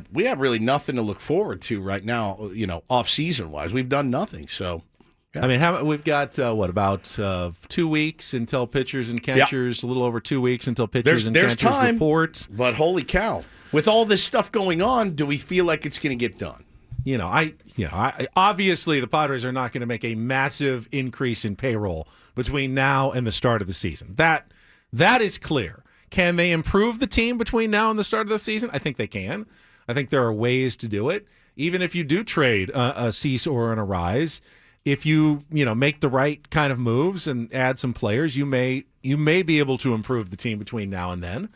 Speaker 1: really nothing to look forward to right now. Off season wise, we've done nothing. So, yeah.
Speaker 3: I mean, we've got about 2 weeks until pitchers and catchers. A little over 2 weeks until pitchers and catchers
Speaker 1: time,
Speaker 3: report.
Speaker 1: But holy cow! With all this stuff going on, do we feel like it's going to get done?
Speaker 3: I obviously the Padres are not going to make a massive increase in payroll between now and the start of the season. That is clear. Can they improve the team between now and the start of the season? I think they can. I think there are ways to do it. Even if you do trade a Cease or an Arise, if you make the right kind of moves and add some players, you may be able to improve the team between now and then.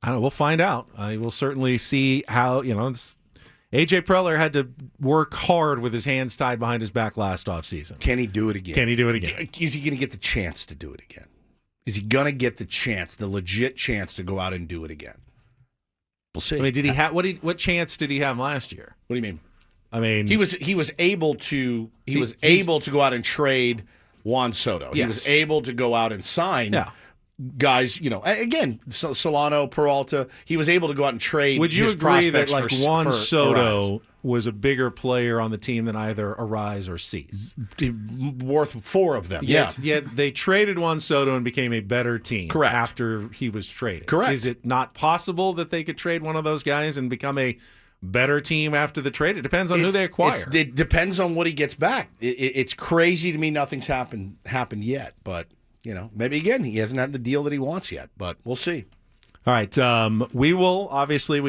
Speaker 3: I don't know. We'll find out. We'll certainly see how A.J. Preller had to work hard with his hands tied behind his back last offseason.
Speaker 1: Can he do it again? Is he going to get the chance to do it again? Is he going to get the legit chance to go out and do it again? We'll see.
Speaker 3: I mean, did he have what chance did he have last year?
Speaker 1: What do you mean?
Speaker 3: I mean,
Speaker 1: he was able to go out and trade Juan Soto.
Speaker 3: Yes.
Speaker 1: He was able to go out and sign guys, again, Solano, Peralta. He was able to go out and trade.
Speaker 3: Would you
Speaker 1: his
Speaker 3: agree that
Speaker 1: prospects
Speaker 3: Juan
Speaker 1: for
Speaker 3: Soto was a bigger player on the team than either Arise or Cease?
Speaker 1: Worth 4 of them. Yeah.
Speaker 3: Yet they traded Juan Soto and became a better team.
Speaker 1: Correct.
Speaker 3: After he was traded.
Speaker 1: Correct.
Speaker 3: Is it not possible that they could trade one of those guys and become a better team after the trade? It depends on who they acquire.
Speaker 1: It depends on what he gets back. It's crazy to me nothing's happened yet, but maybe again he hasn't had the deal that he wants yet, but we'll see.
Speaker 3: All right, we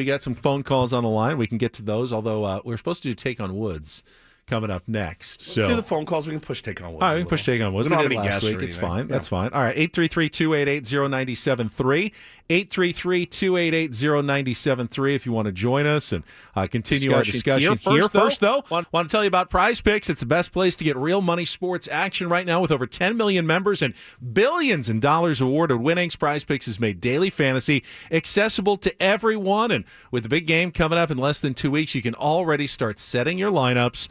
Speaker 3: got some phone calls on the line. We can get to those, although we're supposed to do Take on Woods coming up next. So
Speaker 1: let's do the phone calls. We can push Take on Woods.
Speaker 3: All right, we can push Take on Woods. We did it last week. It's fine. That's fine. All right, 833-288-0973. 833-288-0973 if you want to join us and continue our discussion here. First, though, want to tell you about Prize Picks. It's the best place to get real money sports action right now with over 10 million members and billions in dollars awarded winnings. Prize Picks has made daily fantasy accessible to everyone. And with the big game coming up in less than 2 weeks, you can already start setting your lineups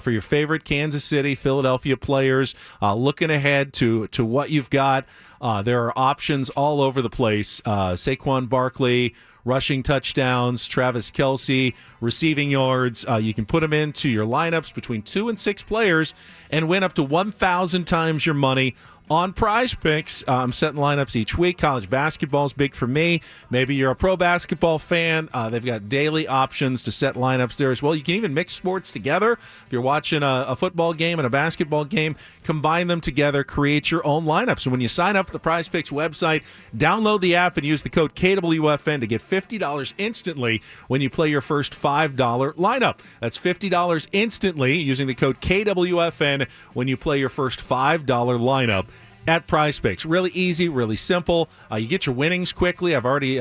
Speaker 3: for your favorite Kansas City, Philadelphia players, looking ahead to what you've got. There are options all over the place. Saquon Barkley, rushing touchdowns, Travis Kelce, receiving yards. You can put them into your lineups between 2 and 6 players and win up to 1,000 times your money on Prize Picks. I'm setting lineups each week. College basketball is big for me. Maybe you're a pro basketball fan. They've got daily options to set lineups there as well. You can even mix sports together. If you're watching a football game and a basketball game, combine them together, create your own lineups. And when you sign up at the Prize Picks website, download the app and use the code KWFN to get $50 instantly when you play your first $5 lineup. That's $50 instantly using the code KWFN when you play your first $5 lineup at Prize Picks. Really easy, really simple. You get your winnings quickly. I've already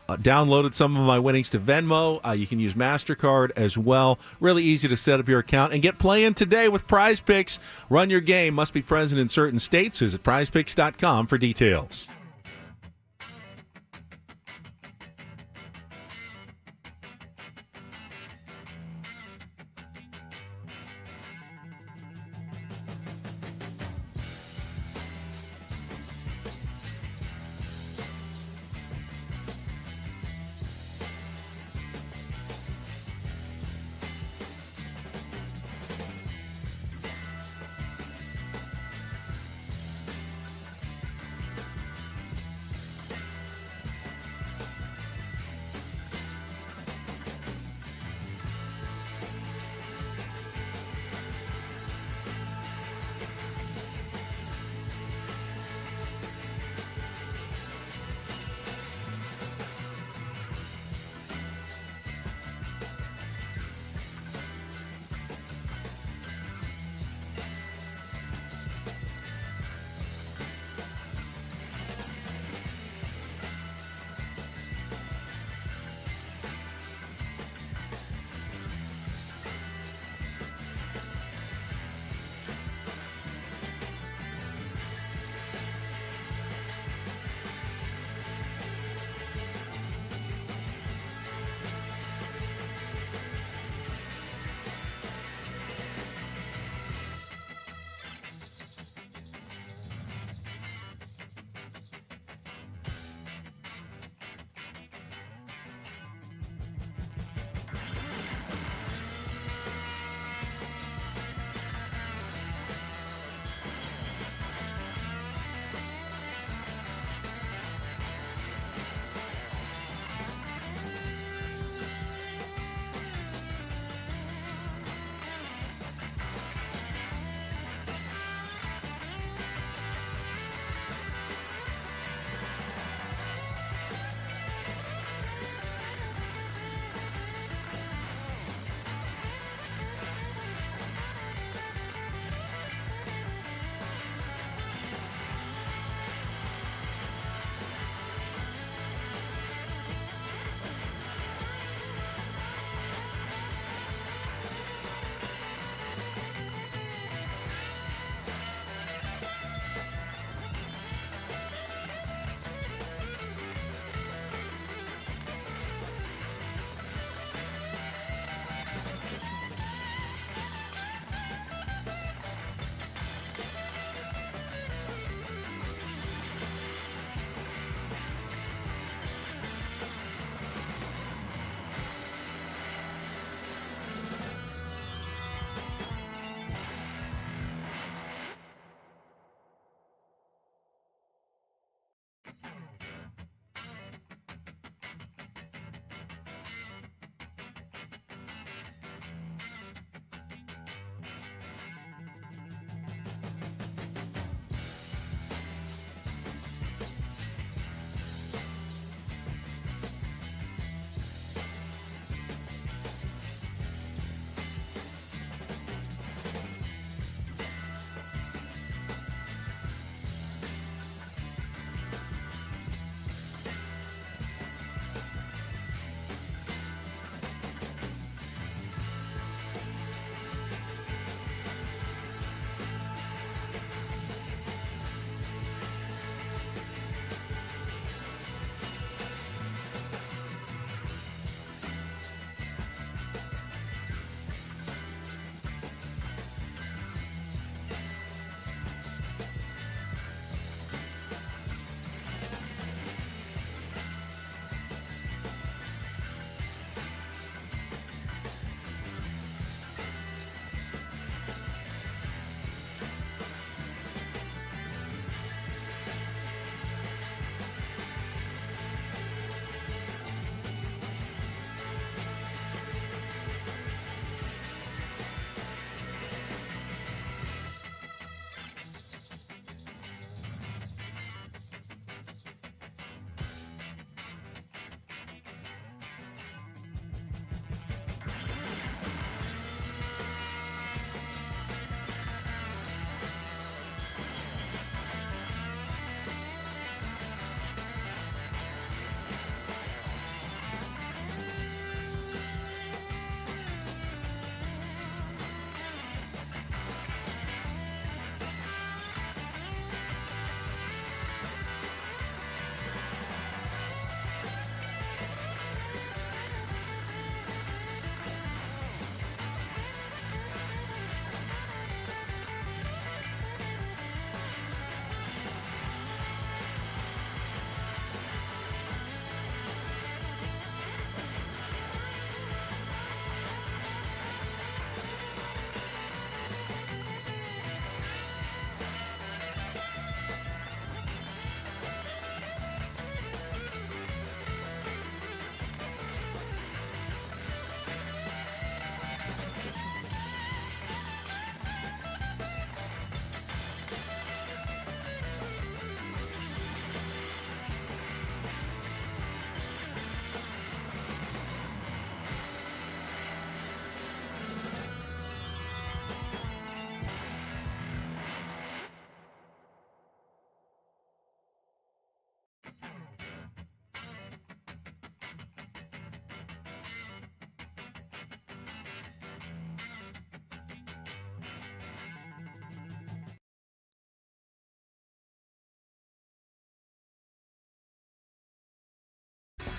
Speaker 3: downloaded some of my winnings to Venmo. You can use MasterCard as well. Really easy to set up your account and get playing today with Prize Picks. Run your game. Must be present in certain states. Visit prizepicks.com for details.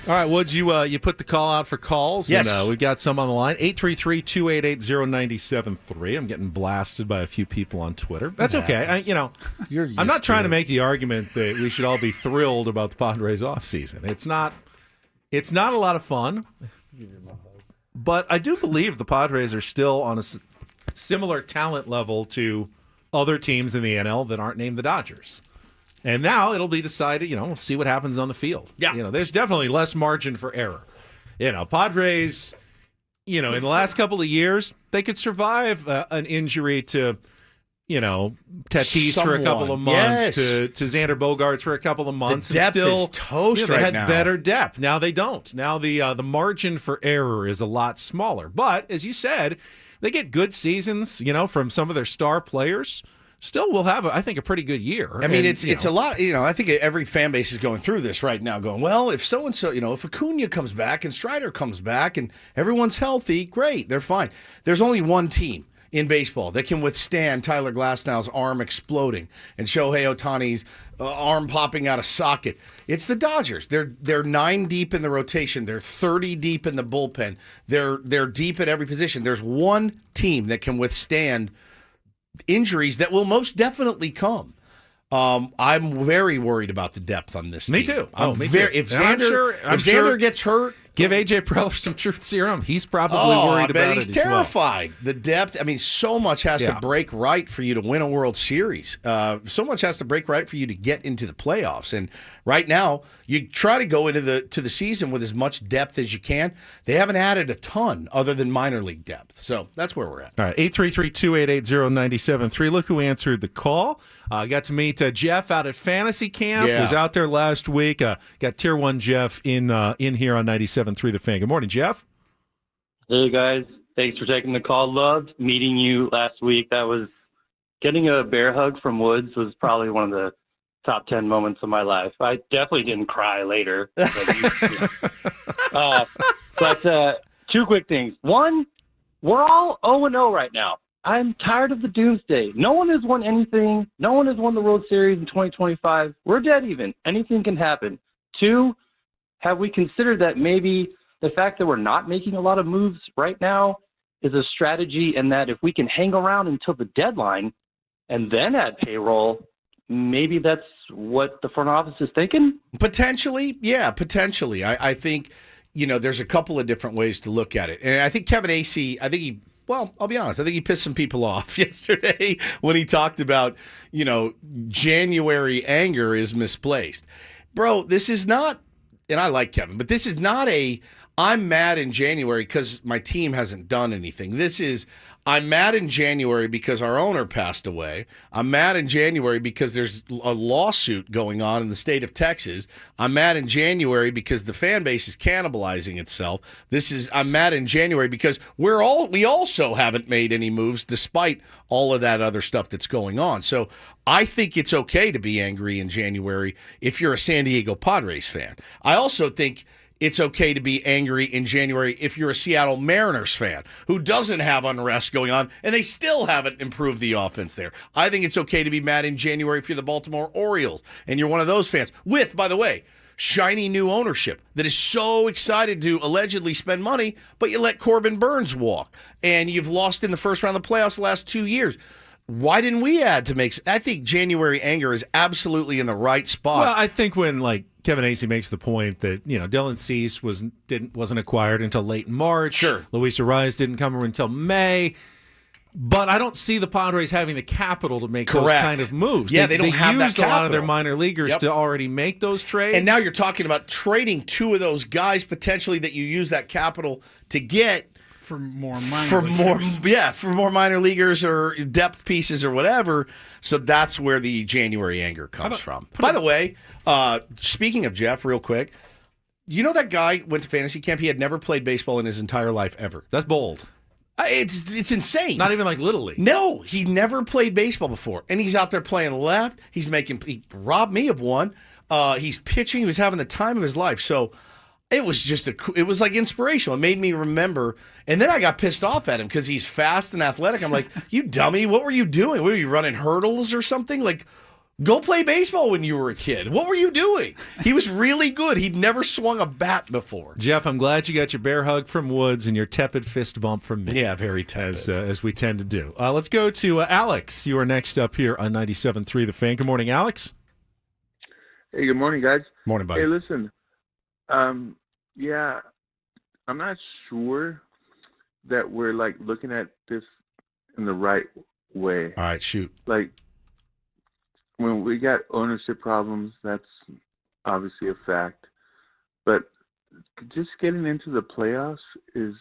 Speaker 3: All right, Woods, you put the call out for calls.
Speaker 1: Yes.
Speaker 3: And, we've got some on the line. 833-288-0973. I'm getting blasted by a few people on Twitter. That's okay. I'm not trying to make the argument that we should all be thrilled about the Padres offseason. It's not a lot of fun. But I do believe the Padres are still on a similar talent level to other teams in the NL that aren't named the Dodgers. And now it'll be decided, we'll see what happens on the field.
Speaker 1: Yeah.
Speaker 3: There's definitely less margin for error. Padres, in the last couple of years, they could survive an injury to, Tatis for a couple of months, to Xander Bogaerts for a couple of months.
Speaker 1: The depth is toast
Speaker 3: they
Speaker 1: right
Speaker 3: had
Speaker 1: now.
Speaker 3: better depth. Now they don't. Now the margin for error is a lot smaller. But, as you said, they get good seasons, from some of their star players. Still will have, I think, a pretty good year.
Speaker 1: I mean, it's a lot. I think every fan base is going through this right now, going, well, if so-and-so, if Acuna comes back and Strider comes back and everyone's healthy, great, they're fine. There's only one team in baseball that can withstand Tyler Glasnow's arm exploding and Shohei Ohtani's arm popping out of socket. It's the Dodgers. They're 9 deep in the rotation. They're 30 deep in the bullpen. They're deep at every position. There's one team that can withstand injuries that will most definitely come. I'm very worried about the depth on this team.
Speaker 3: Me too.
Speaker 1: Me too. If Xander gets hurt,
Speaker 3: give A.J. Preller some truth serum. He's probably worried about it.
Speaker 1: He's terrified. The depth. I mean, so much has to break right for you to win a World Series. So much has to break right for you to get into the playoffs. And right now, you try to go into the season with as much depth as you can. They haven't added a ton other than minor league depth. So that's where we're at.
Speaker 3: All right, 833-288-0973. Look who answered the call. Got to meet Jeff out at Fantasy Camp.
Speaker 1: Yeah.
Speaker 3: Was out there last week. Got Tier 1 Jeff in here on 97.3 The Fan. Good morning, Jeff.
Speaker 10: Hey, guys. Thanks for taking the call. Loved meeting you last week. Getting a bear hug from Woods was probably one of the top 10 moments of my life. I definitely didn't cry later. But two quick things. One, we're all 0-0 right now. I'm tired of the doomsday. No one has won anything. No one has won the World Series in 2025. We're dead even. Anything can happen. Two, have we considered that maybe the fact that we're not making a lot of moves right now is a strategy, and that if we can hang around until the deadline and then add payroll, maybe that's what the front office is thinking?
Speaker 1: Potentially, yeah, potentially. I think, there's a couple of different ways to look at it. And I think Kevin Acee, I'll be honest, I think he pissed some people off yesterday when he talked about, January anger is misplaced. Bro, this is not, and I like Kevin, but this is not I'm mad in January because my team hasn't done anything. This is, I'm mad in January because our owner passed away. I'm mad in January because there's a lawsuit going on in the state of Texas. I'm mad in January because the fan base is cannibalizing itself. I'm mad in January because we also haven't made any moves despite all of that other stuff that's going on. So I think it's okay to be angry in January if you're a San Diego Padres fan. I also think it's okay to be angry in January if you're a Seattle Mariners fan who doesn't have unrest going on and they still haven't improved the offense there. I think it's okay to be mad in January if you're the Baltimore Orioles and you're one of those fans with, by the way, shiny new ownership that is so excited to allegedly spend money, but you let Corbin Burns walk and you've lost in the first round of the playoffs the last 2 years. Why didn't we add to make? I think January anger is absolutely in the right spot.
Speaker 3: Well, I think when Kevin Acee makes the point that Dylan Cease wasn't acquired until late March.
Speaker 1: Sure,
Speaker 3: Luis Ariz didn't come until May. But I don't see the Padres having the capital to make those kind of moves.
Speaker 1: Yeah, they don't have that
Speaker 3: used
Speaker 1: capital.
Speaker 3: A lot of their minor leaguers to already make those trades.
Speaker 1: And now you're talking about trading 2 of those guys potentially that you use that capital to get.
Speaker 2: For more minor
Speaker 1: leaguers or depth pieces or whatever. So that's where the January anger comes from. By the way, speaking of Jeff, real quick, that guy went to fantasy camp. He had never played baseball in his entire life ever.
Speaker 3: That's bold.
Speaker 1: It's insane.
Speaker 3: Not even like Little League.
Speaker 1: No, he never played baseball before, and he's out there playing left. He robbed me of one. He's pitching. He was having the time of his life. So. It was it was like inspirational. It made me remember. And then I got pissed off at him because he's fast and athletic. I'm like, you dummy, what were you doing? Were you running hurdles or something? Like, Go play baseball when you were a kid. What were you doing? He was really good. He'd never swung a bat before.
Speaker 3: Jeff, I'm glad you got your bear hug from Woods and your tepid fist bump from me.
Speaker 1: Yeah, very tepid.
Speaker 3: As we tend to do. Let's go to Alex. You are next up here on 97.3 The Fan. Good morning, Alex.
Speaker 11: Hey, good morning, guys.
Speaker 1: Morning, buddy.
Speaker 11: Hey, listen. Yeah, I'm not sure that we're, like, looking at this in the right way.
Speaker 1: All right, shoot.
Speaker 11: Like, when we got ownership problems, that's obviously a fact. But just getting into the playoffs is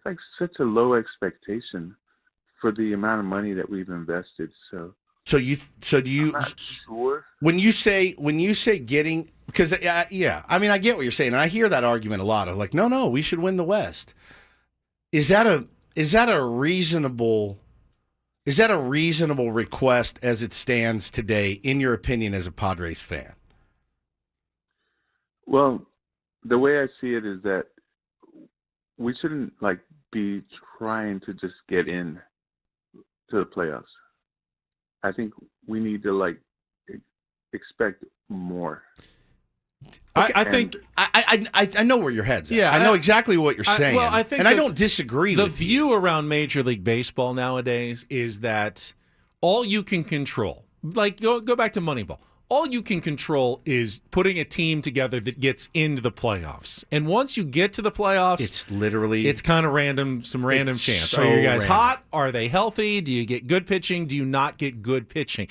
Speaker 11: like such a low expectation for the amount of money that we've invested. So
Speaker 1: do you?
Speaker 11: I'm not sure.
Speaker 1: When you say getting, because yeah, I mean I get what you're saying, and I hear that argument a lot of like, no, we should win the West. Is that a reasonable request as it stands today, in your opinion, as a Padres fan?
Speaker 11: Well, the way I see it is that we shouldn't like be trying to just get in to the playoffs. I think we need to like expect more.
Speaker 1: Okay. I think I know where your head's at.
Speaker 3: Yeah,
Speaker 1: I know exactly what you're saying.
Speaker 3: I think
Speaker 1: I don't disagree
Speaker 3: the
Speaker 1: with you.
Speaker 3: view around Major League Baseball nowadays is that all you can control, like go back to Moneyball, all you can control is putting a team together that gets into the playoffs. And once you get to the playoffs, it's kind of random, some random chance.
Speaker 1: So
Speaker 3: Are you guys
Speaker 1: random.
Speaker 3: hot? Are they healthy? Do you get good pitching? Do you not get good pitching?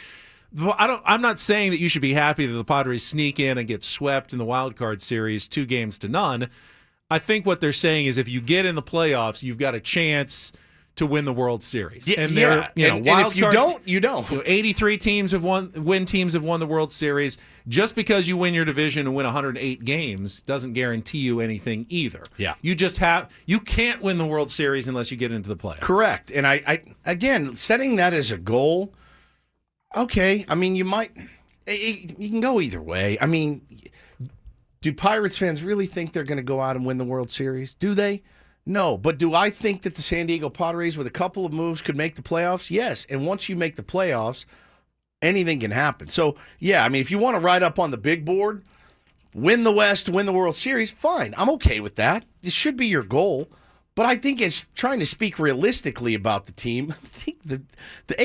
Speaker 3: I'm not saying that you should be happy that the Padres sneak in and get swept in the wild card series 2-0. I think what they're saying is if you get in the playoffs, you've got a chance to win the World Series.
Speaker 1: And
Speaker 3: wild
Speaker 1: if you
Speaker 3: cards,
Speaker 1: don't, you don't.
Speaker 3: 83 teams have won the World Series. Just because you win your division and win 108 games doesn't guarantee you anything either.
Speaker 1: Yeah.
Speaker 3: You can't win the World Series unless you get into the playoffs.
Speaker 1: Correct. And I again, setting that as a goal, okay, I mean, you can go either way. I mean, do Pirates fans really think they're going to go out and win the World Series? Do they? No. But do I think that the San Diego Padres, with a couple of moves, could make the playoffs? Yes. And once you make the playoffs, anything can happen. So, yeah, I mean, if you want to ride up on the big board, win the West, win the World Series, fine. I'm okay with that. It should be your goal. But I think as trying to speak realistically about the team, I think the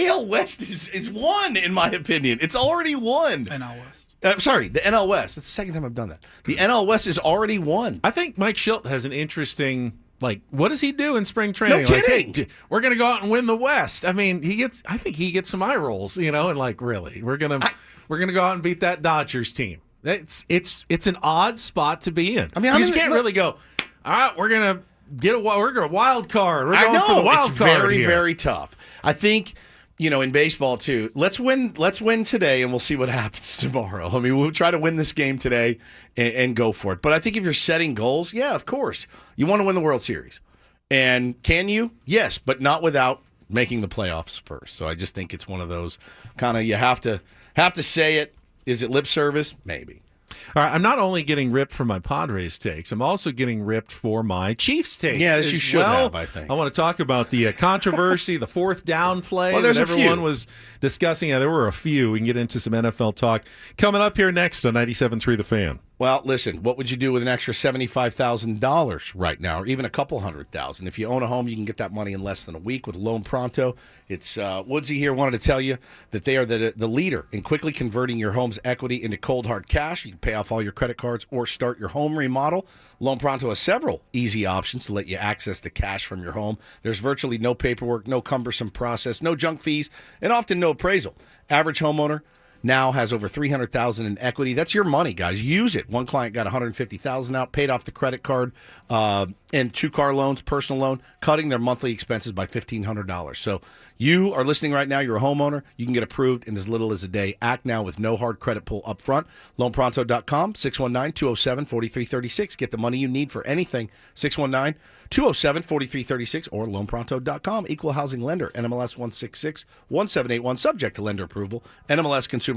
Speaker 1: AL West is won, in my opinion. It's already won.
Speaker 2: NL West.
Speaker 1: The NL West. That's the second time I've done that. The NL West is already won.
Speaker 3: I think Mike Schilt has an interesting, like, what does he do in spring training?
Speaker 1: No kidding.
Speaker 3: Like, hey, we're going to go out and win the West. I mean, I think he gets some eye rolls, and like, really, we're going to go out and beat that Dodgers team. It's an odd spot to be in. I mean, you can't really go, all right, we're going to wild card. We're going for the wild card.
Speaker 1: It's very,
Speaker 3: here.
Speaker 1: very tough. I think, in baseball too, let's win today and we'll see what happens tomorrow. I mean, we'll try to win this game today and go for it. But I think if you're setting goals, yeah, of course. You want to win the World Series. And can you? Yes, but not without making the playoffs first. So I just think it's one of those kind of, you have to say it. Is it lip service? Maybe.
Speaker 3: All right, I'm not only getting ripped for my Padres takes, I'm also getting ripped for my Chiefs takes.
Speaker 1: Yeah, as you should have, I think.
Speaker 3: I want to talk about the controversy, the fourth down play
Speaker 1: there's
Speaker 3: that
Speaker 1: a few.
Speaker 3: everyone was discussing. Yeah, there were a few. We can get into some NFL talk coming up here next on 97.3 The Fan.
Speaker 1: Well, listen, what would you do with an extra $75,000 right now, or even a couple $100,000? If you own a home, you can get that money in less than a week with Loan Pronto. It's Woodsy here wanted to tell you that they are the leader in quickly converting your home's equity into cold hard cash. You can pay off all your credit cards or start your home remodel. Loan Pronto has several easy options to let you access the cash from your home. There's virtually no paperwork, no cumbersome process, no junk fees, and often no appraisal. Average homeowner now has over $300,000 in equity. That's your money, guys. Use it. One client got $150,000 out, paid off the credit card, and 2 car loans, personal loan, cutting their monthly expenses by $1,500. So you are listening right now. You're a homeowner. You can get approved in as little as a day. Act now with no hard credit pull up front. LoanPronto.com, 619-207-4336. Get the money you need for anything. 619-207-4336 or LoanPronto.com. Equal housing lender. NMLS 166-1781. Subject to lender approval. NMLSConsumerAccess.org.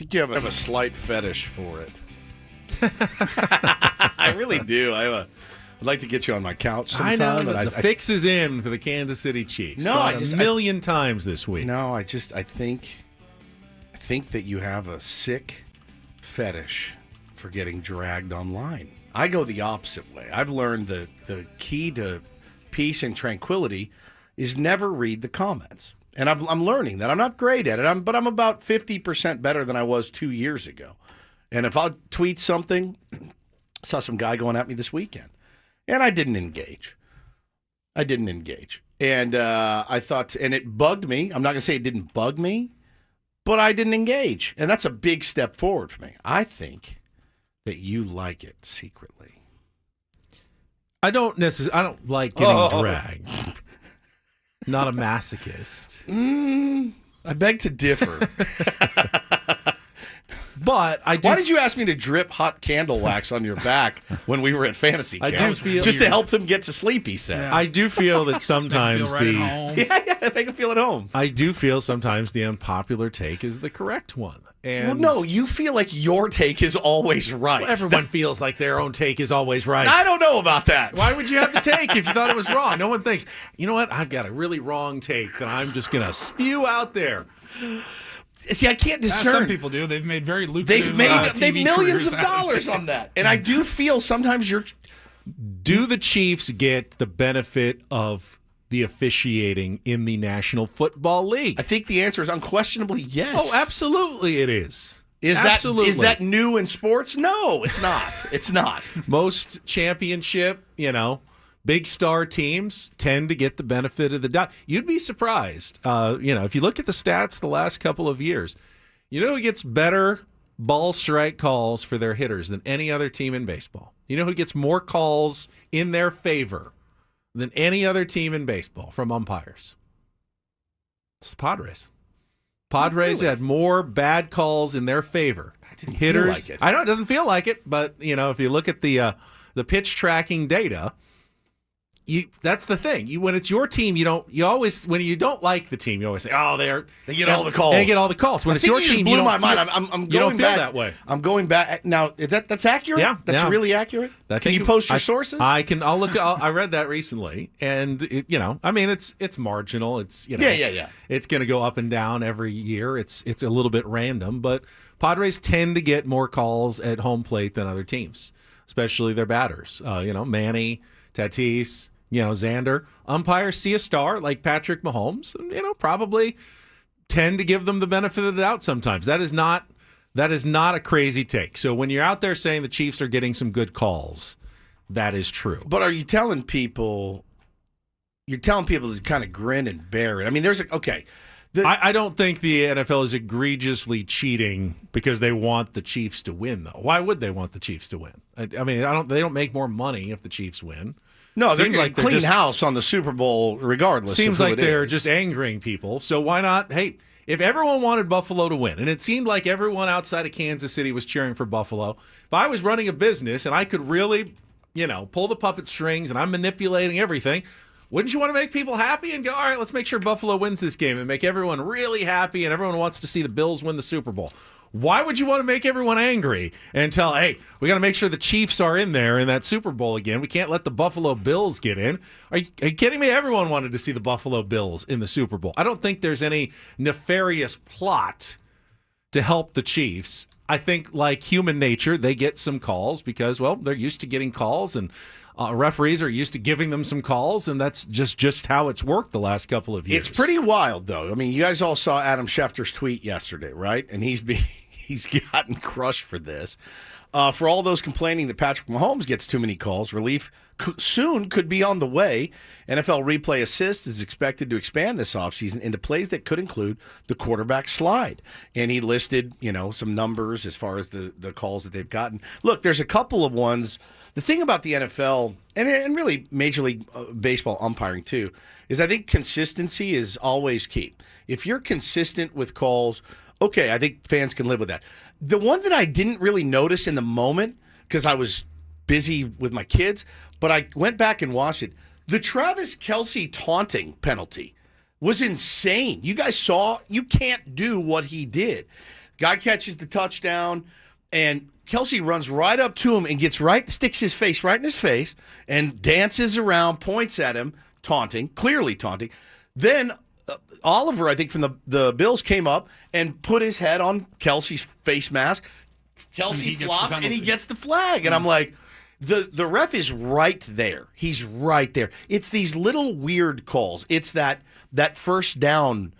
Speaker 1: think you have a slight fetish for it. I really do. I'd like to get you on my couch sometime.
Speaker 3: I know. The fix is in for the Kansas City Chiefs.
Speaker 1: No,
Speaker 3: a million times this week.
Speaker 1: No, I think that you have a sick fetish for getting dragged online. I go the opposite way. I've learned the key to peace and tranquility is never read the comments. And I'm learning that. I'm not great at it, but I'm about 50% better than I was 2 years ago. And if I tweet something, saw some guy going at me this weekend, and I didn't engage. And I thought, and it bugged me. I'm not going to say it didn't bug me, but I didn't engage. And that's a big step forward for me. I think that you like it secretly.
Speaker 3: I don't like getting dragged. Not a masochist.
Speaker 1: I beg to differ.
Speaker 3: But
Speaker 1: why did you ask me to drip hot candle wax on your back when we were at fantasy camp?
Speaker 3: I do feel
Speaker 1: just to help him get to sleep, he said.
Speaker 3: Yeah. I do feel that sometimes
Speaker 2: they can
Speaker 1: feel at home.
Speaker 3: I do feel sometimes the unpopular take is the correct one. And
Speaker 1: well, no, you feel like your take is always right.
Speaker 3: Well, everyone feels like their own take is always right.
Speaker 1: I don't know about that.
Speaker 3: Why would you have the take if you thought it was wrong? No one thinks, you know what, I've got a really wrong take that I'm just going to spew out there.
Speaker 1: See, I can't discern.
Speaker 2: Some people do. They've made very lucrative
Speaker 1: they've
Speaker 2: TV
Speaker 1: millions of
Speaker 2: careers
Speaker 1: dollars on that. And I do feel sometimes
Speaker 3: Do the Chiefs get the benefit of the officiating in the National Football League?
Speaker 1: I think the answer is unquestionably yes.
Speaker 3: Oh, absolutely it is.
Speaker 1: Is that new in sports? No, it's not. It's not.
Speaker 3: Most championship, big star teams tend to get the benefit of the doubt. You'd be surprised. If you look at the stats the last couple of years, who gets better ball strike calls for their hitters than any other team in baseball? You know who gets more calls in their favor than any other team in baseball from umpires? It's the Padres. Padres had more bad calls in their favor.
Speaker 1: I didn't
Speaker 3: hitters,
Speaker 1: feel like it.
Speaker 3: I know it doesn't feel like it, but if you look at the pitch tracking data, that's the thing. When it's your team, when you don't like the team, you always say, "Oh, they get all the calls." They get all the calls. When it's your team,
Speaker 1: blew my mind. I'm going
Speaker 3: you don't feel
Speaker 1: back,
Speaker 3: that way.
Speaker 1: I'm going back now. That's accurate.
Speaker 3: Yeah,
Speaker 1: that's really accurate. Can you post your sources?
Speaker 3: I can. I'll look. I read that recently, and it's marginal. It's
Speaker 1: yeah.
Speaker 3: It's going to go up and down every year. It's a little bit random, but Padres tend to get more calls at home plate than other teams, especially their batters. Manny, Tatis. Xander. Umpires see a star like Patrick Mahomes, and, probably tend to give them the benefit of the doubt sometimes. That is not a crazy take. So when you're out there saying the Chiefs are getting some good calls, that is true.
Speaker 1: But are you telling people? You're telling people to kind of grin and bear it. I mean,
Speaker 3: I don't think the NFL is egregiously cheating because they want the Chiefs to win, though. Why would they want the Chiefs to win? They don't make more money if the Chiefs win.
Speaker 1: No, they're like clean house on the Super Bowl regardless.
Speaker 3: Seems like they're just angering people. So why not? Hey, if everyone wanted Buffalo to win, and it seemed like everyone outside of Kansas City was cheering for Buffalo, if I was running a business and I could really, pull the puppet strings and I'm manipulating everything, wouldn't you want to make people happy and go, all right, let's make sure Buffalo wins this game and make everyone really happy and everyone wants to see the Bills win the Super Bowl? Why would you want to make everyone angry and tell, hey, we got to make sure the Chiefs are in there in that Super Bowl again. We can't let the Buffalo Bills get in. Are you kidding me? Everyone wanted to see the Buffalo Bills in the Super Bowl. I don't think there's any nefarious plot to help the Chiefs. I think, like human nature, they get some calls because, well, they're used to getting calls and referees are used to giving them some calls, and that's just how it's worked the last couple of years.
Speaker 1: It's pretty wild, though. I mean, you guys all saw Adam Schefter's tweet yesterday, right? And he's gotten crushed for this. For all those complaining that Patrick Mahomes gets too many calls, relief soon could be on the way. NFL Replay Assist is expected to expand this offseason into plays that could include the quarterback slide. And he listed, some numbers as far as the calls that they've gotten. Look, there's a couple of ones. The thing about the NFL, and really Major League Baseball umpiring too, is I think consistency is always key. If you're consistent with calls, okay, I think fans can live with that. The one that I didn't really notice in the moment, because I was busy with my kids, but I went back and watched it. The Travis Kelce taunting penalty was insane. You guys saw, you can't do what he did. Guy catches the touchdown, and Kelsey runs right up to him and sticks his face right in his face and dances around, points at him, clearly taunting. Then Oliver, I think, from the Bills came up and put his head on Kelsey's face mask. Kelsey flops, and he gets the flag. And I'm like, the ref is right there. He's right there. It's these little weird calls. It's that first down.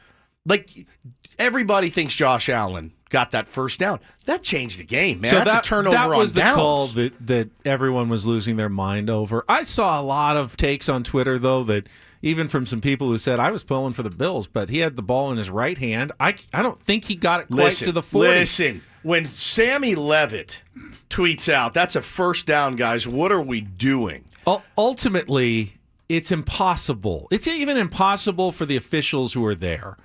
Speaker 1: Like, everybody thinks Josh Allen got that first down. That changed the game, man.
Speaker 3: So
Speaker 1: that's a turnover on downs.
Speaker 3: That was the call that everyone was losing their mind over. I saw a lot of takes on Twitter, though, that even from some people who said, I was pulling for the Bills, but he had the ball in his right hand. I don't think he got it quite to the 40.
Speaker 1: Listen, when Sammy Levitt tweets out, that's a first down, guys, what are we doing?
Speaker 3: Ultimately, it's impossible. It's even impossible for the officials who are there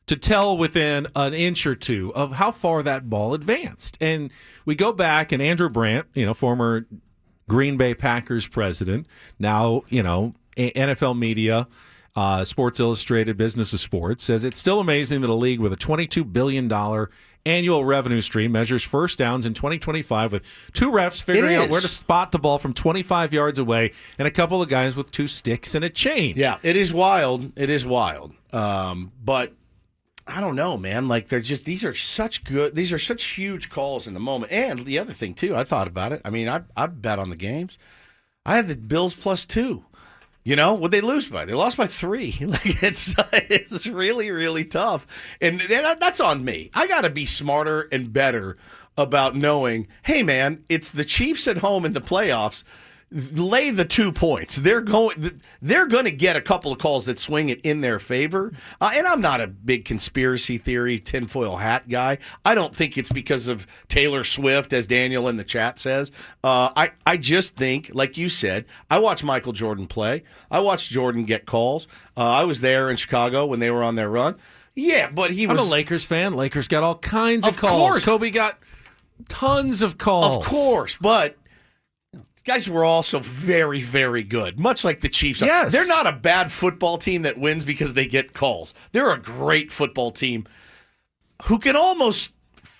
Speaker 3: to tell within an inch or two of how far that ball advanced. And we go back, and Andrew Brandt, former Green Bay Packers president, now, NFL media, Sports Illustrated, Business of Sports, says it's still amazing that a league with a $22 billion annual revenue stream measures first downs in 2025 with two refs figuring out where to spot the ball from 25 yards away and a couple of guys with two sticks and a chain.
Speaker 1: Yeah, it is wild. It is wild. But I don't know, man. Like, these are such huge calls in the moment. And the other thing, too, I thought about it. I mean, I bet on the games. I had the Bills +2. What'd they lose by? They lost by 3. Like, it's really, really tough. And that's on me. I got to be smarter and better about knowing, hey, man, it's the Chiefs at home in the playoffs. Lay the 2 points. They're going to get a couple of calls that swing it in their favor. And I'm not a big conspiracy theory tinfoil hat guy. I don't think it's because of Taylor Swift, as Daniel in the chat says. I just think, like you said, I watched Michael Jordan play. I watched Jordan get calls. I was there in Chicago when they were on their run. Yeah, but I'm
Speaker 3: a Lakers fan. Lakers got all kinds of calls.
Speaker 1: Course.
Speaker 3: Kobe got tons of calls.
Speaker 1: Of course, but guys were also very, very good, much like the Chiefs.
Speaker 3: Yes.
Speaker 1: They're not a bad football team that wins because they get calls. They're a great football team who can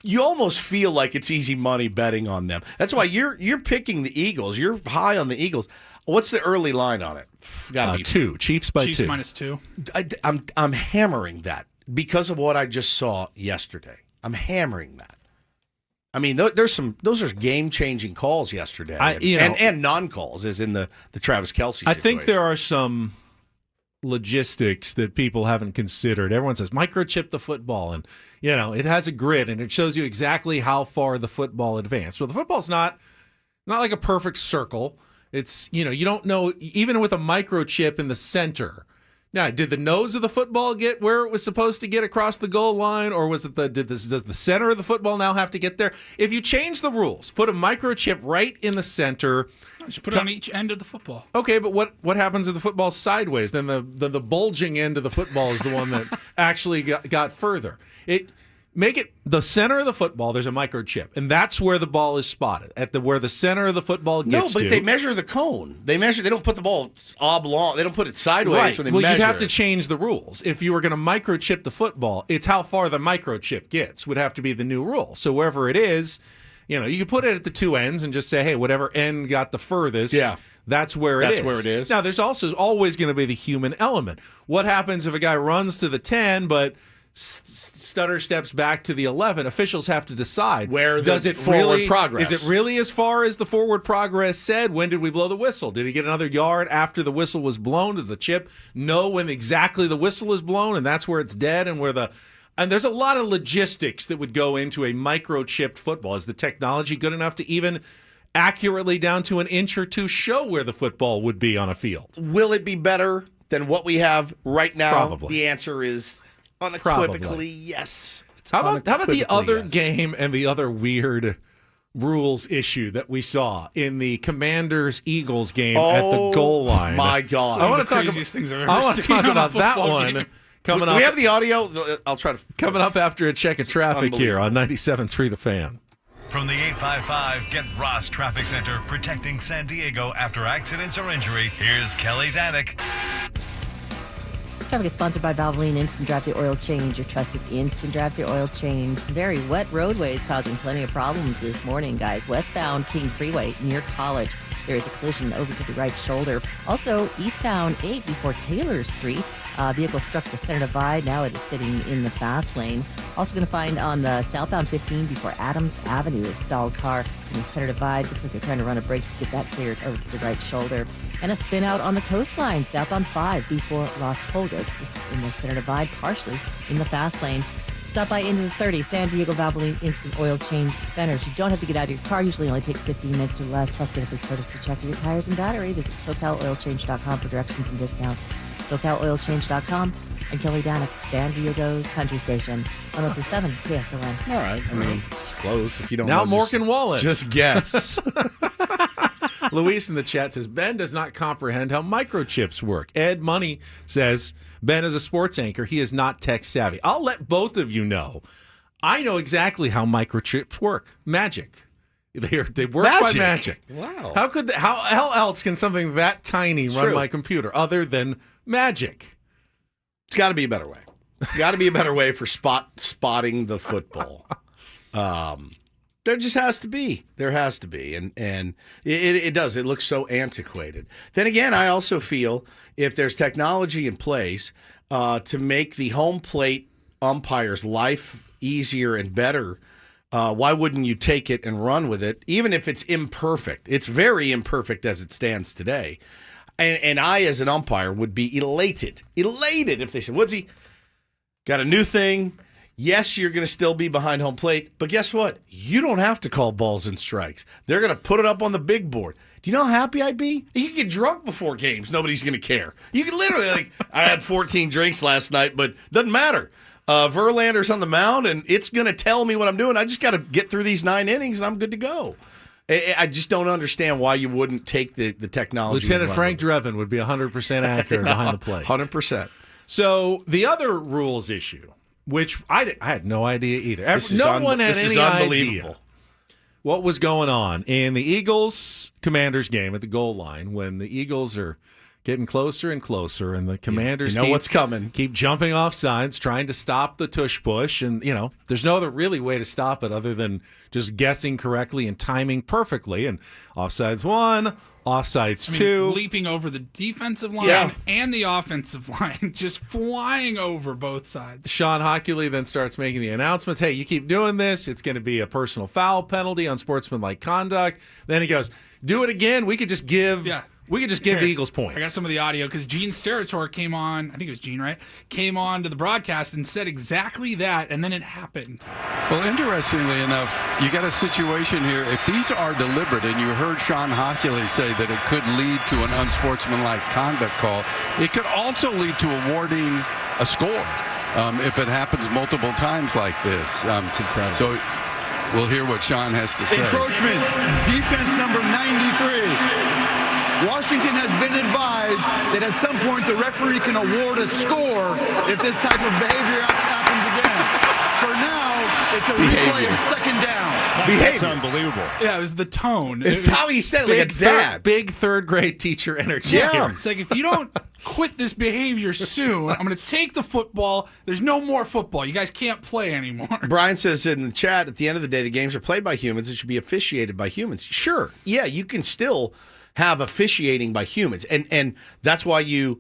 Speaker 1: you almost feel like it's easy money betting on them. That's why you're picking the Eagles. You're high on the Eagles. What's the early line on it?
Speaker 3: Gotta be 2. Chiefs by 2.
Speaker 2: Chiefs -2.
Speaker 1: I'm hammering that because of what I just saw yesterday. I'm hammering that. I mean, those are game-changing calls yesterday, and non-calls, as in the Travis Kelce situation.
Speaker 3: I think there are some logistics that people haven't considered. Everyone says microchip the football, and it has a grid, and it shows you exactly how far the football advanced. Well, the football's not like a perfect circle. It's you don't know, even with a microchip in the center. Now, did the nose of the football get where it was supposed to get across the goal line, or was it does the center of the football now have to get there? If you change the rules, put a microchip right in the center.
Speaker 2: Just put it on each end of the football.
Speaker 3: Okay, but what happens if the football's sideways? Then the bulging end of the football is the one that actually got further. Make it the center of the football. There's a microchip, and that's where the ball is spotted where the center of the football gets to.
Speaker 1: No, but they measure the cone. They don't put the ball oblong. They don't put it sideways
Speaker 3: right.
Speaker 1: when they measure.
Speaker 3: Well, you'd have to change the rules. If you were going to microchip the football, it's how far the microchip gets would have to be the new rule. So wherever it is, you can put it at the 2 ends and just say, hey, whatever end got the furthest.
Speaker 1: Yeah.
Speaker 3: That's where it is.
Speaker 1: That's where it is.
Speaker 3: Now, there's also always going to be the human element. What happens if a guy runs to the 10, but stutter steps back to the 11? Officials have to decide
Speaker 1: where does it forward progress.
Speaker 3: Is it really as far as the forward progress said? When did we blow the whistle? Did he get another yard after the whistle was blown? Does the chip know when exactly the whistle is blown, and that's where it's dead? And there's a lot of logistics that would go into a microchipped football. Is the technology good enough to even accurately down to an inch or two show where the football would be on a field?
Speaker 1: Will it be better than what we have right now?
Speaker 3: Probably.
Speaker 1: The answer is unequivocally yes.
Speaker 3: How about the other game and the other weird rules issue that we saw in the Commanders-Eagles game at the goal line?
Speaker 1: My God.
Speaker 3: I want to talk about that one. Coming up.
Speaker 1: Do we have the audio? I'll try to.
Speaker 3: Coming up after a check of traffic here on 97.3 The Fan.
Speaker 6: From the 855 Get Ross Traffic Center, protecting San Diego after accidents or injury, here's Kelly Danick.
Speaker 7: Traffic is sponsored by Valvoline Instant Drive-Thru Oil Change, your trusted instant drive-thru oil change. Some very wet roadways causing plenty of problems this morning, guys. Westbound King Freeway near College. There is a collision over to the right shoulder. Also, eastbound 8 before Taylor Street. Vehicle struck the center divide. Now it is sitting in the fast lane. Also going to find on the southbound 15 before Adams Avenue, a stalled car in the center divide. Looks like they're trying to run a brake to get that cleared over to the right shoulder. And a spin out on the coastline, southbound 5 before Las Pulgas. This is in the center divide, partially in the fast lane. Stop by into the 30, San Diego Valvoline Instant Oil Change Centers. You don't have to get out of your car. Usually only takes 15 minutes or less. Plus, get a free courtesy check of your tires and battery. Visit SoCalOilChange.com for directions and discounts. SoCalOilChange.com. And Kelly Danek, San Diego's country station, 103.7 KSON.
Speaker 1: All right. I mean, it's close. If you don't
Speaker 3: Now
Speaker 1: know,
Speaker 3: Mork and Wallen.
Speaker 1: Just guess.
Speaker 3: Luis in the chat says, Ben does not comprehend how microchips work. Ed Money says, Ben is a sports anchor. He is not tech savvy. I'll let both of you know. I know exactly how microchips work. Magic. They work by magic.
Speaker 1: Wow.
Speaker 3: How else can something that tiny run my computer other than magic?
Speaker 1: It's got to be a better way. Got to be a better way for spotting the football. There just has to be. There has to be. And it does. It looks so antiquated. Then again, I also feel if there's technology in place to make the home plate umpire's life easier and better, why wouldn't you take it and run with it, even if it's imperfect? It's very imperfect as it stands today. And I, as an umpire, would be elated if they said, Woodsy, got a new thing. Yes, you're going to still be behind home plate, but guess what? You don't have to call balls and strikes. They're going to put it up on the big board. Do you know how happy I'd be? You can get drunk before games. Nobody's going to care. You can literally, I had 14 drinks last night, but doesn't matter. Verlander's on the mound, and it's going to tell me what I'm doing. I just got to get through these 9 innings, and I'm good to go. I just don't understand why you wouldn't take the technology.
Speaker 3: Lieutenant Frank Drebin would be 100% accurate behind the plate.
Speaker 1: 100%.
Speaker 3: So the other rules issue, which I had no idea either.
Speaker 1: No
Speaker 3: one had any
Speaker 1: unbelievable.
Speaker 3: idea what was going on in the Eagles-Commanders game at the goal line when the Eagles are getting closer and closer, and the Commanders
Speaker 1: what's coming.
Speaker 3: Keep jumping off sides, trying to stop the tush push, and there's no other really way to stop it other than just guessing correctly and timing perfectly. And offsides 1, offsides 2,
Speaker 2: leaping over the defensive line and the offensive line, just flying over both sides.
Speaker 3: Sean Hockley then starts making the announcements, hey, you keep doing this, it's going to be a personal foul penalty on sportsmanlike conduct. Then he goes, do it again, we could just give the Eagles points.
Speaker 2: I got some of the audio because Gene Steratore came on, I think it was Gene, right? Came on to the broadcast and said exactly that, and then it happened.
Speaker 9: Well, interestingly enough, you got a situation here. If these are deliberate, and you heard Sean Hockley say that it could lead to an unsportsmanlike conduct call, it could also lead to awarding a score if it happens multiple times like this.
Speaker 1: It's incredible.
Speaker 9: So we'll hear what Sean has to say.
Speaker 12: Encroachment, defense number 93. Washington has been advised that at some point the referee can award a score if this type of behavior happens again. For now, it's a replay of second down.
Speaker 2: That's unbelievable. Yeah, it was the tone.
Speaker 1: It's how he said it, like a dad.
Speaker 3: Big third-grade teacher energy.
Speaker 1: Yeah.
Speaker 2: It's like, if you don't quit this behavior soon, I'm going to take the football. There's no more football. You guys can't play anymore.
Speaker 1: Brian says in the chat, at the end of the day, the games are played by humans. It should be officiated by humans. Sure. Yeah, you can still have officiating by humans. And that's why you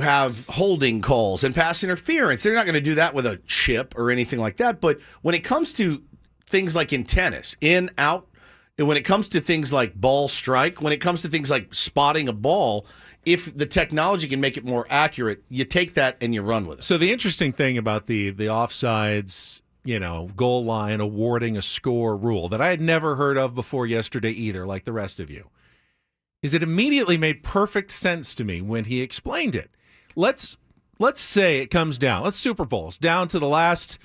Speaker 1: have holding calls and pass interference. They're not going to do that with a chip or anything like that. But when it comes to things like in tennis, in, out, and when it comes to things like ball strike, when it comes to things like spotting a ball, if the technology can make it more accurate, you take that and you run with it.
Speaker 3: So the interesting thing about the offsides, goal line awarding a score rule that I had never heard of before yesterday either, like the rest of you, is it immediately made perfect sense to me when he explained it. Let's say it comes down. Let's Super Bowls down to the last,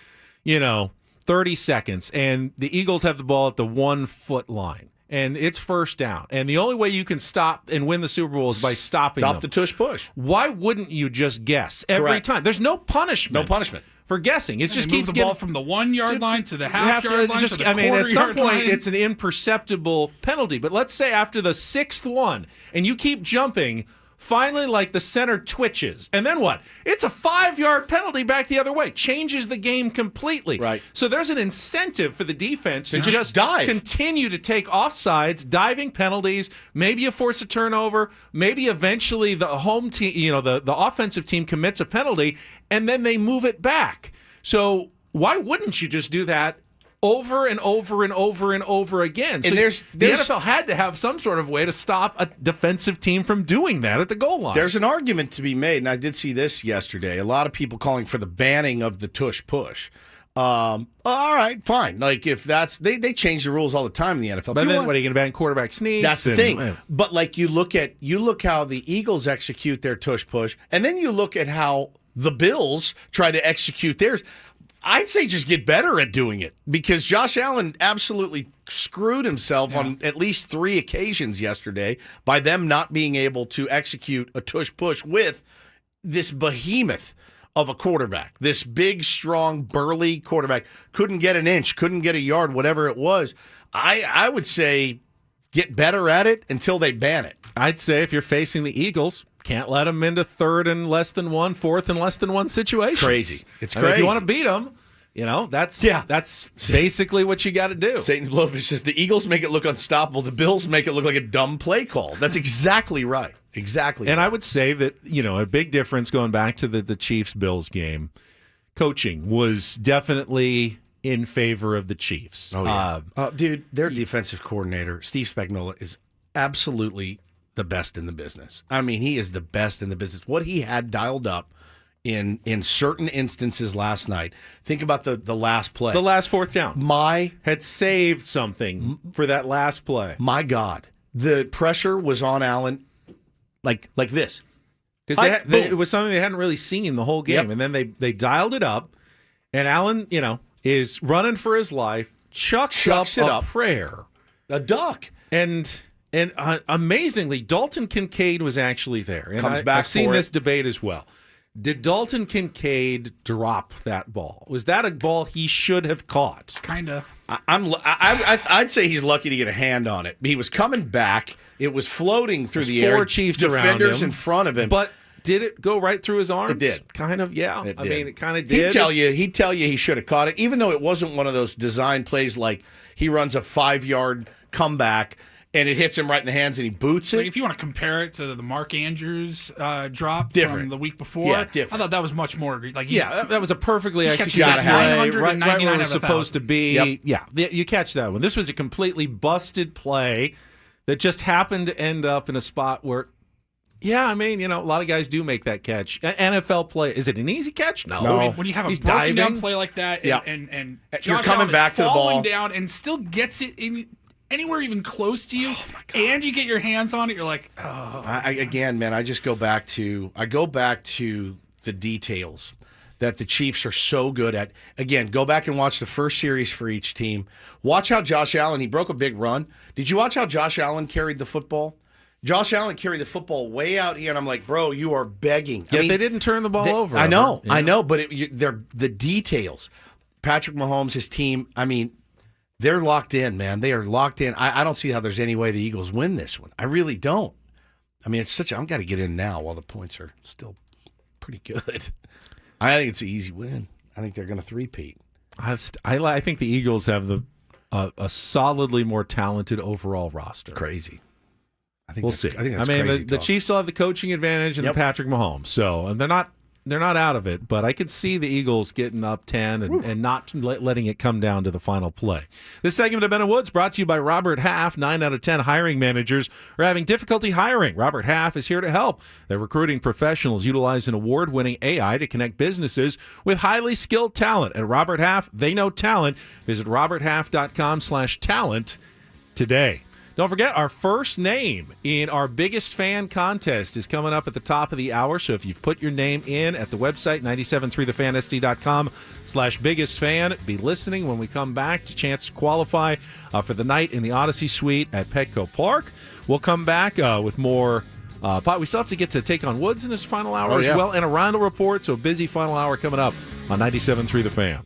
Speaker 3: 30 seconds, and the Eagles have the ball at the 1 foot line, and it's first down. And the only way you can stop and win the Super Bowl is by stopping them.
Speaker 1: Stop the tush push.
Speaker 3: Why wouldn't you just guess every time? There's no punishment.
Speaker 1: No punishment
Speaker 3: for guessing. It just keeps
Speaker 2: the ball from the 1 yard line to the half yard line to the quarter
Speaker 3: at some
Speaker 2: yard
Speaker 3: point,
Speaker 2: line.
Speaker 3: it's an imperceptible penalty. But let's say after the 6th one, and you keep jumping Finally, like, the center twitches. And then what? It's a 5-yard penalty back the other way. Changes the game completely.
Speaker 1: Right.
Speaker 3: So there's an incentive for the defense to
Speaker 1: just dive.
Speaker 3: continue to take offsides, diving penalties. Maybe you force a turnover. Maybe eventually the home team, the offensive team commits a penalty, and then they move it back. So why wouldn't you just do that over and over and over and over again? So
Speaker 1: And there's
Speaker 3: the NFL had to have some sort of way to stop a defensive team from doing that at the goal line.
Speaker 1: There's an argument to be made, and I did see this yesterday. A lot of people calling for the banning of the tush push. All right, fine. Like, if that's they change the rules all the time in the NFL.
Speaker 3: But then what are you going to ban quarterback sneaks?
Speaker 1: That's the thing. But like, you look how the Eagles execute their tush push, and then you look at how the Bills try to execute theirs. I'd say just get better at doing it, because Josh Allen absolutely screwed himself on at least 3 occasions yesterday by them not being able to execute a tush push with this behemoth of a quarterback. This big, strong, burly quarterback couldn't get an inch, couldn't get a yard, whatever it was. I would say get better at it until they ban it.
Speaker 3: I'd say if you're facing the Eagles, can't let them into 3rd and less than 1, 4th and less than 1 situations.
Speaker 1: Crazy. It's
Speaker 3: I mean,
Speaker 1: crazy.
Speaker 3: if you want to beat them, that's basically what you got to do.
Speaker 1: Satan's Blowfish says the Eagles make it look unstoppable. The Bills make it look like a dumb play call. That's exactly right. Exactly.
Speaker 3: And
Speaker 1: right.
Speaker 3: I would say that, a big difference going back to the Chiefs-Bills game, coaching was definitely in favor of the Chiefs.
Speaker 1: Oh, yeah. Dude, their defensive coordinator, Steve Spagnuolo, is absolutely the best in the business. I mean, he is the best in the business. What he had dialed up in certain instances last night. Think about the last play.
Speaker 3: The last 4th down. Had saved something for that last play.
Speaker 1: My God. The pressure was on Allen like this.
Speaker 3: Because it was something they hadn't really seen the whole game.
Speaker 1: Yep.
Speaker 3: And then they dialed it up, and Allen, is running for his life, chucks
Speaker 1: it
Speaker 3: up
Speaker 1: up.
Speaker 3: a prayer.
Speaker 1: A duck.
Speaker 3: And amazingly, Dalton Kincaid was actually there. And
Speaker 1: Comes back
Speaker 3: I've seen
Speaker 1: for
Speaker 3: this
Speaker 1: it.
Speaker 3: debate as well. Did Dalton Kincaid drop that ball? Was that a ball he should have caught?
Speaker 2: Kind of.
Speaker 1: I'd say he's lucky to get a hand on it. He was coming back. It was floating through the air.
Speaker 3: 4 Chiefs around
Speaker 1: defenders
Speaker 3: him.
Speaker 1: in front of him.
Speaker 3: But did it go right through his arms?
Speaker 1: It did.
Speaker 3: Kind of, yeah.
Speaker 1: It
Speaker 3: I
Speaker 1: did.
Speaker 3: mean, it kind of did.
Speaker 1: He'd tell you he should have caught it, even though it wasn't one of those design plays like he runs a 5-yard comeback and it hits him right in the hands and he boots it.
Speaker 2: Like, if you want to compare it to the Mark Andrews drop
Speaker 1: Different.
Speaker 2: from the week before,
Speaker 1: Yeah, different.
Speaker 2: I thought that was much more like
Speaker 3: that was a perfectly
Speaker 2: catches
Speaker 3: executed
Speaker 2: that
Speaker 3: play,
Speaker 2: 999
Speaker 3: right where it
Speaker 2: out
Speaker 3: was
Speaker 2: of 1,000.
Speaker 3: supposed to be.
Speaker 1: Yep.
Speaker 3: Yeah, you catch that one. This was a completely busted play that just happened to end up in a spot where, a lot of guys do make that catch. NFL play, is it an easy catch? No.
Speaker 2: When you have a
Speaker 3: He's
Speaker 2: broken down
Speaker 3: diving.
Speaker 2: play like that, and
Speaker 1: You're
Speaker 2: Josh
Speaker 1: coming
Speaker 2: Allen
Speaker 1: back
Speaker 2: is
Speaker 1: to the
Speaker 2: falling
Speaker 1: ball.
Speaker 2: down and still gets it in anywhere even close to you, and you get your hands on it, you're like, oh.
Speaker 1: Again, man, I go back to the details that the Chiefs are so good at. Again, go back and watch the first series for each team. Watch how Josh Allen, he broke a big run. Did you watch how Josh Allen carried the football? Josh Allen carried the football way out here, and I'm like, bro, you are begging.
Speaker 3: Yeah, they didn't turn the ball over.
Speaker 1: I know,
Speaker 3: Yeah.
Speaker 1: but they're the details. Patrick Mahomes, his team, they're locked in, man. They are locked in. I don't see how there's any way the Eagles win this one. I really don't. I've got to get in now while the points are still pretty good. I think it's an easy win. I think they're going to three-peat.
Speaker 3: I think the Eagles have a solidly more talented overall roster.
Speaker 1: Crazy.
Speaker 3: We'll see.
Speaker 1: I think that's crazy
Speaker 3: the
Speaker 1: talk.
Speaker 3: Chiefs still have the coaching advantage and the Patrick Mahomes, so and they're not out of it. But I could see the Eagles getting up 10 and not letting it come down to the final play. This segment of Ben and Woods brought to you by Robert Half. 9 out of 10 hiring managers are having difficulty hiring. Robert Half is here to help. They're recruiting professionals utilizing award-winning AI to connect businesses with highly skilled talent. At Robert Half, they know talent. Visit roberthalf.com/talent today. Don't forget, our first name in our biggest fan contest is coming up at the top of the hour. So if you've put your name in at the website, 973thefansd.com/biggest fan, be listening when we come back to chance to qualify for the night in the Odyssey Suite at Petco Park. We'll come back with more. We still have to get to take on Woods in his final hour as well, and a Rondo report. So a busy final hour coming up on 97.3 The Fan.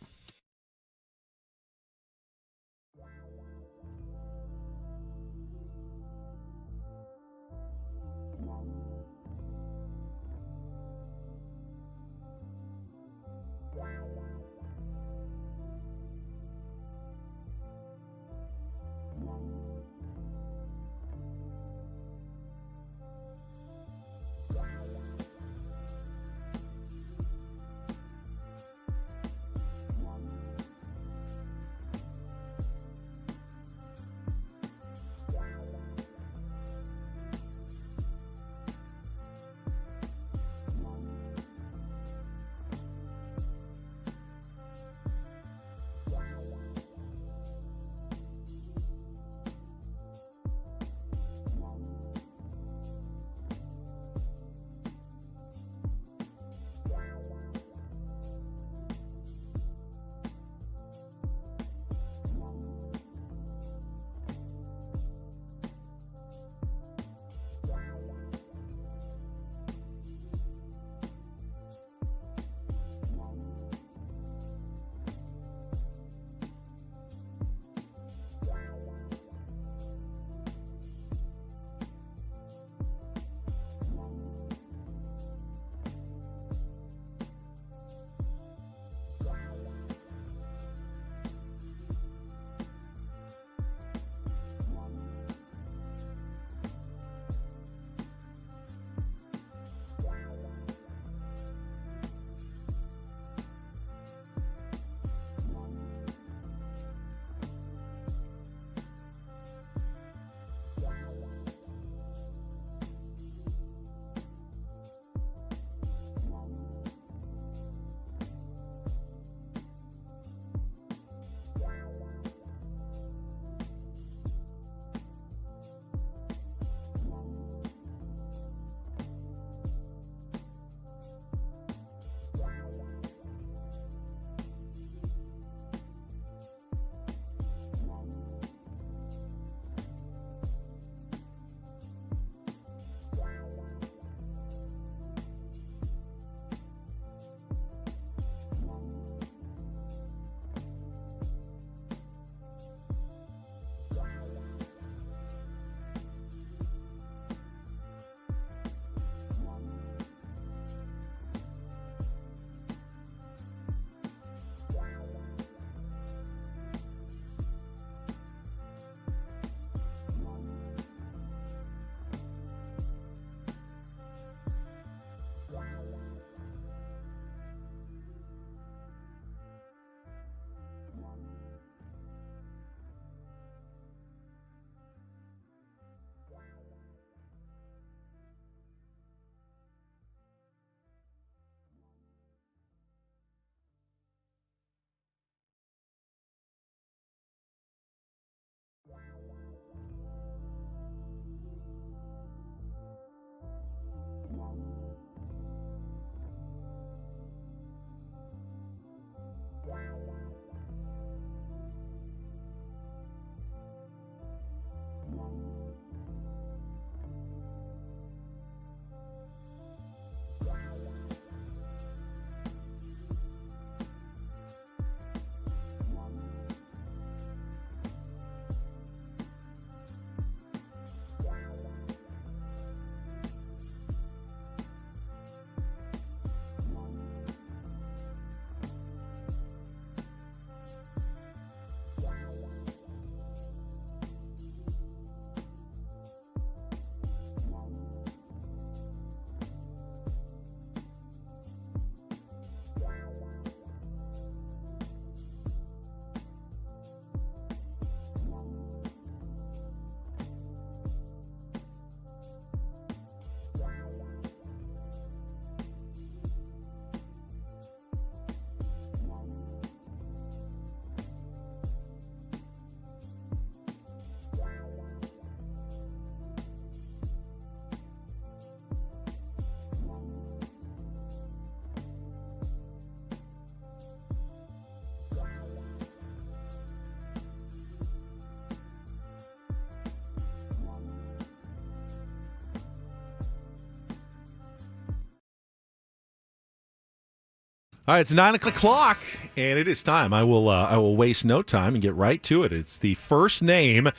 Speaker 3: All right, it's 9 o'clock, and it is time. I will waste no time and get right to it. It's the first name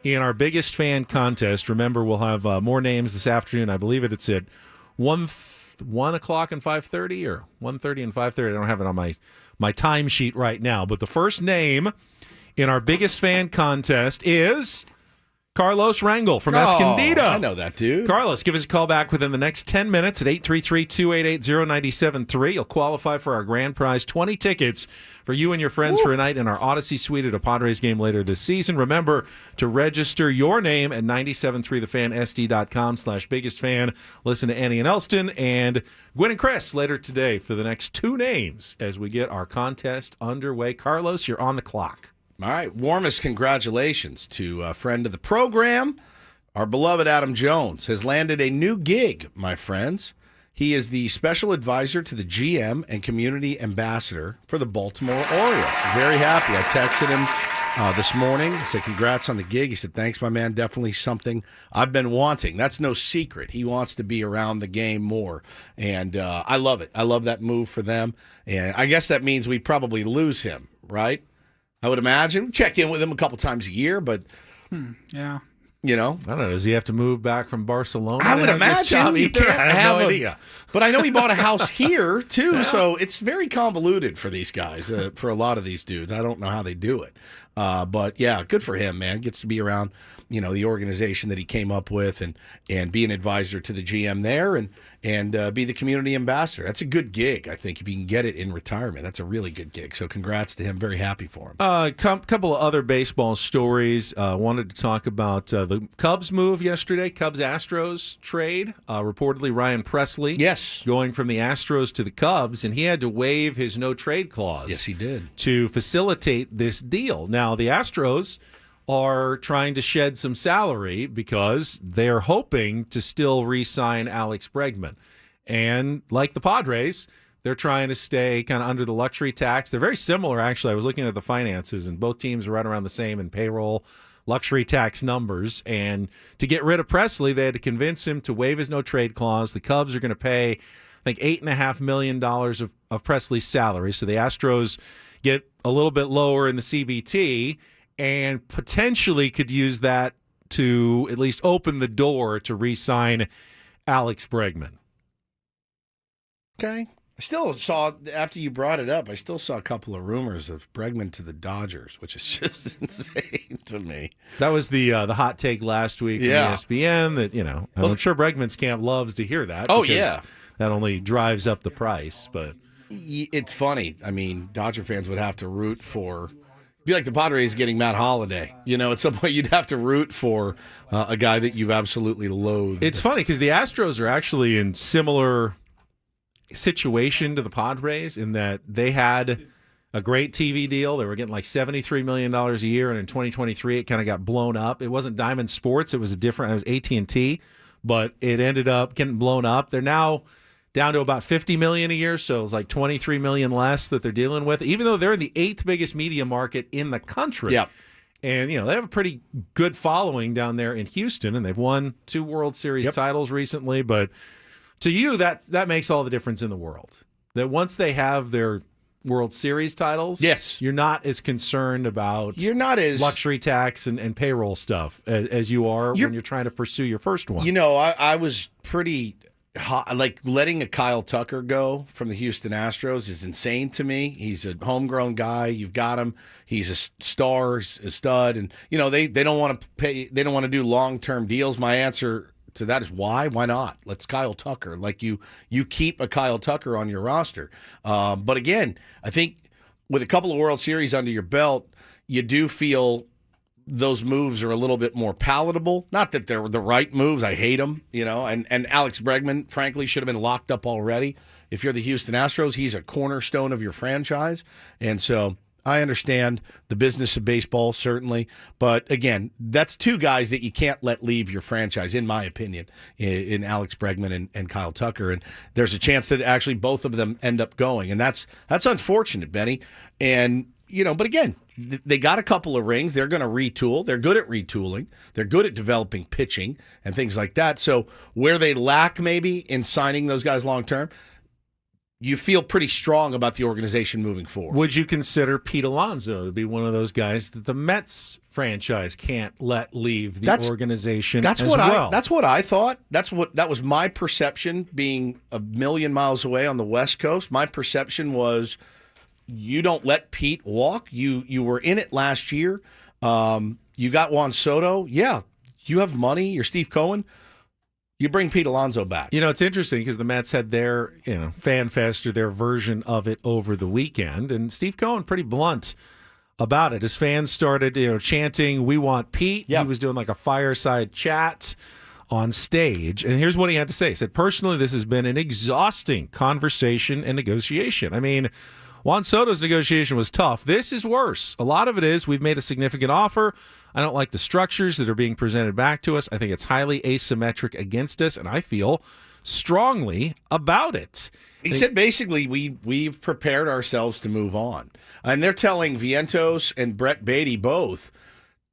Speaker 3: in our biggest fan contest. Remember, we'll have more names this afternoon. I believe it's at 1 o'clock and 5:30 or 1:30 and 5:30. I don't have it on my timesheet right now. But the first name in our biggest fan contest is Carlos Rangel from Escondido.
Speaker 1: I know that dude.
Speaker 3: Carlos, give us a call back within the next 10 minutes at 833-288-0973. You'll qualify for our grand prize, 20 tickets for you and your friends for a night in our Odyssey Suite at a Padres game later this season. Remember to register your name at 973thefansd.com/biggestfan. Listen to Annie and Elston and Gwen and Chris later today for the next two names as we get our contest underway. Carlos, you're on the clock.
Speaker 1: All right, warmest congratulations to a friend of the program. Our beloved Adam Jones has landed a new gig, my friends. He is the special advisor to the GM and community ambassador for the Baltimore Orioles. Very happy. I texted him this morning. I said, congrats on the gig. He said, thanks, my man. Definitely something I've been wanting. That's no secret. He wants to be around the game more, and I love it. I love that move for them, and I guess that means we probably lose him, right? I would imagine. Check in with him a couple times a year, but,
Speaker 2: Yeah.
Speaker 1: you know.
Speaker 3: I don't know. Does he have to move back from Barcelona?
Speaker 1: I would imagine. You can't
Speaker 3: I have no idea.
Speaker 1: But I know he bought a house here, too, so it's very convoluted for these guys, for a lot of these dudes. I don't know how they do it. But, yeah, good for him, man. Gets to be around, the organization that he came up with and be an advisor to the GM there and be the community ambassador. That's a good gig, I think, if you can get it in retirement. That's a really good gig. So congrats to him. Very happy for him.
Speaker 3: Couple of other baseball stories. Wanted to talk about the Cubs move yesterday, Cubs-Astros trade. Reportedly, Ryan Presley going from the Astros to the Cubs, and he had to waive his no-trade clause.
Speaker 1: Yes, he did.
Speaker 3: To facilitate this deal. Now, the Astros are trying to shed some salary because they're hoping to still re-sign Alex Bregman. And like the Padres, they're trying to stay kind of under the luxury tax. They're very similar, actually. I was looking at the finances, and both teams are right around the same in payroll, luxury tax numbers. And to get rid of Presley, they had to convince him to waive his no-trade clause. The Cubs are going to pay, I think, $8.5 million of Presley's salary. So the Astros get a little bit lower in the CBT and potentially could use that to at least open the door to re-sign Alex Bregman.
Speaker 1: Okay. I still saw, after you brought it up, I still saw a couple of rumors of Bregman to the Dodgers, which is just insane to me.
Speaker 3: That was the hot take last week from ESPN that, I'm sure Bregman's camp loves to hear that.
Speaker 1: Oh,
Speaker 3: because
Speaker 1: yeah.
Speaker 3: That only drives up the price, but
Speaker 1: it's funny. I mean, Dodger fans would have to root for... Be like the Padres getting Matt Holliday. At some point you'd have to root for a guy that you've absolutely loathed.
Speaker 3: It's funny because the Astros are actually in similar situation to the Padres in that they had a great TV deal. They were getting like $73 million a year, and in 2023 it kind of got blown up. It wasn't Diamond Sports. It was it was AT&T, but it ended up getting blown up. They're now down to about $50 million a year, so it's like $23 million less that they're dealing with, even though they're the 8th biggest media market in the country.
Speaker 1: Yeah.
Speaker 3: And, they have a pretty good following down there in Houston, and they've won 2 World Series titles recently. But to you, that makes all the difference in the world. That once they have their World Series titles, you're not as concerned about luxury tax and payroll stuff as you are when you're trying to pursue your first one.
Speaker 1: I was pretty... Like letting a Kyle Tucker go from the Houston Astros is insane to me. He's a homegrown guy. You've got him. He's a star, a stud, and they don't want to pay. They don't want to do long-term deals. My answer to that is why? Why not? Let's Kyle Tucker. Like you keep a Kyle Tucker on your roster. But again, I think with a couple of World Series under your belt, you do feel those moves are a little bit more palatable. Not that they're the right moves. I hate them, and Alex Bregman, frankly, should have been locked up already. If you're the Houston Astros, he's a cornerstone of your franchise. And so I understand the business of baseball, certainly. But again, that's 2 guys that you can't let leave your franchise, in my opinion, in Alex Bregman and Kyle Tucker. And there's a chance that actually both of them end up going. And that's unfortunate, Benny. And but again, they got a couple of rings. They're going to retool. They're good at retooling. They're good at developing pitching and things like that. So where they lack maybe in signing those guys long term, you feel pretty strong about the organization moving forward.
Speaker 3: Would you consider Pete Alonso to be one of those guys that the Mets franchise can't let leave the organization
Speaker 1: that's
Speaker 3: as
Speaker 1: what
Speaker 3: well?
Speaker 1: That's what I thought. That was my perception, being a million miles away on the West Coast. My perception was you don't let Pete walk. You were in it last year. You got Juan Soto. Yeah, you have money. You're Steve Cohen. You bring Pete Alonso back.
Speaker 3: It's interesting because the Mets had their, fan fest or their version of it over the weekend, and Steve Cohen pretty blunt about it. His fans started, chanting, "We want Pete." Yep. He was doing like a fireside chat on stage, and here's what he had to say. He said, "Personally, this has been an exhausting conversation and negotiation. I mean, Juan Soto's negotiation was tough. This is worse. A lot of it is we've made a significant offer. I don't like the structures that are being presented back to us. I think it's highly asymmetric against us, and I feel strongly about it."
Speaker 1: He said basically we've prepared ourselves to move on. And they're telling Vientos and Brett Beatty both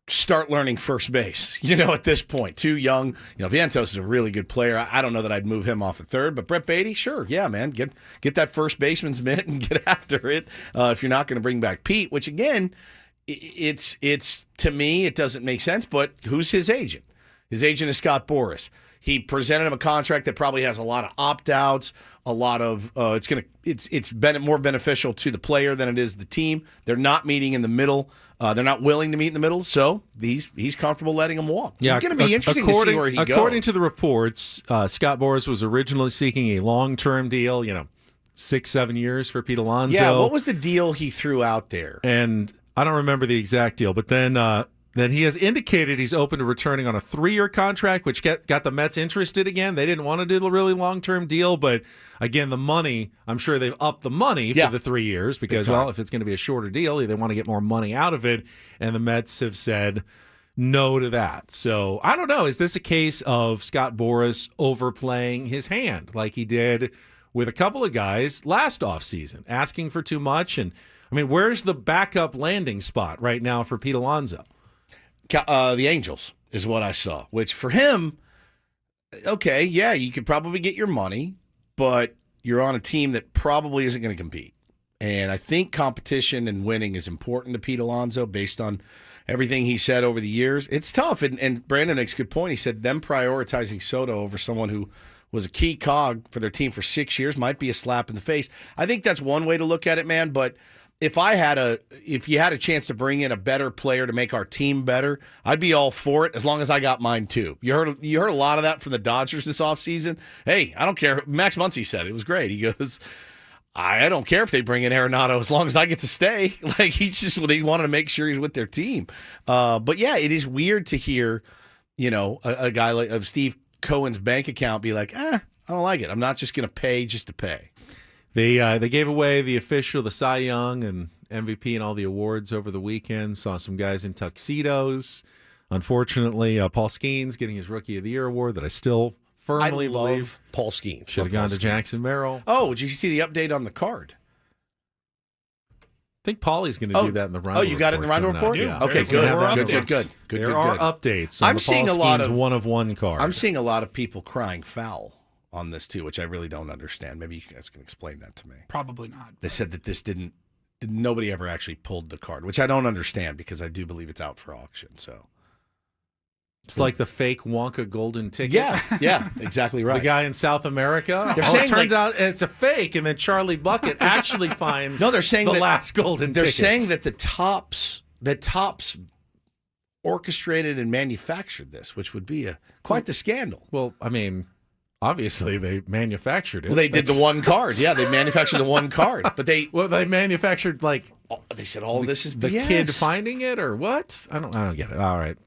Speaker 1: start learning first base, at this point. Too young. Vientos is a really good player. I don't know that I'd move him off at third, but Brett Beatty, sure. Yeah, man. Get that first baseman's mitt and get after it if you're not going to bring back Pete, which again, it's to me, it doesn't make sense, but who's his agent? His agent is Scott Boras. He presented him a contract that probably has a lot of opt-outs, a lot of it's been more beneficial to the player than it is the team. They're not meeting in the middle. They're not willing to meet in the middle, so he's comfortable letting him walk.
Speaker 3: Yeah,
Speaker 1: it's going to be interesting to see where he goes.
Speaker 3: According to the reports, Scott Boras was originally seeking a long-term deal, 6-7 years for Pete Alonso.
Speaker 1: Yeah, what was the deal he threw out there?
Speaker 3: And I don't remember the exact deal, but then he has indicated he's open to returning on a 3-year contract, which got the Mets interested again. They didn't want to do the really long-term deal, but again, the money, I'm sure they've upped the money for the 3 years because, well, if it's going to be a shorter deal, they want to get more money out of it, and the Mets have said no to that. So I don't know. Is this a case of Scott Boras overplaying his hand like he did with a couple of guys last offseason, asking for too much? And I mean, where's the backup landing spot right now for Pete Alonso?
Speaker 1: The Angels is what I saw, which for him, okay, yeah, you could probably get your money, but you're on a team that probably isn't going to compete. And I think competition and winning is important to Pete Alonso based on everything he said over the years. It's tough, and Brandon makes a good point. He said them prioritizing Soto over someone who was a key cog for their team for 6 years might be a slap in the face. I think that's one way to look at it, man, but if you had a chance to bring in a better player to make our team better, I'd be all for it as long as I got mine too. You heard a lot of that from the Dodgers this offseason. Hey, I don't care. Max Muncy said it was great. He goes, I don't care if they bring in Arenado as long as I get to stay. Like they wanted to make sure he's with their team. But yeah, it is weird to hear, a guy like of Steve Cohen's bank account be like, I don't like it. I'm not just going to pay just to pay.
Speaker 3: They gave away the Cy Young and MVP and all the awards over the weekend. Saw some guys in tuxedos. Unfortunately, Paul Skeens getting his Rookie of the Year award that I still firmly believe
Speaker 1: Paul Skeens
Speaker 3: should have gone to Jackson Merrill.
Speaker 1: Oh, did you see the update on the card?
Speaker 3: I think Paulie's going to do that in the round.
Speaker 1: Oh, you got it in the round report?
Speaker 3: Yeah.
Speaker 1: Okay, good.
Speaker 3: There are updates.
Speaker 1: I'm seeing a lot of
Speaker 3: 1-of-1 card.
Speaker 1: I'm seeing a lot of people crying foul on this too, which I really don't understand. Maybe you guys can explain that to me.
Speaker 2: Probably not.
Speaker 1: They said that this nobody ever actually pulled the card, which I don't understand because I do believe it's out for auction. So
Speaker 3: it's like the fake Wonka golden ticket.
Speaker 1: Yeah, exactly right.
Speaker 3: The guy in South America.
Speaker 1: Saying
Speaker 3: it turns out it's a fake, and then Charlie Bucket actually finds
Speaker 1: they're saying
Speaker 3: the last golden ticket.
Speaker 1: They're saying that the Tops orchestrated and manufactured this, which would be quite the scandal.
Speaker 3: Well, I mean, obviously they manufactured it.
Speaker 1: Well, they did the one card. Yeah, they manufactured the one card, but they
Speaker 3: manufactured
Speaker 1: they said all this is
Speaker 3: the
Speaker 1: BS.
Speaker 3: Kid finding it or what? I don't get it. All right.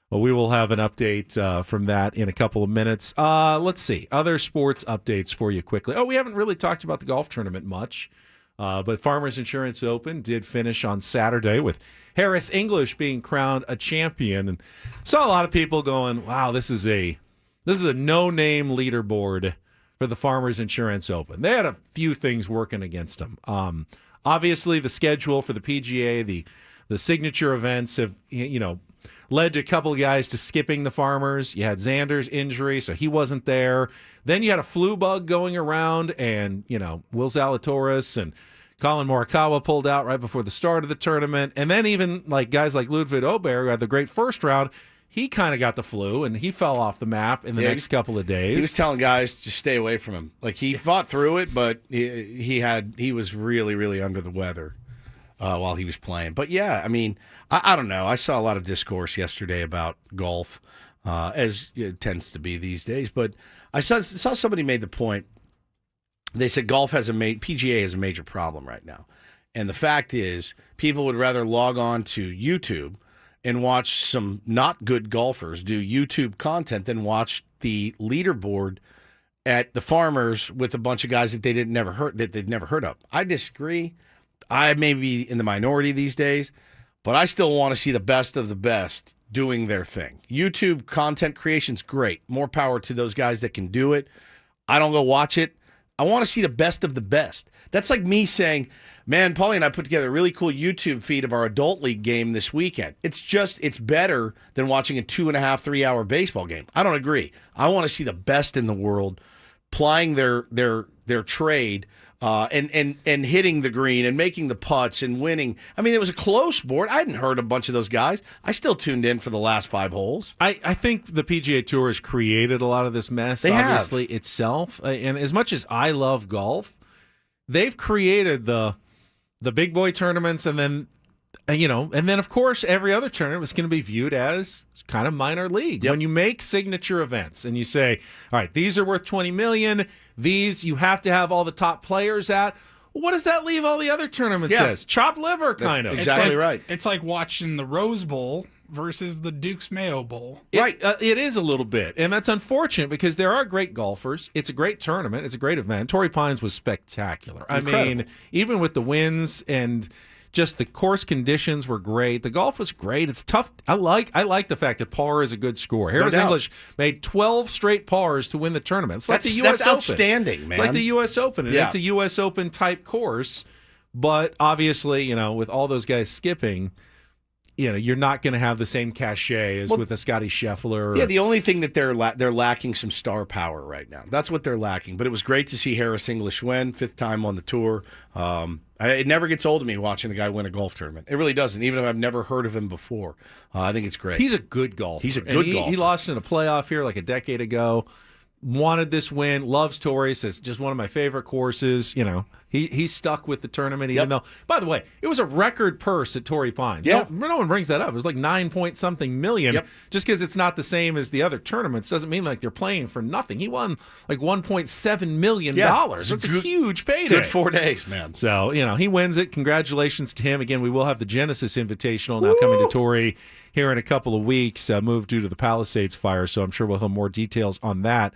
Speaker 3: Well, we will have an update from that in a couple of minutes. Let's see. Other sports updates for you quickly. Oh, we haven't really talked about the golf tournament much, but Farmers Insurance Open did finish on Saturday with Harris English being crowned a champion. And saw a lot of people going, wow, this is a no-name leaderboard for the Farmers Insurance Open. They had a few things working against them. Obviously, the schedule for the PGA, the signature events have, led to a couple of guys to skipping the Farmers. You had Xander's injury, so he wasn't there. Then you had a flu bug going around, and, Will Zalatoris and Colin Morikawa pulled out right before the start of the tournament. And then even guys like Ludwig Åberg, who had the great first round, he kind of got the flu, and he fell off the map in the next couple of days.
Speaker 1: He was telling guys to stay away from him. He fought through it, but he was really, really under the weather while he was playing. But, yeah, I mean, I don't know. I saw a lot of discourse yesterday about golf, as it tends to be these days. But I saw somebody made the point. They said golf PGA has a major problem right now. And the fact is, people would rather log on to YouTube and watch some not good golfers do YouTube content than watch the leaderboard at the Farmers with a bunch of guys that they'd never heard of. I disagree. I may be in the minority these days, but I still want to see the best of the best doing their thing. YouTube content creation's great. More power to those guys that can do it. I don't go watch it. I want to see the best of the best. That's like me saying, man, Paulie and I put together a really cool YouTube feed of our adult league game this weekend. It's better than watching a 2.5, 3 hour baseball game. I don't agree. I want to see the best in the world plying their trade and hitting the green and making the putts and winning. I mean, it was a close board. I hadn't heard a bunch of those guys. I still tuned in for the last 5 holes.
Speaker 3: I think the PGA Tour has created a lot of this mess, obviously, itself. And as much as I love golf, they've created the big boy tournaments, and then of course every other tournament is going to be viewed as kind of minor league. When you make signature events and you say, all right, these are worth $20 million, these you have to have all the top players at. What does that leave all the other tournaments as? Chopped liver, kind of.
Speaker 1: Exactly right.
Speaker 2: It's like watching the Rose Bowl versus the Duke's Mayo Bowl.
Speaker 3: Right. It is a little bit. And that's unfortunate because there are great golfers. It's a great tournament. It's a great event. Torrey Pines was spectacular.
Speaker 1: Incredible.
Speaker 3: I mean, even with the wins and just the course conditions were great. The golf was great. It's tough. I like the fact that par is a good score. Harris English made 12 straight pars to win the tournament. It's like the U.S.
Speaker 1: That's
Speaker 3: Open.
Speaker 1: Outstanding, man.
Speaker 3: It's like the U.S. Open. And it's a U.S. Open type course. But obviously, with all those guys skipping, you're not going to have the same cachet as with a Scotty Scheffler.
Speaker 1: Yeah, the only thing that they're lacking some star power right now. That's what they're lacking. But it was great to see Harris English win, 5th time on the tour. It never gets old to me watching a guy win a golf tournament. It really doesn't, even if I've never heard of him before. I think it's great.
Speaker 3: He's a good golfer.
Speaker 1: He's a good golfer.
Speaker 3: He lost in a playoff here like a decade ago. Wanted this win. Loves Torrey. Says just one of my favorite courses. He's stuck with the tournament, even though, by the way, it was a record purse at Torrey Pines.
Speaker 1: Yeah.
Speaker 3: No one brings that up. It was like 9-point-something million.
Speaker 1: Yep.
Speaker 3: Just because it's not the same as the other tournaments doesn't mean like they're playing for nothing. He won like $1.7 million. That's a huge payday.
Speaker 1: Good 4 days, man.
Speaker 3: So, he wins it. Congratulations to him. Again, we will have the Genesis Invitational now coming to Torrey here in a couple of weeks, moved due to the Palisades fire, so I'm sure we'll have more details on that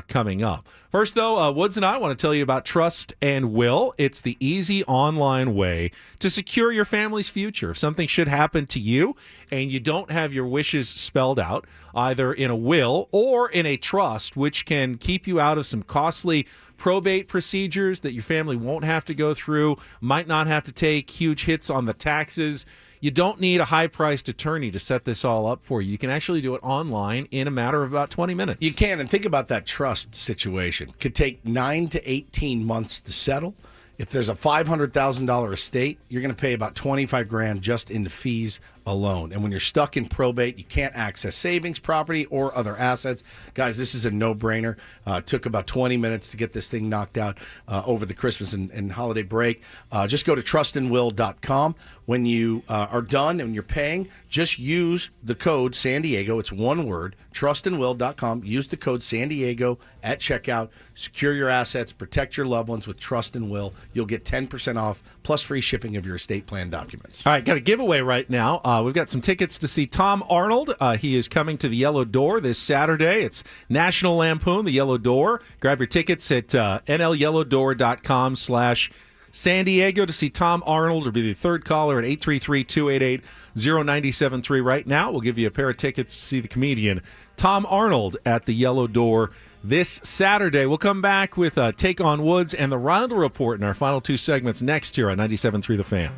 Speaker 3: coming up. First, though, Woods and I want to tell you about Trust and Will. It's the easy online way to secure your family's future. If something should happen to you and you don't have your wishes spelled out, either in a will or in a trust, which can keep you out of some costly probate procedures that your family won't have to go through, might not have to take huge hits on the taxes, you don't need a high-priced attorney to set this all up for you. You can actually do it online in a matter of about 20 minutes.
Speaker 1: You can, and think about that trust situation. Could take 9 to 18 months to settle. If there's a $500,000 estate, you're going to pay about $25,000 just in the fees alone. And when you're stuck in probate, you can't access savings, property, or other assets. Guys, this is a no-brainer. Took about 20 minutes to get this thing knocked out over the Christmas and holiday break. Just go to trustandwill.com. When you are done and you're paying, just use the code San Diego. It's one word, trustandwill.com. Use the code San Diego at checkout. Secure your assets. Protect your loved ones with Trust and Will. You'll get 10% off plus free shipping of your estate plan documents.
Speaker 3: All right, got a giveaway right now. We've got some tickets to see Tom Arnold. He is coming to the Yellow Door this Saturday. It's National Lampoon, the Yellow Door. Grab your tickets at nlyellowdoor.com/San Diego to see Tom Arnold, or be the third caller at 833-288-0973 right now. We'll give you a pair of tickets to see the comedian Tom Arnold at the Yellow Door this Saturday. We'll come back with Take on Woods and the Riley Report in our final two segments next here on 97.3 The Fan.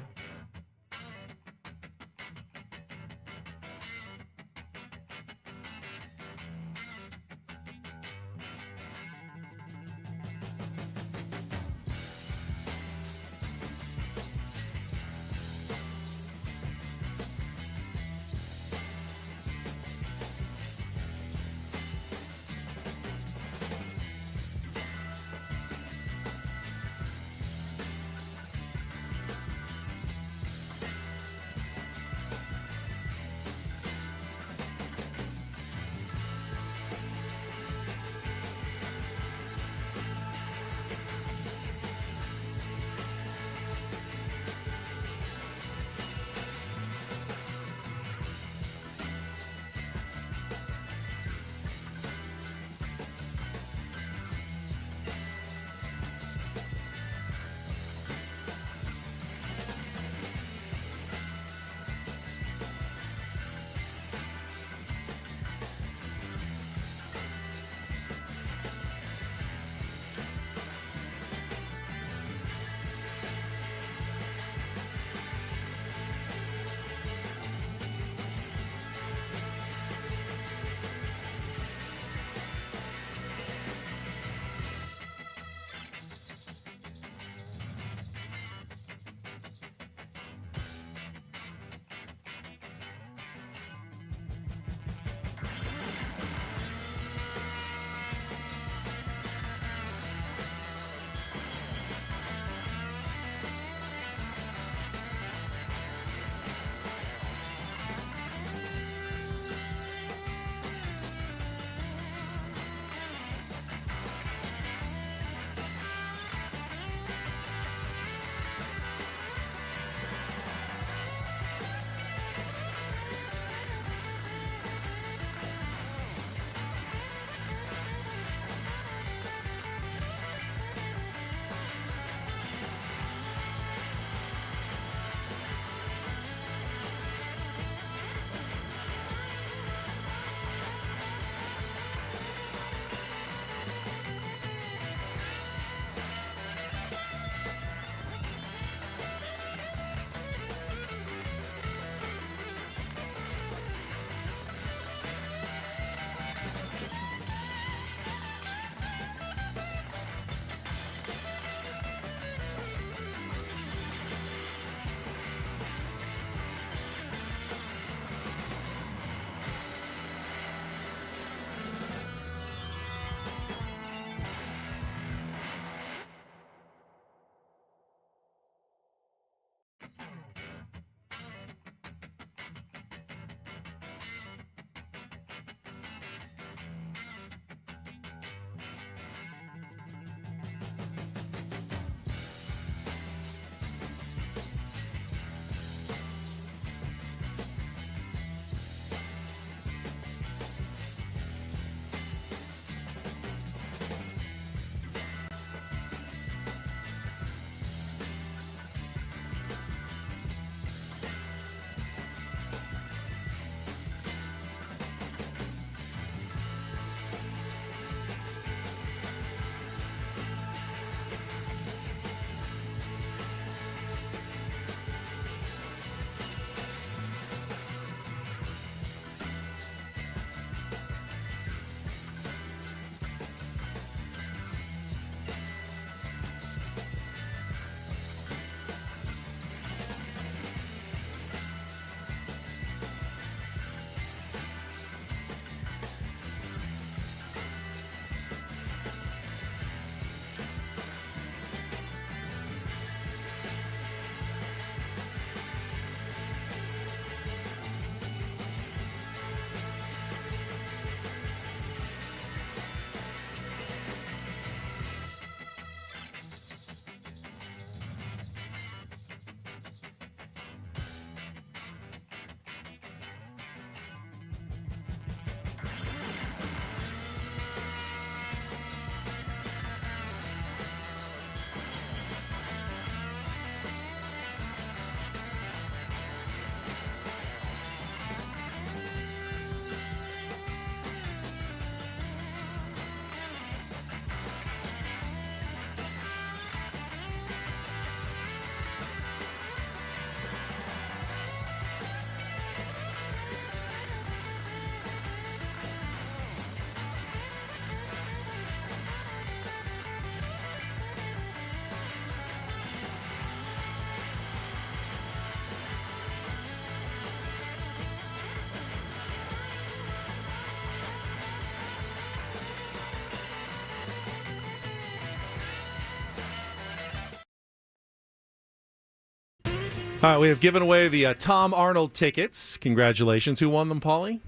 Speaker 3: All right, we have given away the Tom Arnold tickets. Congratulations. Who won them, Paulie?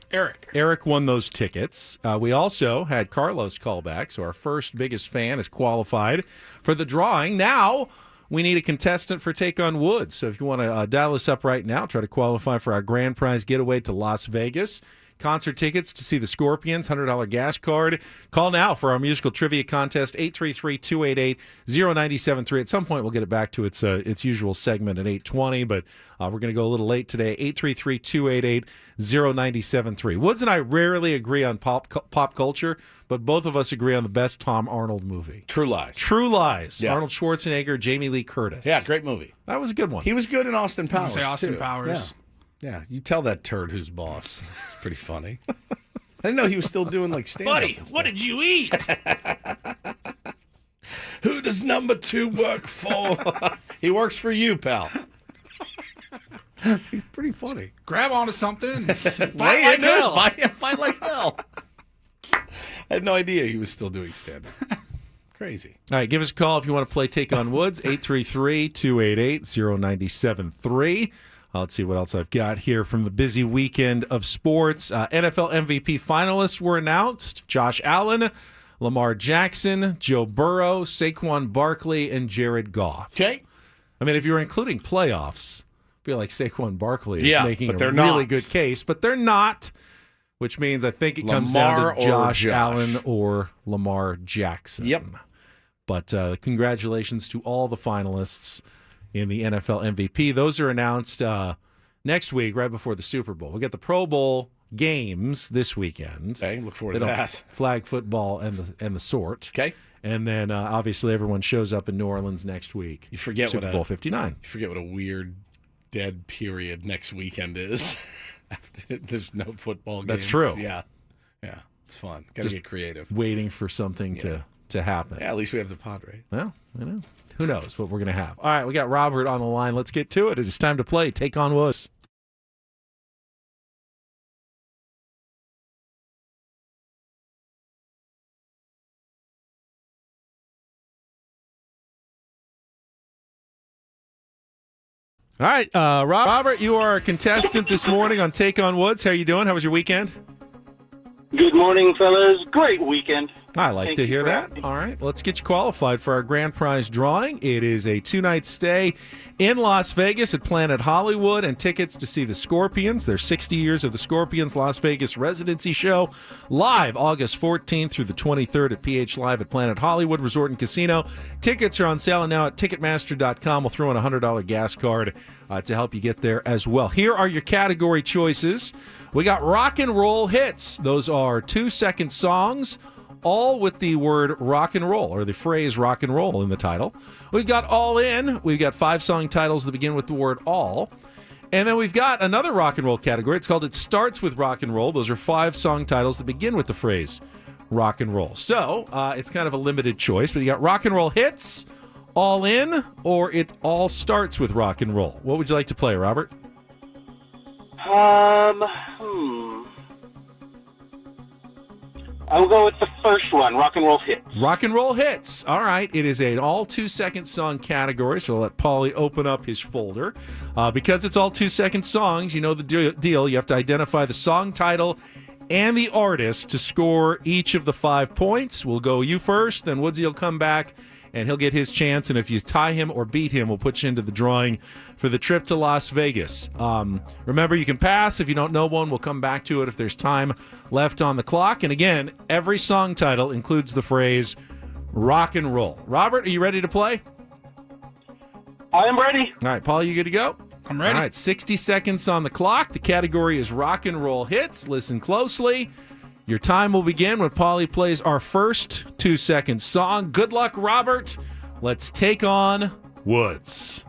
Speaker 2: Eric.
Speaker 3: Eric won those tickets. We also had Carlos call back, so our first biggest fan is qualified for the drawing. Now we need a contestant for Take on Woods. So if you want to dial us up right now, try to qualify for our grand prize getaway to Las Vegas. Concert tickets to see the Scorpions, $100 gas card. Call now for our musical trivia contest, 833-288-0973. At some point, we'll get it back to its usual segment at 8:20, but we're going to go a little late today, 833-288-0973. Woods and I rarely agree on pop culture, but both of us agree on the best Tom Arnold movie.
Speaker 1: True Lies.
Speaker 3: True Lies.
Speaker 1: Yeah.
Speaker 3: Arnold Schwarzenegger, Jamie Lee Curtis.
Speaker 1: Yeah, great movie.
Speaker 3: That was a good one.
Speaker 1: He was good in Austin Powers,
Speaker 2: Say Austin
Speaker 1: too.
Speaker 2: Powers.
Speaker 1: Yeah, you tell that turd who's boss. It's pretty funny. I didn't know he was still doing like stand-up.
Speaker 2: Buddy, what did you eat?
Speaker 1: Who does number 2 work for? He works for you, pal. He's pretty funny.
Speaker 2: Grab onto something and fight
Speaker 1: Lay
Speaker 2: like
Speaker 1: into it.
Speaker 2: hell.
Speaker 1: Fight like hell. I had no idea he was still doing stand-up. Crazy.
Speaker 3: All right, give us a call if you want to play Take on Woods, 833-288-0973. Let's see what else I've got here from the busy weekend of sports. NFL MVP finalists were announced. Josh Allen, Lamar Jackson, Joe Burrow, Saquon Barkley, and Jared Goff.
Speaker 1: Okay.
Speaker 3: I mean, if you were including playoffs, I feel like Saquon Barkley is making a
Speaker 1: they're
Speaker 3: really
Speaker 1: not.
Speaker 3: good case, but they're not, which means I think it comes
Speaker 1: Lamar
Speaker 3: down to Josh
Speaker 1: or Josh.
Speaker 3: Allen or Lamar Jackson.
Speaker 1: Yep.
Speaker 3: But congratulations to all the finalists in the NFL MVP. Those are announced next week, right before the Super Bowl. We got the Pro Bowl games this weekend.
Speaker 1: Okay, look forward to that.
Speaker 3: Flag football and the sort.
Speaker 1: Okay.
Speaker 3: And then obviously everyone shows up in New Orleans next week.
Speaker 1: You forget
Speaker 3: Super Bowl 59.
Speaker 1: You forget what a weird dead period next weekend is. There's no football games.
Speaker 3: That's true.
Speaker 1: Yeah. It's fun. Got to get creative.
Speaker 3: Waiting for something to happen.
Speaker 1: Yeah, at least we have the Padres.
Speaker 3: Well, I know. Who knows what we're going to have. All right, we got Robert on the line. Let's get to it. It is time to play Take on Woods. All right, Robert, you are a contestant this morning on Take on Woods. How are you doing? How was your weekend?
Speaker 10: Good morning, fellas. Great weekend.
Speaker 3: I like to hear that. All right, let's get you qualified for our grand prize drawing. It is a 2-night stay in Las Vegas at Planet Hollywood and tickets to see the Scorpions. Their 60 years of the Scorpions Las Vegas residency show live August 14th through the 23rd at PH Live at Planet Hollywood Resort and Casino. Tickets are on sale now at Ticketmaster.com. We'll throw in a $100 gas card to help you get there as well. Here are your category choices. We got rock and roll hits. Those are 2-second songs, all with the word rock and roll, or the phrase rock and roll in the title. We've got All In. We've got 5 song titles that begin with the word all. And then we've got another rock and roll category. It's called It Starts With Rock and Roll. Those are 5 song titles that begin with the phrase rock and roll. So it's kind of a limited choice, but you got rock and roll hits, All In, or It All Starts With Rock and Roll. What would you like to play, Robert?
Speaker 10: I'll go with the first one, rock and roll hits.
Speaker 3: Rock and roll hits. All right. It is an all 2-second song category, so I'll let Paulie open up his folder. Because it's all 2-second songs, you know the deal. You have to identify the song title and the artist to score each of the 5 points. We'll go you first, then Woodsy will come back, and he'll get his chance. And if you tie him or beat him, we'll put you into the drawing for the trip to Las Vegas. Remember, you can pass. If you don't know one, we'll come back to it if there's time left on the clock. And again, every song title includes the phrase rock and roll. Robert, are you ready to play?
Speaker 10: I am ready.
Speaker 3: All right, Paul, you good to go?
Speaker 2: I'm ready.
Speaker 3: All right, 60 seconds on the clock. The category is rock and roll hits. Listen closely. Your time will begin when Paulie plays our first 2-second song. Good luck, Robert. Let's take on Woods.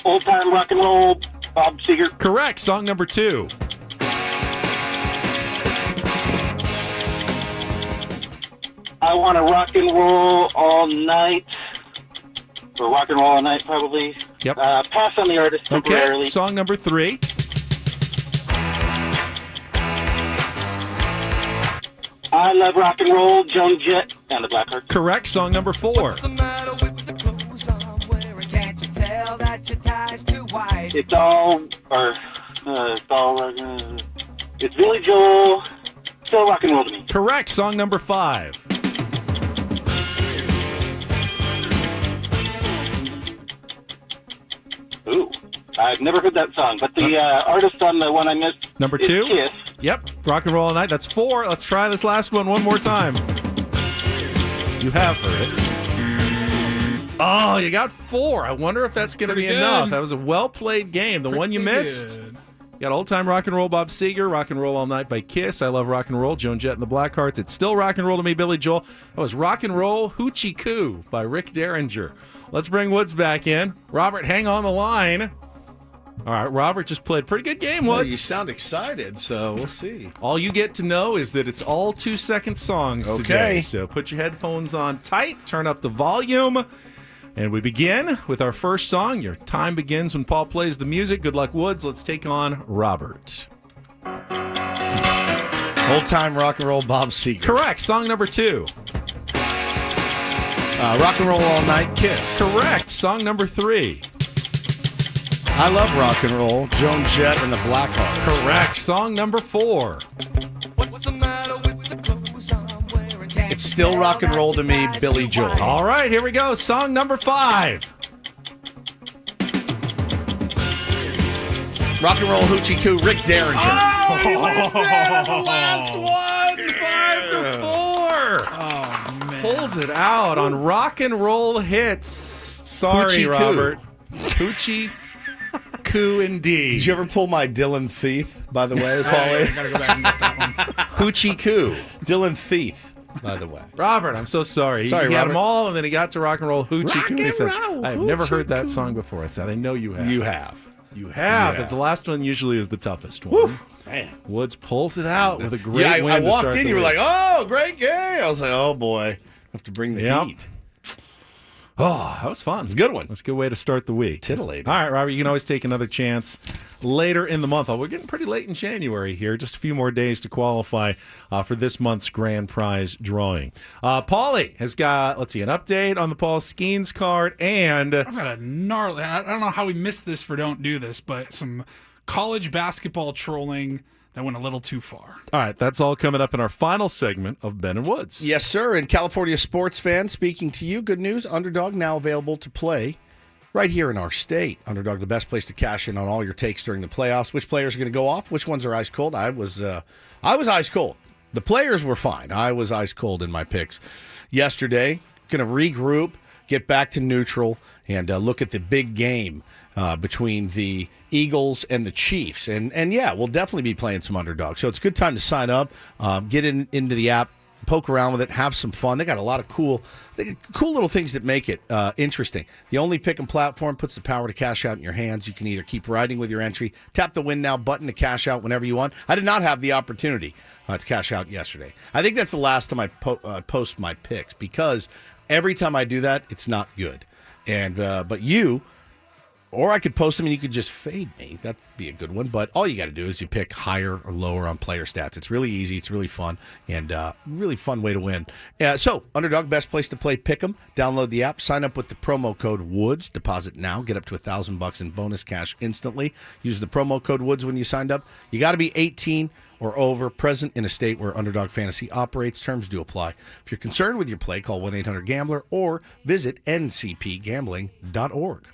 Speaker 10: Old time rock and roll, Bob Seger.
Speaker 3: Correct. Song number 2.
Speaker 10: I want to rock and roll all night. Or rock and roll all night, probably.
Speaker 3: Yep.
Speaker 10: Pass on the artist temporarily.
Speaker 3: Okay. Song number 3.
Speaker 10: I love rock and roll, Joan Jett and the Blackhearts.
Speaker 3: Correct. Song number 4.
Speaker 13: What's the matter with
Speaker 10: It's all, it's Billy Joel, still rock and roll to me.
Speaker 3: Correct. Song number 5.
Speaker 10: Ooh, I've never heard that song, but the artist on the one I missed
Speaker 3: Number
Speaker 10: is
Speaker 3: 2?
Speaker 10: Kiss.
Speaker 3: Yep. Rock and Roll All Night. That's 4. Let's try this last one more time. You have heard it. Oh, you got 4. I wonder if that's going to be enough. That was a well-played game. The one you missed. You got Old Time Rock and Roll, Bob Seger. Rock and Roll All Night by Kiss. I Love Rock and Roll, Joan Jett and the Blackhearts. It's still rock and roll to me, Billy Joel. That was Rock and Roll Hoochie Coo by Rick Derringer. Let's bring Woods back in. Robert, hang on the line. All right, Robert just played a pretty good game, Woods.
Speaker 1: Well, you sound excited, so we'll see.
Speaker 3: All you get to know is that it's all 2-second songs today. So put your headphones on tight, turn up the volume, and we begin with our first song. Your time begins when Paul plays the music. Good luck, Woods. Let's take on Robert.
Speaker 1: Old Time Rock and Roll, Bob Seger.
Speaker 3: Correct. Song number 2.
Speaker 1: Rock and Roll All Night, Kiss.
Speaker 3: Correct. Song number 3.
Speaker 1: I Love Rock and Roll, Joan Jett and the Blackhearts.
Speaker 3: Correct. Song number 4.
Speaker 13: What's the matter with the clothes I'm wearing?
Speaker 1: It's still rock and roll to me, Billy Joel.
Speaker 3: All right, here we go. Song number 5.
Speaker 1: Rock and Roll Hoochie Coo, Rick Derringer.
Speaker 3: Oh, he wins it on the last one. 5-4.
Speaker 2: Oh, man.
Speaker 3: Pulls it out on Rock and Roll Hits. Sorry,
Speaker 1: Hoochie Coo.
Speaker 3: Robert. Hoochie Coo indeed.
Speaker 1: Did you ever pull my Dylan Thief, by the way, Paulie?
Speaker 2: I gotta go back and get that one.
Speaker 1: Hoochie Coo. Dylan Thief, by the way.
Speaker 3: Robert, I'm so sorry.
Speaker 1: Sorry,
Speaker 3: he had
Speaker 1: Robert.
Speaker 3: them all, and then he got to Rock and Roll Hoochie
Speaker 1: Rock
Speaker 3: Coo, and he
Speaker 1: and
Speaker 3: says,
Speaker 1: roll,
Speaker 3: I have never
Speaker 1: Hoochie
Speaker 3: heard that
Speaker 1: Coo.
Speaker 3: song before. I said, I know you have.
Speaker 1: You have.
Speaker 3: You have,
Speaker 1: Yeah.
Speaker 3: but the last one usually is the toughest one.
Speaker 1: Man.
Speaker 3: Woods pulls it out with a great
Speaker 1: Yeah,
Speaker 3: win
Speaker 1: I
Speaker 3: to
Speaker 1: walked
Speaker 3: start
Speaker 1: in,
Speaker 3: the
Speaker 1: you were
Speaker 3: week.
Speaker 1: like, oh, great game. I was like, oh, boy. I have to bring the
Speaker 3: Yep.
Speaker 1: heat.
Speaker 3: Oh, that was fun.
Speaker 1: It's a good one.
Speaker 3: That's a good way to start the week.
Speaker 1: Titillating.
Speaker 3: All right, Robert, you can always take another chance later in the month. We're getting pretty late in January here. Just a few more days to qualify for this month's grand prize drawing. Paulie has got, let's see, an update on the Paul Skeens card and...
Speaker 2: I've got a gnarly. I don't know how we missed this for Don't Do This, but some college basketball trolling that went a little too far.
Speaker 3: All right, that's all coming up in our final segment of Ben and Woods.
Speaker 1: Yes, sir. And California sports fans, speaking to you, good news. Underdog now available to play right here in our state. Underdog, the best place to cash in on all your takes during the playoffs. Which players are going to go off? Which ones are ice cold? I was ice cold. The players were fine. I was ice cold in my picks yesterday. Going to regroup, get back to neutral, and look at the big game between the Eagles and the Chiefs. And yeah, we'll definitely be playing some Underdog. So it's a good time to sign up, get into the app, poke around with it, have some fun. They got a lot of cool little things that make it interesting. The only pick and platform puts the power to cash out in your hands. You can either keep riding with your entry, tap the win now button to cash out whenever you want. I did not have the opportunity to cash out yesterday. I think that's the last time I post my picks, because every time I do that, it's not good. And but you... Or I could post them and you could just fade me. That'd be a good one. But all you got to do is you pick higher or lower on player stats. It's really easy. It's really fun. And really fun way to win. So, Underdog, best place to play Pick'em. Download the app. Sign up with the promo code WOODS. Deposit now. Get up to $1,000 in bonus cash instantly. Use the promo code WOODS when you signed up. You got to be 18 or over, present in a state where Underdog Fantasy operates. Terms do apply. If you're concerned with your play, call 1-800-GAMBLER or visit ncpgambling.org.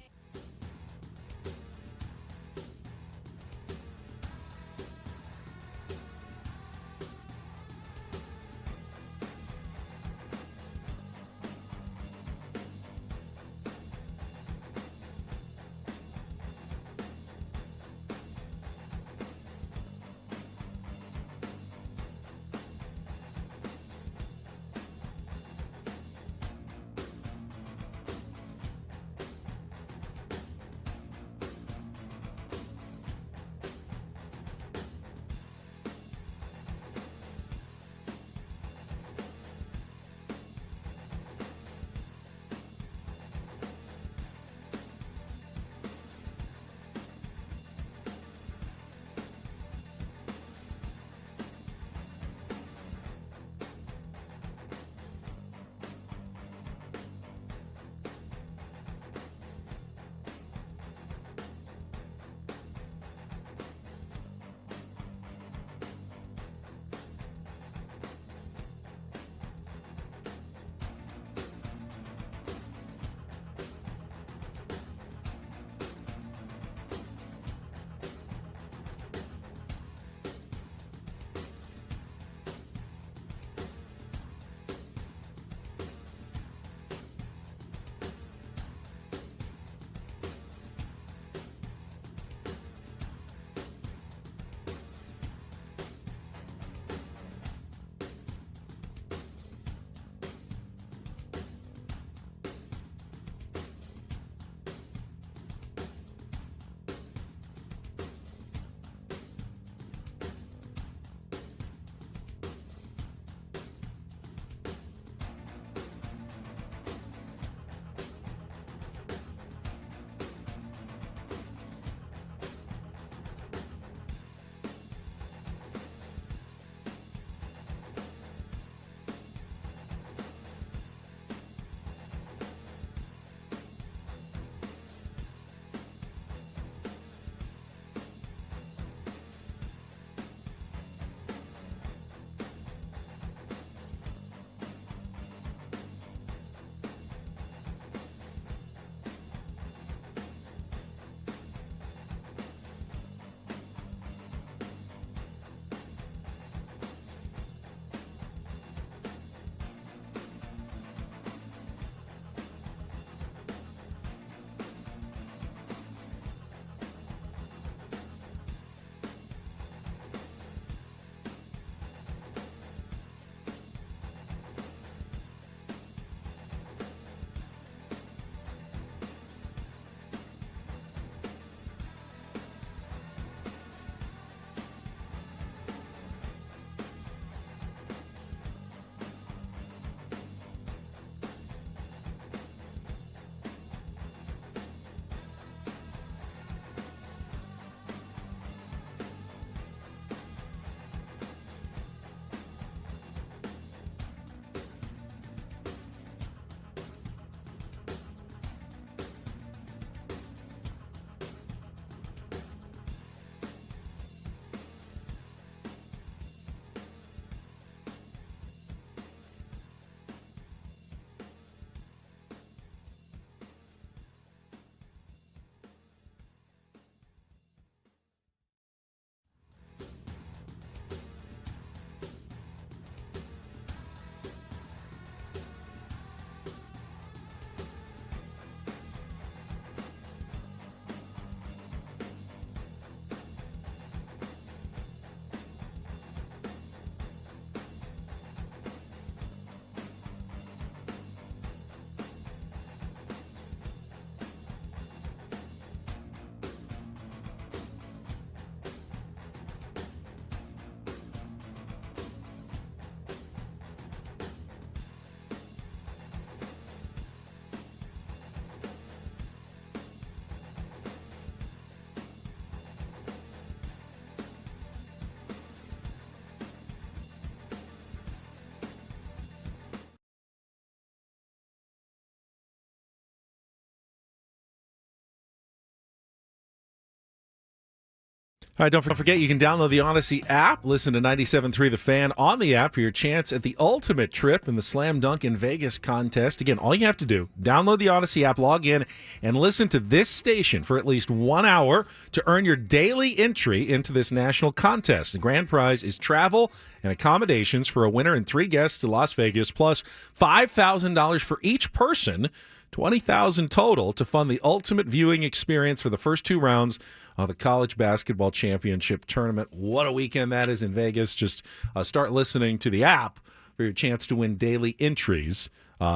Speaker 3: All right, don't forget you can download the Odyssey app. Listen to 97.3 The Fan on the app for your chance at the ultimate trip in the Slam Dunk in Vegas contest. Again, all you have to do, download the Odyssey app, log in, and listen to this station for at least 1 hour to earn your daily entry into this national contest. The grand prize is travel and accommodations for a winner and 3 guests to Las Vegas, plus $5,000 for each person, $20,000 total to fund the ultimate viewing experience for the first 2 rounds of the College Basketball Championship Tournament. What a weekend that is in Vegas. Just start listening to the app for your chance to win daily entries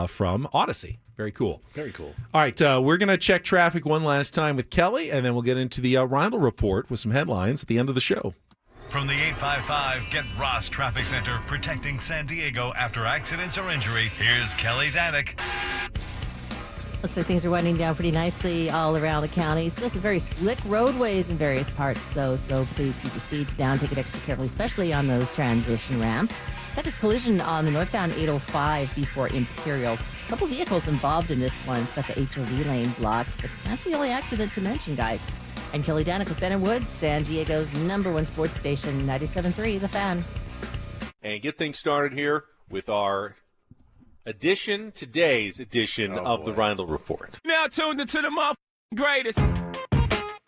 Speaker 3: from Odyssey. Very cool.
Speaker 1: Very cool.
Speaker 3: All right, we're going to check traffic one last time with Kelly, and then we'll get into the Rindle Report with some headlines at the end of the show.
Speaker 6: From the 855 Get Ross Traffic Center, protecting San Diego after accidents or injury, here's Kelly Danick.
Speaker 7: Looks like things are winding down pretty nicely all around the county. Still some very slick roadways in various parts, though, so please keep your speeds down. Take it extra carefully, especially on those transition ramps. Got this collision on the northbound 805 before Imperial. A couple vehicles involved in this one. It's got the HOV lane blocked, but that's the only accident to mention, guys. I'm Kelly Danick with Ben and Woods, San Diego's #1 sports station, 97.3 The Fan.
Speaker 3: And get things started here with our today's edition of the Rindle Report.
Speaker 13: Now tuned into the greatest.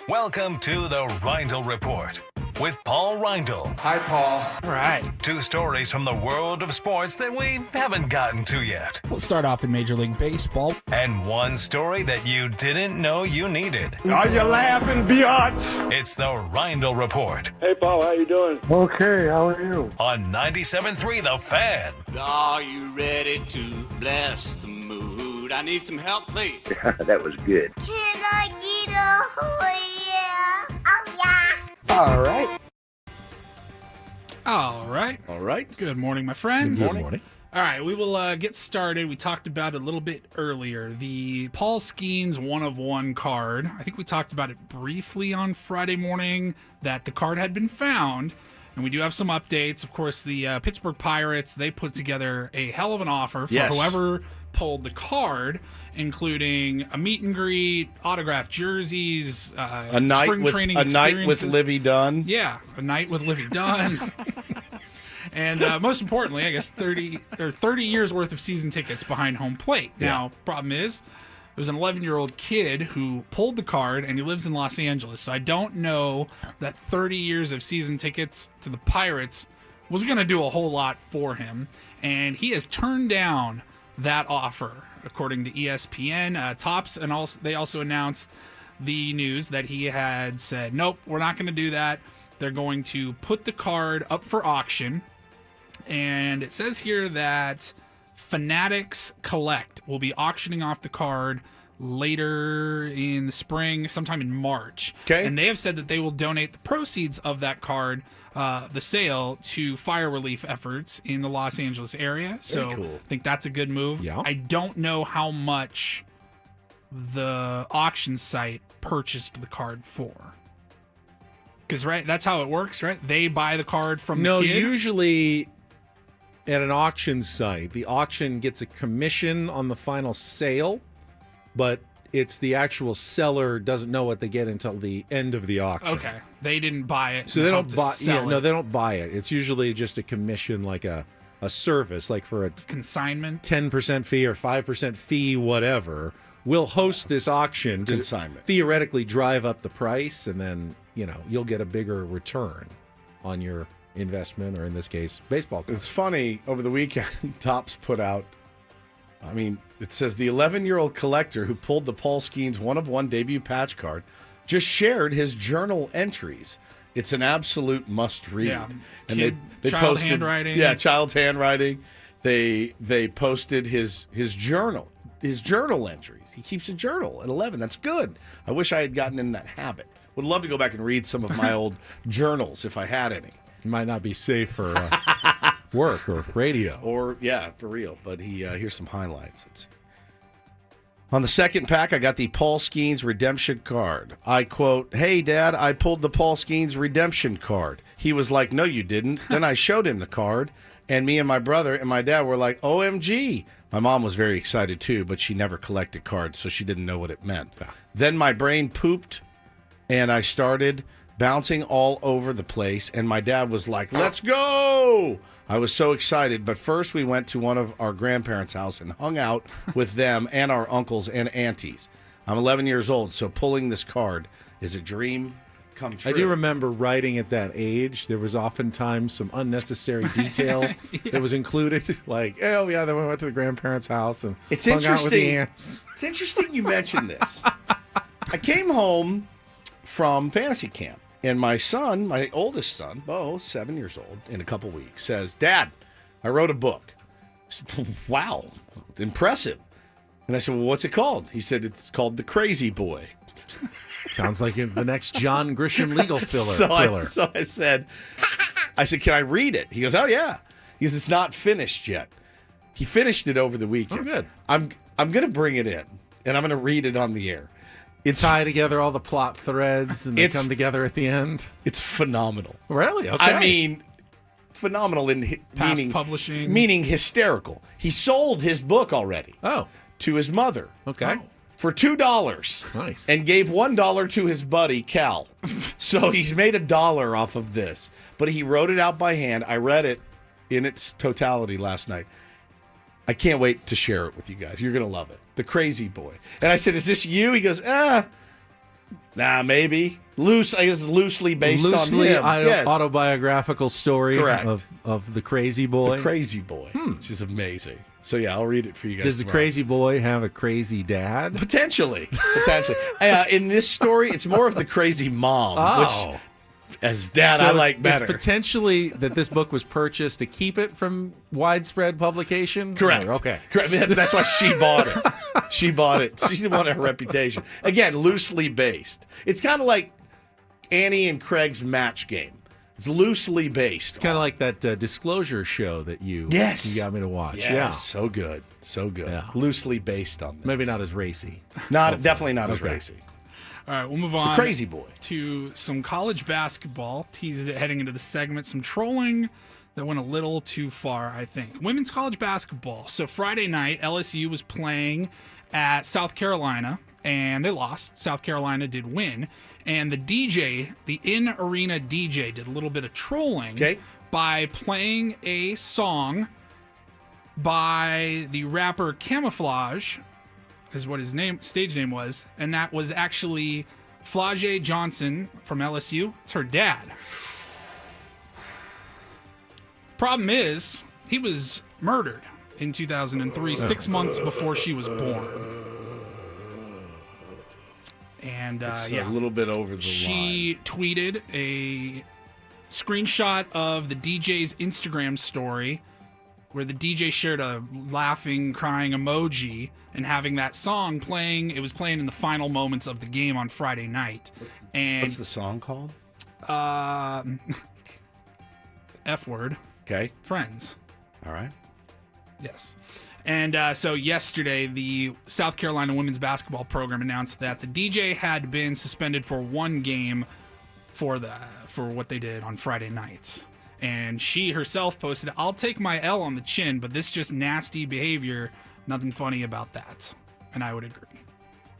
Speaker 6: Welcome to the Rindle Report with Paul Rindle.
Speaker 12: Hi, Paul.
Speaker 2: All right.
Speaker 6: 2 stories from the world of sports that we haven't gotten to yet.
Speaker 2: We'll start off in Major League Baseball.
Speaker 6: And 1 story that you didn't know you needed.
Speaker 12: Are you laughing, biatch?
Speaker 6: It's the Rindle Report
Speaker 11: Hey, Paul, how you doing? Okay, how are you?
Speaker 6: on 97.3 The Fan.
Speaker 13: Are you ready to bless the mood? I need some help, please.
Speaker 11: That was good.
Speaker 14: Can I get a yeah? Oh, yeah.
Speaker 8: All right.
Speaker 2: All right.
Speaker 1: All right.
Speaker 2: Good morning, my friends.
Speaker 3: Good morning.
Speaker 2: All right, we will get started. We talked about it a little bit earlier. The Paul Skeens 1-of-1 card. I think we talked about it briefly on Friday morning, that the card had been found. And we do have some updates. Of course, the Pittsburgh Pirates, they put together a hell of an offer for whoever pulled the card, including a meet and greet, autographed jerseys,
Speaker 1: A night
Speaker 2: spring
Speaker 1: with
Speaker 2: training
Speaker 1: a night with
Speaker 2: experiences.
Speaker 1: Livy Dunn.
Speaker 2: Yeah, a night with Livy Dunn. And most importantly, I guess 30 years worth of season tickets behind home plate. Now, problem is, it was an 11-year-old kid who pulled the card, and he lives in Los Angeles. So I don't know that 30 years of season tickets to the Pirates was going to do a whole lot for him. And he has turned down that offer, according to ESPN. Topps, and also they also announced the news that he had said, nope, we're not going to do that. They're going to put the card up for auction. And it says here that Fanatics Collect will be auctioning off the card later in the spring, sometime in March.
Speaker 1: Okay.
Speaker 2: And they have said that they will donate the proceeds of that card, the sale, to fire relief efforts in the Los Angeles area. So
Speaker 1: cool.
Speaker 2: I think that's a good move.
Speaker 3: Yeah.
Speaker 2: I don't know how much the auction site purchased the card for. Because, right, that's how it works, right? They buy the card from the kid.
Speaker 3: Usually at an auction site, the auction gets a commission on the final sale, but it's the actual seller doesn't know what they get until the end of the auction.
Speaker 2: Okay, they didn't buy it.
Speaker 3: So they don't buy.
Speaker 2: Sell
Speaker 3: No,
Speaker 2: it.
Speaker 3: they don't buy it. It's usually just a commission, like a service, like for a
Speaker 2: Consignment.
Speaker 3: 10% fee or 5% fee, whatever. We'll host this auction to
Speaker 1: Consignment.
Speaker 3: theoretically drive up the price, and then you'll get a bigger return on your investment, or in this case, baseball card.
Speaker 1: It's funny, over the weekend, Topps put out, it says the 11-year-old collector who pulled the Paul Skeens 1-of-1 debut patch card just shared his journal entries. It's an absolute must-read.
Speaker 2: Yeah.
Speaker 1: And
Speaker 2: Kid,
Speaker 1: they
Speaker 2: child
Speaker 1: posted,
Speaker 2: handwriting.
Speaker 1: Yeah, child's handwriting. They posted his journal entries. He keeps a journal at 11. That's good. I wish I had gotten in that habit. Would love to go back and read some of my old journals if I had any.
Speaker 3: It might not be safe for work or radio.
Speaker 1: Or, yeah, for real. But here's some highlights. Let's see. On the second pack, I got the Paul Skeens redemption card. I quote, "Hey, Dad, I pulled the Paul Skeens redemption card." He was like, "No, you didn't." Then I showed him the card, and me and my brother and my dad were like, "OMG." My mom was very excited, too, but she never collected cards, so she didn't know what it meant. Then my brain pooped, and I started bouncing all over the place, and my dad was like, "Let's go!" I was so excited, but first we went to one of our grandparents' house and hung out with them and our uncles and aunties. I'm 11 years old, so pulling this card is a dream come true.
Speaker 3: I do remember writing at that age. There was oftentimes some unnecessary detail that was included, like, oh yeah, then we went to the grandparents' house and
Speaker 1: It's
Speaker 3: hung out with
Speaker 1: interesting.
Speaker 3: the aunts.
Speaker 1: It's interesting you mentioned this. I came home from fantasy camp, and my son, my oldest son, Bo, 7 years old, in a couple weeks, says, "Dad, I wrote a book." I said, "Wow, impressive." And I said, "Well, what's it called?" He said, "It's called The Crazy Boy."
Speaker 3: Sounds like the next John Grisham legal thriller.
Speaker 1: So I said, "Can I read it?" He goes, "Oh yeah." He goes, "It's not finished yet." He finished it over the weekend.
Speaker 3: Oh, good.
Speaker 1: I'm going to bring it in, and I'm going to read it on the air. It's
Speaker 3: tie together all the plot threads and they come together at the end.
Speaker 1: It's phenomenal.
Speaker 3: Really? Okay.
Speaker 1: I mean, phenomenal in
Speaker 2: Past publishing.
Speaker 1: meaning hysterical. He sold his book already.
Speaker 3: Oh.
Speaker 1: To his mother.
Speaker 3: Okay.
Speaker 1: For $2.
Speaker 3: Nice.
Speaker 1: And gave $1 to his buddy, Cal. So he's made $1 off of this. But he wrote it out by hand. I read it in its totality last night. I can't wait to share it with you guys. You're going to love it. The Crazy Boy. And I said, "Is this you?" He goes, nah, maybe. I guess loosely based on him. Yes.
Speaker 3: Autobiographical story
Speaker 1: Correct.
Speaker 3: of the Crazy Boy.
Speaker 1: The Crazy Boy, which is amazing. So, yeah, I'll read it for you guys
Speaker 3: Does the
Speaker 1: tomorrow.
Speaker 3: Crazy Boy have a crazy dad?
Speaker 1: Potentially. In this story, it's more of the crazy mom, which, as dad,
Speaker 3: So
Speaker 1: I like better.
Speaker 3: It's potentially that this book was purchased to keep it from widespread publication?
Speaker 1: Correct.
Speaker 3: Okay.
Speaker 1: Correct. That's why she bought it. She bought it. She didn't want her reputation. Again, loosely based. It's kind of like Annie and Craig's Match Game. It's loosely based.
Speaker 3: It's kind of like that Disclosure show that you got me to watch.
Speaker 1: Yes.
Speaker 3: Yeah.
Speaker 1: So good. So good.
Speaker 3: Yeah.
Speaker 1: Loosely based on this.
Speaker 3: Maybe not as racy.
Speaker 1: Definitely not as
Speaker 3: Okay.
Speaker 1: racy.
Speaker 2: All right, we'll move on.
Speaker 1: The Crazy Boy.
Speaker 2: To some college basketball. Teased it heading into the segment. Some trolling that went a little too far, I think. Women's college basketball. So Friday night, LSU was playing at South Carolina, and they lost. South Carolina did win. And the DJ, the in-arena DJ, did a little bit of trolling by playing a song by the rapper Camouflage, is what his stage name was, and that was actually Flau'jae Johnson from LSU. It's her dad. Problem is, he was murdered in 2003, 6 months before she was born. And
Speaker 1: It's a little bit over the line.
Speaker 2: She tweeted a screenshot of the DJ's Instagram story where the DJ shared a laughing, crying emoji and having that song playing. It was playing in the final moments of the game on Friday night.
Speaker 1: What's the song called?
Speaker 2: F word.
Speaker 1: Okay.
Speaker 2: Friends.
Speaker 1: All right.
Speaker 2: Yes. And so yesterday, the South Carolina women's basketball program announced that the DJ had been suspended for one game for what they did on Friday nights. And she herself posted, "I'll take my L on the chin, but this just nasty behavior. Nothing funny about that." And I would agree.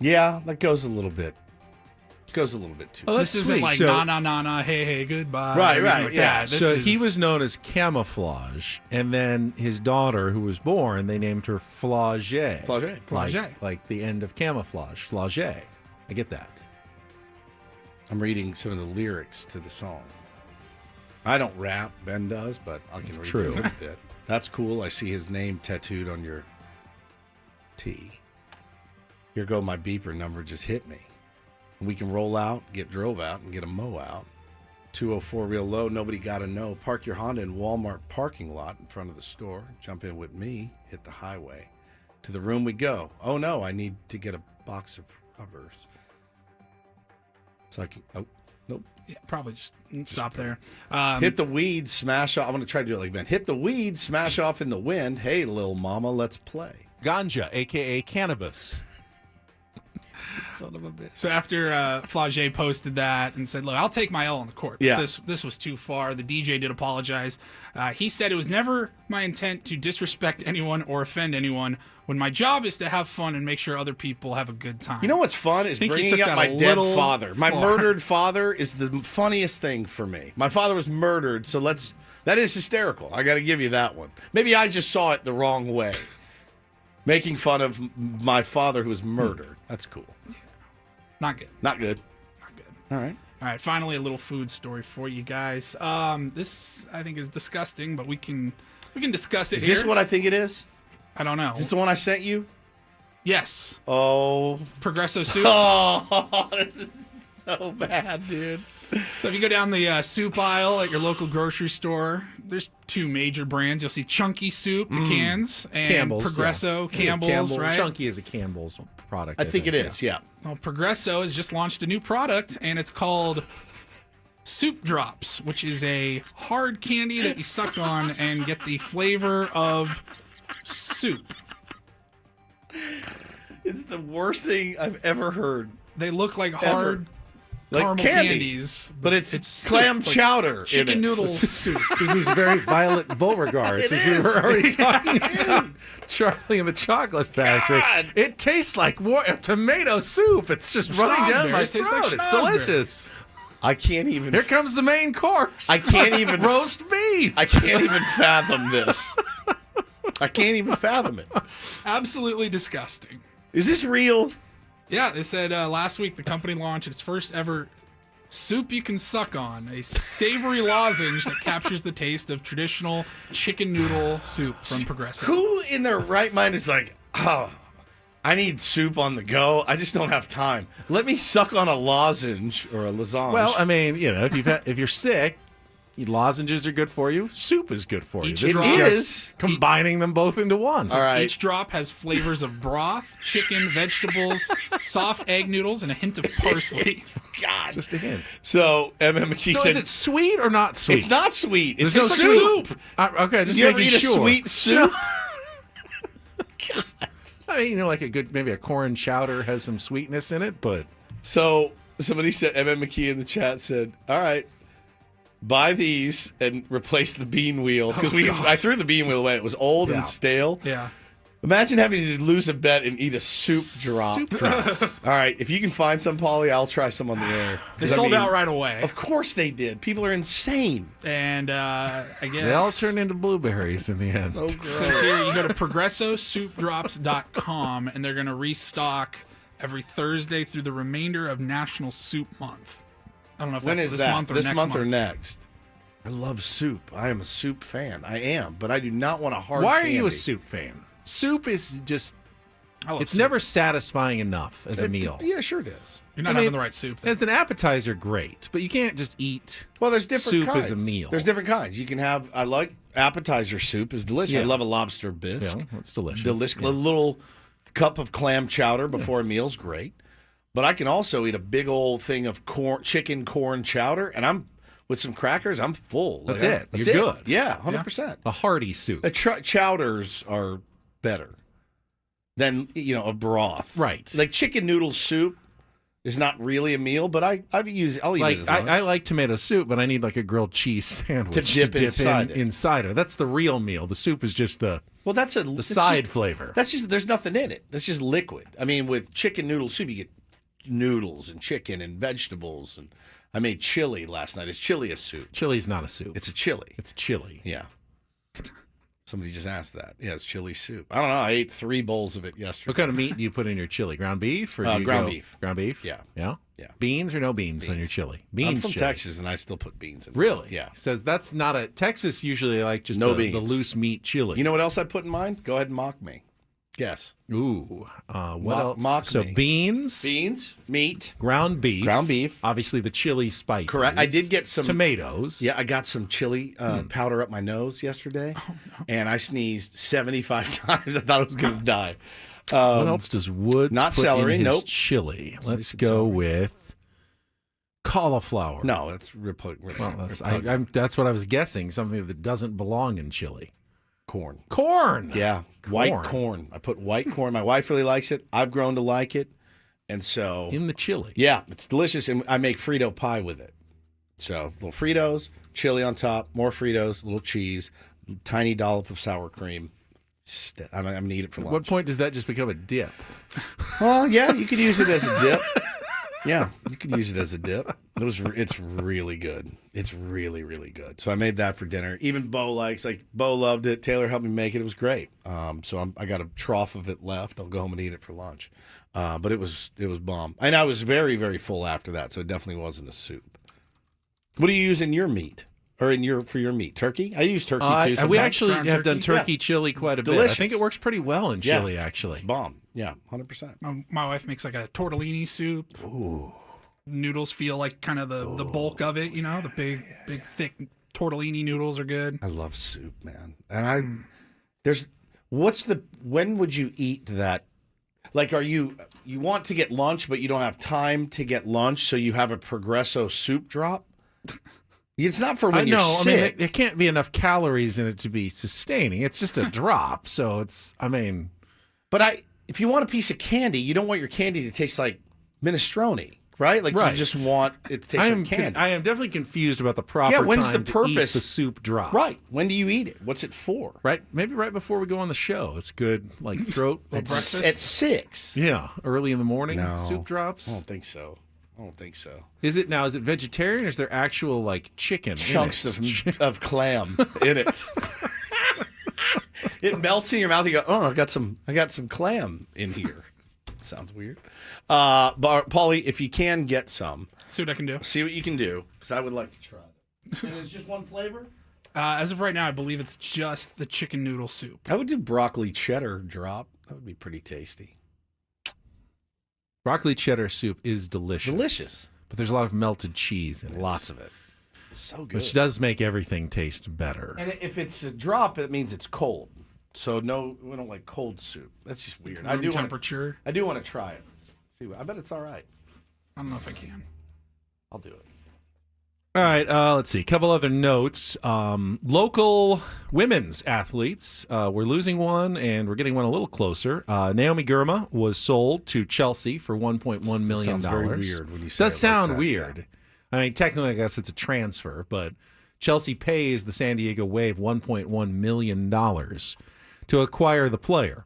Speaker 1: Yeah, that goes a little bit too.
Speaker 3: Oh, that's
Speaker 2: this isn't
Speaker 3: sweet.
Speaker 2: like
Speaker 3: So-
Speaker 2: nah, hey, goodbye.
Speaker 1: Right,
Speaker 2: anything
Speaker 1: right,
Speaker 2: like
Speaker 1: yeah.
Speaker 2: that. This
Speaker 3: So
Speaker 2: is-
Speaker 3: he was known as Camouflage, and then his daughter, who was born, they named her Flau'jae.
Speaker 1: Flau'jae.
Speaker 3: Like the end of camouflage. Flau'jae. I get that.
Speaker 1: I'm reading some of the lyrics to the song. I don't rap, Ben does, but I can read
Speaker 3: True.
Speaker 1: it a little bit. That's cool. I see his name tattooed on your T. Here go my beeper number, just hit me. We can roll out, get drove out, and get a mow out. 204 real low, nobody gotta know. Park your Honda in Walmart parking lot in front of the store. Jump in with me, hit the highway. To the room we go. Oh no, I need to get a box of rubbers. So I can, oh, nope.
Speaker 2: Yeah, probably just stop there.
Speaker 1: Hit the weed, smash off. I'm going to try to do it like Ben. Hit the weed, smash off in the wind. Hey, little mama, let's play.
Speaker 3: Ganja, a.k.a. cannabis.
Speaker 1: Son of a bitch.
Speaker 2: So after Flaugier posted that and said, look, I'll take my L on the court. But
Speaker 1: Yeah.
Speaker 2: This was too far. The DJ did apologize. He said it was never my intent to disrespect anyone or offend anyone when my job is to have fun and make sure other people have a good time.
Speaker 1: You know what's fun is
Speaker 2: think he
Speaker 1: bringing
Speaker 2: took
Speaker 1: up
Speaker 2: that
Speaker 1: my
Speaker 2: a
Speaker 1: dead
Speaker 2: little
Speaker 1: father. My
Speaker 2: far.
Speaker 1: murdered father is the funniest thing for me. My father was murdered, so that is hysterical. I got to give you that one. Maybe I just saw it the wrong way. Making fun of my father who was murdered. That's cool.
Speaker 2: Not good.
Speaker 1: Not good.
Speaker 2: Not good.
Speaker 1: All right.
Speaker 2: All right, finally a little food story for you guys. This I think is disgusting, but we can discuss it
Speaker 1: Is
Speaker 2: here.
Speaker 1: this what I think it is?
Speaker 2: I don't know.
Speaker 1: Is this the one I sent you?
Speaker 2: Yes.
Speaker 1: Oh.
Speaker 2: Progresso soup.
Speaker 1: Oh, this is so bad, dude.
Speaker 2: So if you go down the soup aisle at your local grocery store, there's two major brands. You'll see Chunky Soup, the cans, and
Speaker 3: Campbell's,
Speaker 2: Progresso,
Speaker 3: yeah.
Speaker 2: Campbell's, right?
Speaker 3: Chunky is a Campbell's product.
Speaker 1: I think it is, yeah.
Speaker 2: Well, Progresso has just launched a new product, and it's called Soup Drops, which is a hard candy that you suck on and get the flavor of soup.
Speaker 1: It's the worst thing I've ever heard.
Speaker 2: They look like hard
Speaker 1: like
Speaker 2: caramel candies,
Speaker 1: but it's clam
Speaker 2: soup,
Speaker 1: chowder.
Speaker 2: like chicken
Speaker 1: in it.
Speaker 2: noodle soup.
Speaker 3: This is very Violet Beauregard,
Speaker 1: It
Speaker 3: since
Speaker 1: is.
Speaker 3: we were already talking about Charlie and the Chocolate Factory.
Speaker 1: God.
Speaker 3: It tastes like tomato soup. It's just running down my
Speaker 2: Schnozberries. Tastes
Speaker 3: throat.
Speaker 2: like
Speaker 3: It's
Speaker 2: schnozberries.
Speaker 3: delicious.
Speaker 1: I can't even.
Speaker 3: Here comes the main course.
Speaker 1: I can't even
Speaker 3: roast beef.
Speaker 1: I can't even fathom this. I can't even fathom it.
Speaker 2: Absolutely disgusting.
Speaker 1: Is this real?
Speaker 2: Yeah, they said last week the company launched its first ever soup you can suck on, a savory lozenge that captures the taste of traditional chicken noodle soup from Progresso.
Speaker 1: Who in their right mind is like, oh, I need soup on the go. I just don't have time. Let me suck on a lozenge or a lasagna.
Speaker 3: Well, I mean, if you're sick, lozenges are good for you. Soup is good for you.
Speaker 2: Each
Speaker 3: This
Speaker 2: drop-
Speaker 3: is
Speaker 1: It
Speaker 3: just
Speaker 1: is.
Speaker 3: combining them both into one.
Speaker 1: All right.
Speaker 2: Each drop has flavors of broth, chicken, vegetables, soft egg noodles, and a hint of parsley.
Speaker 1: God.
Speaker 3: Just a hint.
Speaker 1: So, M.M. McKee
Speaker 3: So
Speaker 1: said,
Speaker 3: is it sweet or not sweet?
Speaker 1: it's not sweet. It's
Speaker 3: There's no
Speaker 1: just soup.
Speaker 3: Okay, just
Speaker 1: You ever
Speaker 3: making
Speaker 1: eat a
Speaker 3: sure.
Speaker 1: sweet soup?
Speaker 3: I mean, like maybe a corn chowder has some sweetness in it, but
Speaker 1: So, somebody said, M.M. McKee in the chat said, all right, buy these and replace the bean wheel. Because I threw the bean wheel away. It was old and stale.
Speaker 2: Yeah.
Speaker 1: Imagine having to lose a bet and eat a soup drop.
Speaker 3: Soup drops.
Speaker 1: All right, if you can find some, Paulie, I'll try some on the air.
Speaker 2: They
Speaker 1: 'Cause I
Speaker 2: sold
Speaker 1: mean,
Speaker 2: out right away.
Speaker 1: Of course they did. People are insane.
Speaker 2: And I guess
Speaker 3: They all turn into blueberries in the end.
Speaker 1: So
Speaker 2: it
Speaker 1: gross.
Speaker 2: says here you go to progressosoupdrops.com and they're going to restock every Thursday through the remainder of National Soup Month. I don't know if
Speaker 1: When
Speaker 2: that's
Speaker 1: is
Speaker 2: this
Speaker 1: that?
Speaker 2: month or
Speaker 1: This
Speaker 2: next
Speaker 1: month
Speaker 2: month.
Speaker 1: or next? I love soup. I am a soup fan. I am, but I do not want a hard
Speaker 3: Why
Speaker 1: candy.
Speaker 3: are you a soup fan? Soup is just,
Speaker 2: I love
Speaker 3: it's
Speaker 2: soup.
Speaker 3: never satisfying enough as a meal.
Speaker 1: Yeah, sure it is.
Speaker 2: You're not
Speaker 3: I mean,
Speaker 2: having the right soup. then.
Speaker 3: As an appetizer, great, but you can't just eat
Speaker 1: Well, there's different
Speaker 3: soup
Speaker 1: kinds.
Speaker 3: as a meal.
Speaker 1: There's different kinds. You can have. I like appetizer soup. Is delicious. I
Speaker 3: Yeah.
Speaker 1: love a lobster bisque.
Speaker 3: Yeah, that's delicious.
Speaker 1: Delicious.
Speaker 3: Yeah.
Speaker 1: A little cup of clam chowder before a meal's great. But I can also eat a big old thing of chicken corn chowder, and I'm with some crackers. I'm full.
Speaker 3: That's
Speaker 1: Like,
Speaker 3: it.
Speaker 1: That's
Speaker 3: You're
Speaker 1: it.
Speaker 3: good.
Speaker 1: Yeah, 100%.
Speaker 3: A hearty soup.
Speaker 1: Chowders are better than a broth.
Speaker 3: Right.
Speaker 1: Like chicken noodle soup is not really a meal, but I'll eat it as lunch.
Speaker 3: I like tomato soup, but I need like a grilled cheese sandwich
Speaker 1: To dip inside it.
Speaker 3: inside it. That's the real meal. The soup is just the side flavor.
Speaker 1: That's just there's nothing in it. That's just liquid. I mean, with chicken noodle soup, you get noodles and chicken and vegetables. And I made chili last night. Is chili a soup?
Speaker 3: Chili's not a soup.
Speaker 1: It's a chili.
Speaker 3: It's chili.
Speaker 1: Yeah. Somebody just asked that. Yeah, it's chili soup. I don't know. I ate 3 bowls of it yesterday.
Speaker 3: What kind of meat do you put in your chili? Ground beef or do you
Speaker 1: ground
Speaker 3: go-
Speaker 1: beef.
Speaker 3: Ground beef?
Speaker 1: Yeah.
Speaker 3: Yeah.
Speaker 1: Yeah.
Speaker 3: Beans or no beans on your chili? Beans.
Speaker 1: I'm from
Speaker 3: chili.
Speaker 1: Texas, and I still put beans in.
Speaker 3: Really?
Speaker 1: Yeah.
Speaker 3: Says that's not a Texas usually like just
Speaker 1: No
Speaker 3: the
Speaker 1: beans.
Speaker 3: loose meat chili.
Speaker 1: You know what else I put in mine? Go ahead and mock me. Guess.
Speaker 3: Ooh. What
Speaker 1: Mock-
Speaker 3: else?
Speaker 1: mock
Speaker 3: so
Speaker 1: me.
Speaker 3: beans,
Speaker 1: Beans, meat,
Speaker 3: ground beef.
Speaker 1: Ground beef.
Speaker 3: Obviously the chili spices.
Speaker 1: Correct. I did get some
Speaker 3: tomatoes.
Speaker 1: Yeah, I got some chili powder up my nose yesterday, and I sneezed 75 times. I thought I was going to die.
Speaker 3: What else does Woods
Speaker 1: Not
Speaker 3: put
Speaker 1: celery,
Speaker 3: in his
Speaker 1: nope.
Speaker 3: chili?
Speaker 1: Somebody
Speaker 3: Let's
Speaker 1: said
Speaker 3: go
Speaker 1: celery.
Speaker 3: with cauliflower.
Speaker 1: No, that's
Speaker 3: Well, that's what I was guessing. Something that doesn't belong in chili.
Speaker 1: corn.
Speaker 3: Corn.
Speaker 1: Yeah, white corn. I put white corn. My wife really likes it. I've grown to like it. And so
Speaker 3: in the chili.
Speaker 1: Yeah, it's delicious, and I make Frito pie with it. So little Fritos, chili on top, more Fritos, a little cheese, tiny dollop of sour cream. I'm going to eat it for lunch.
Speaker 3: At what point does that just become a dip?
Speaker 1: Well, yeah, you could use it as a dip. Yeah, you could use it as a dip. It's really good. It's really, really good. So I made that for dinner. Even Bo Bo loved it. Taylor helped me make it. It was great. So I got a trough of it left. I'll go home and eat it for lunch. But it was bomb. And I was very, very full after that. So it definitely wasn't a soup. What do you use in your meat? Or for your meat? Turkey? I use turkey too. Sometimes.
Speaker 3: We actually have done turkey chili quite a bit. I think it works pretty well in chili, actually.
Speaker 1: It's bomb. Yeah, 100%.
Speaker 2: My wife makes like a tortellini soup.
Speaker 1: Ooh.
Speaker 2: Noodles feel like kind of the bulk of it, the big, thick tortellini noodles are good.
Speaker 1: I love soup, man. And when would you eat that? Like, are you want to get lunch, but you don't have time to get lunch, so you have a Progresso soup drop? It's not for when you're sick.
Speaker 3: I mean, there can't be enough calories in it to be sustaining. It's just a drop, so it's.
Speaker 1: But if you want a piece of candy, you don't want your candy to taste like minestrone, right? Like you just want it to taste like candy.
Speaker 3: I am definitely confused about the proper
Speaker 1: when's
Speaker 3: time
Speaker 1: the purpose
Speaker 3: to eat the soup drop.
Speaker 1: Right. When do you eat it? What's it for?
Speaker 3: Right. Maybe right before we go on the show. It's good, like throat breakfast
Speaker 1: at 6.
Speaker 3: Yeah, early in the morning.
Speaker 1: No,
Speaker 3: soup drops.
Speaker 1: I don't think so.
Speaker 3: Is it vegetarian or is there actual like chicken
Speaker 1: chunks of clam in it? It melts in your mouth. You go, oh, I got some clam in here. Sounds weird. But Paulie, if you can get some,
Speaker 2: see what I can do.
Speaker 1: See what you can do, because I would like to try it. And it's just one flavor.
Speaker 2: As of right now, I believe it's just the chicken noodle soup.
Speaker 1: I would do broccoli cheddar drop. That would be pretty tasty.
Speaker 3: Broccoli cheddar soup is delicious. But there's a lot of melted cheese in it.
Speaker 1: Lots of it. It's so good.
Speaker 3: Which does make everything taste better.
Speaker 1: And if it's a drop, it means it's cold. So no, we don't like cold soup. That's just weird.
Speaker 2: Room temperature.
Speaker 1: I do want to try it. I bet it's all right.
Speaker 2: I don't know if I can.
Speaker 1: I'll do it.
Speaker 3: All right, let's see. A couple other notes. Local women's athletes. We're losing one, and we're getting one a little closer. Naomi Girma was sold to Chelsea for $1.1 million.
Speaker 1: Sounds very weird when you say it
Speaker 3: Does sound
Speaker 1: like that,
Speaker 3: weird.
Speaker 1: Yeah.
Speaker 3: I mean, technically, I guess it's a transfer, but Chelsea pays the San Diego Wave $1.1 million to acquire the player.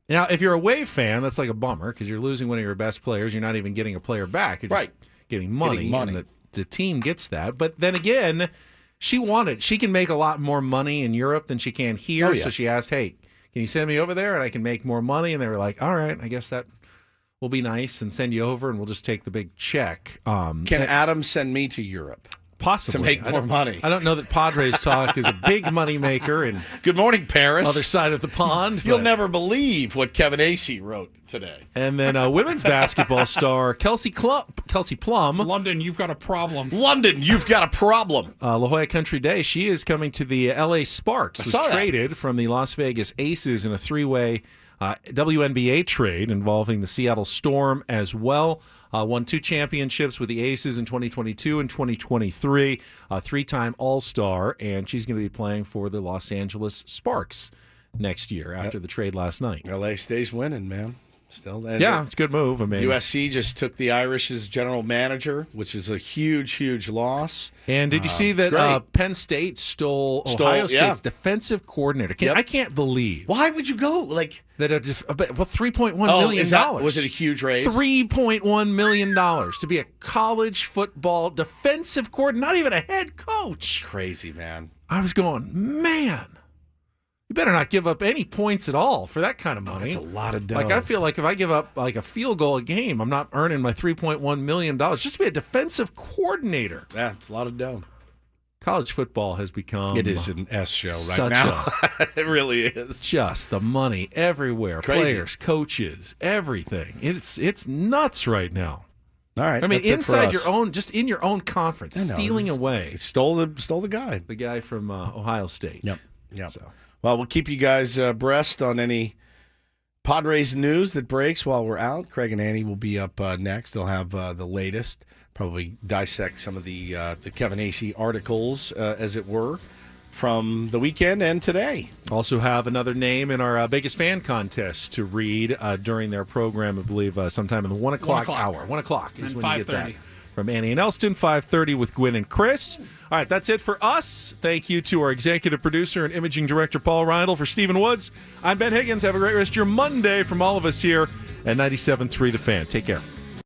Speaker 3: Now, if you're a Wave fan, that's like a bummer because you're losing one of your best players. You're not even getting a player back. You're just getting money. And the team gets that. But then again, she can make a lot more money in Europe than she can here. So she asked, hey, can you send me over there and I can make more money? And they were like, all right, I guess that will be nice and send you over and we'll just take the big check.
Speaker 1: Can Adam send me to Europe?
Speaker 3: Possibly.
Speaker 1: To make more money.
Speaker 3: I don't know that Padres talk is a big money maker. And
Speaker 1: good morning, Paris.
Speaker 3: Other side of the pond.
Speaker 1: You'll never believe what Kevin Acee wrote today.
Speaker 3: And then women's basketball star Kelsey Plum.
Speaker 2: London, you've got a problem.
Speaker 1: London, you've got a problem.
Speaker 3: La Jolla Country Day. She is coming to the L.A. Sparks. Was traded from the Las Vegas Aces in a 3-way WNBA trade involving the Seattle Storm as well. Won 2 championships with the Aces in 2022 and 2023. 3-time All-Star, and she's going to be playing for the Los Angeles Sparks next year after the trade last night.
Speaker 1: LA stays winning, man. Still,
Speaker 3: it's a good move. I mean,
Speaker 1: USC just took the Irish's general manager, which is a huge loss.
Speaker 3: And did you see that Penn State stole Ohio State's defensive coordinator? I can't believe.
Speaker 1: Why would you go
Speaker 3: that? $3.1 million.
Speaker 1: Was it a huge raise?
Speaker 3: $3.1 million to be a college football defensive coordinator, not even a head coach.
Speaker 1: Crazy, man.
Speaker 3: I was going, man. You better not give up any points at all for that kind of money.
Speaker 1: That's a lot of dough.
Speaker 3: Like, I feel like if I give up like a field goal a game, I'm not earning my $3.1 million just to be a defensive coordinator.
Speaker 1: Yeah, it's a lot of dough.
Speaker 3: College football has become...
Speaker 1: It is an S show right now. It really is.
Speaker 3: Just the money everywhere.
Speaker 1: Crazy.
Speaker 3: Players, coaches, everything. It's nuts right now.
Speaker 1: All right.
Speaker 3: I mean, inside your own, just in your own conference, stealing away.
Speaker 1: He stole the guy.
Speaker 3: The guy from Ohio State.
Speaker 1: Yep. So. Well, we'll keep you guys abreast on any Padres news that breaks while we're out. Craig and Annie will be up next. They'll have the latest, probably dissect some of the Kevin Acee articles, as it were, from the weekend and today.
Speaker 3: Also have another name in our biggest fan contest to read during their program, I believe, sometime in the 1 o'clock hour. 1 o'clock is
Speaker 2: and
Speaker 3: when you get that.
Speaker 2: 5:30.
Speaker 3: From Annie and Elston, 5:30 with Gwen and Chris. All right, that's it for us. Thank you to our executive producer and imaging director, Paul Reindl. For Stephen Woods, I'm Ben Higgins. Have a great rest of your Monday from all of us here at 97.3 The Fan. Take care.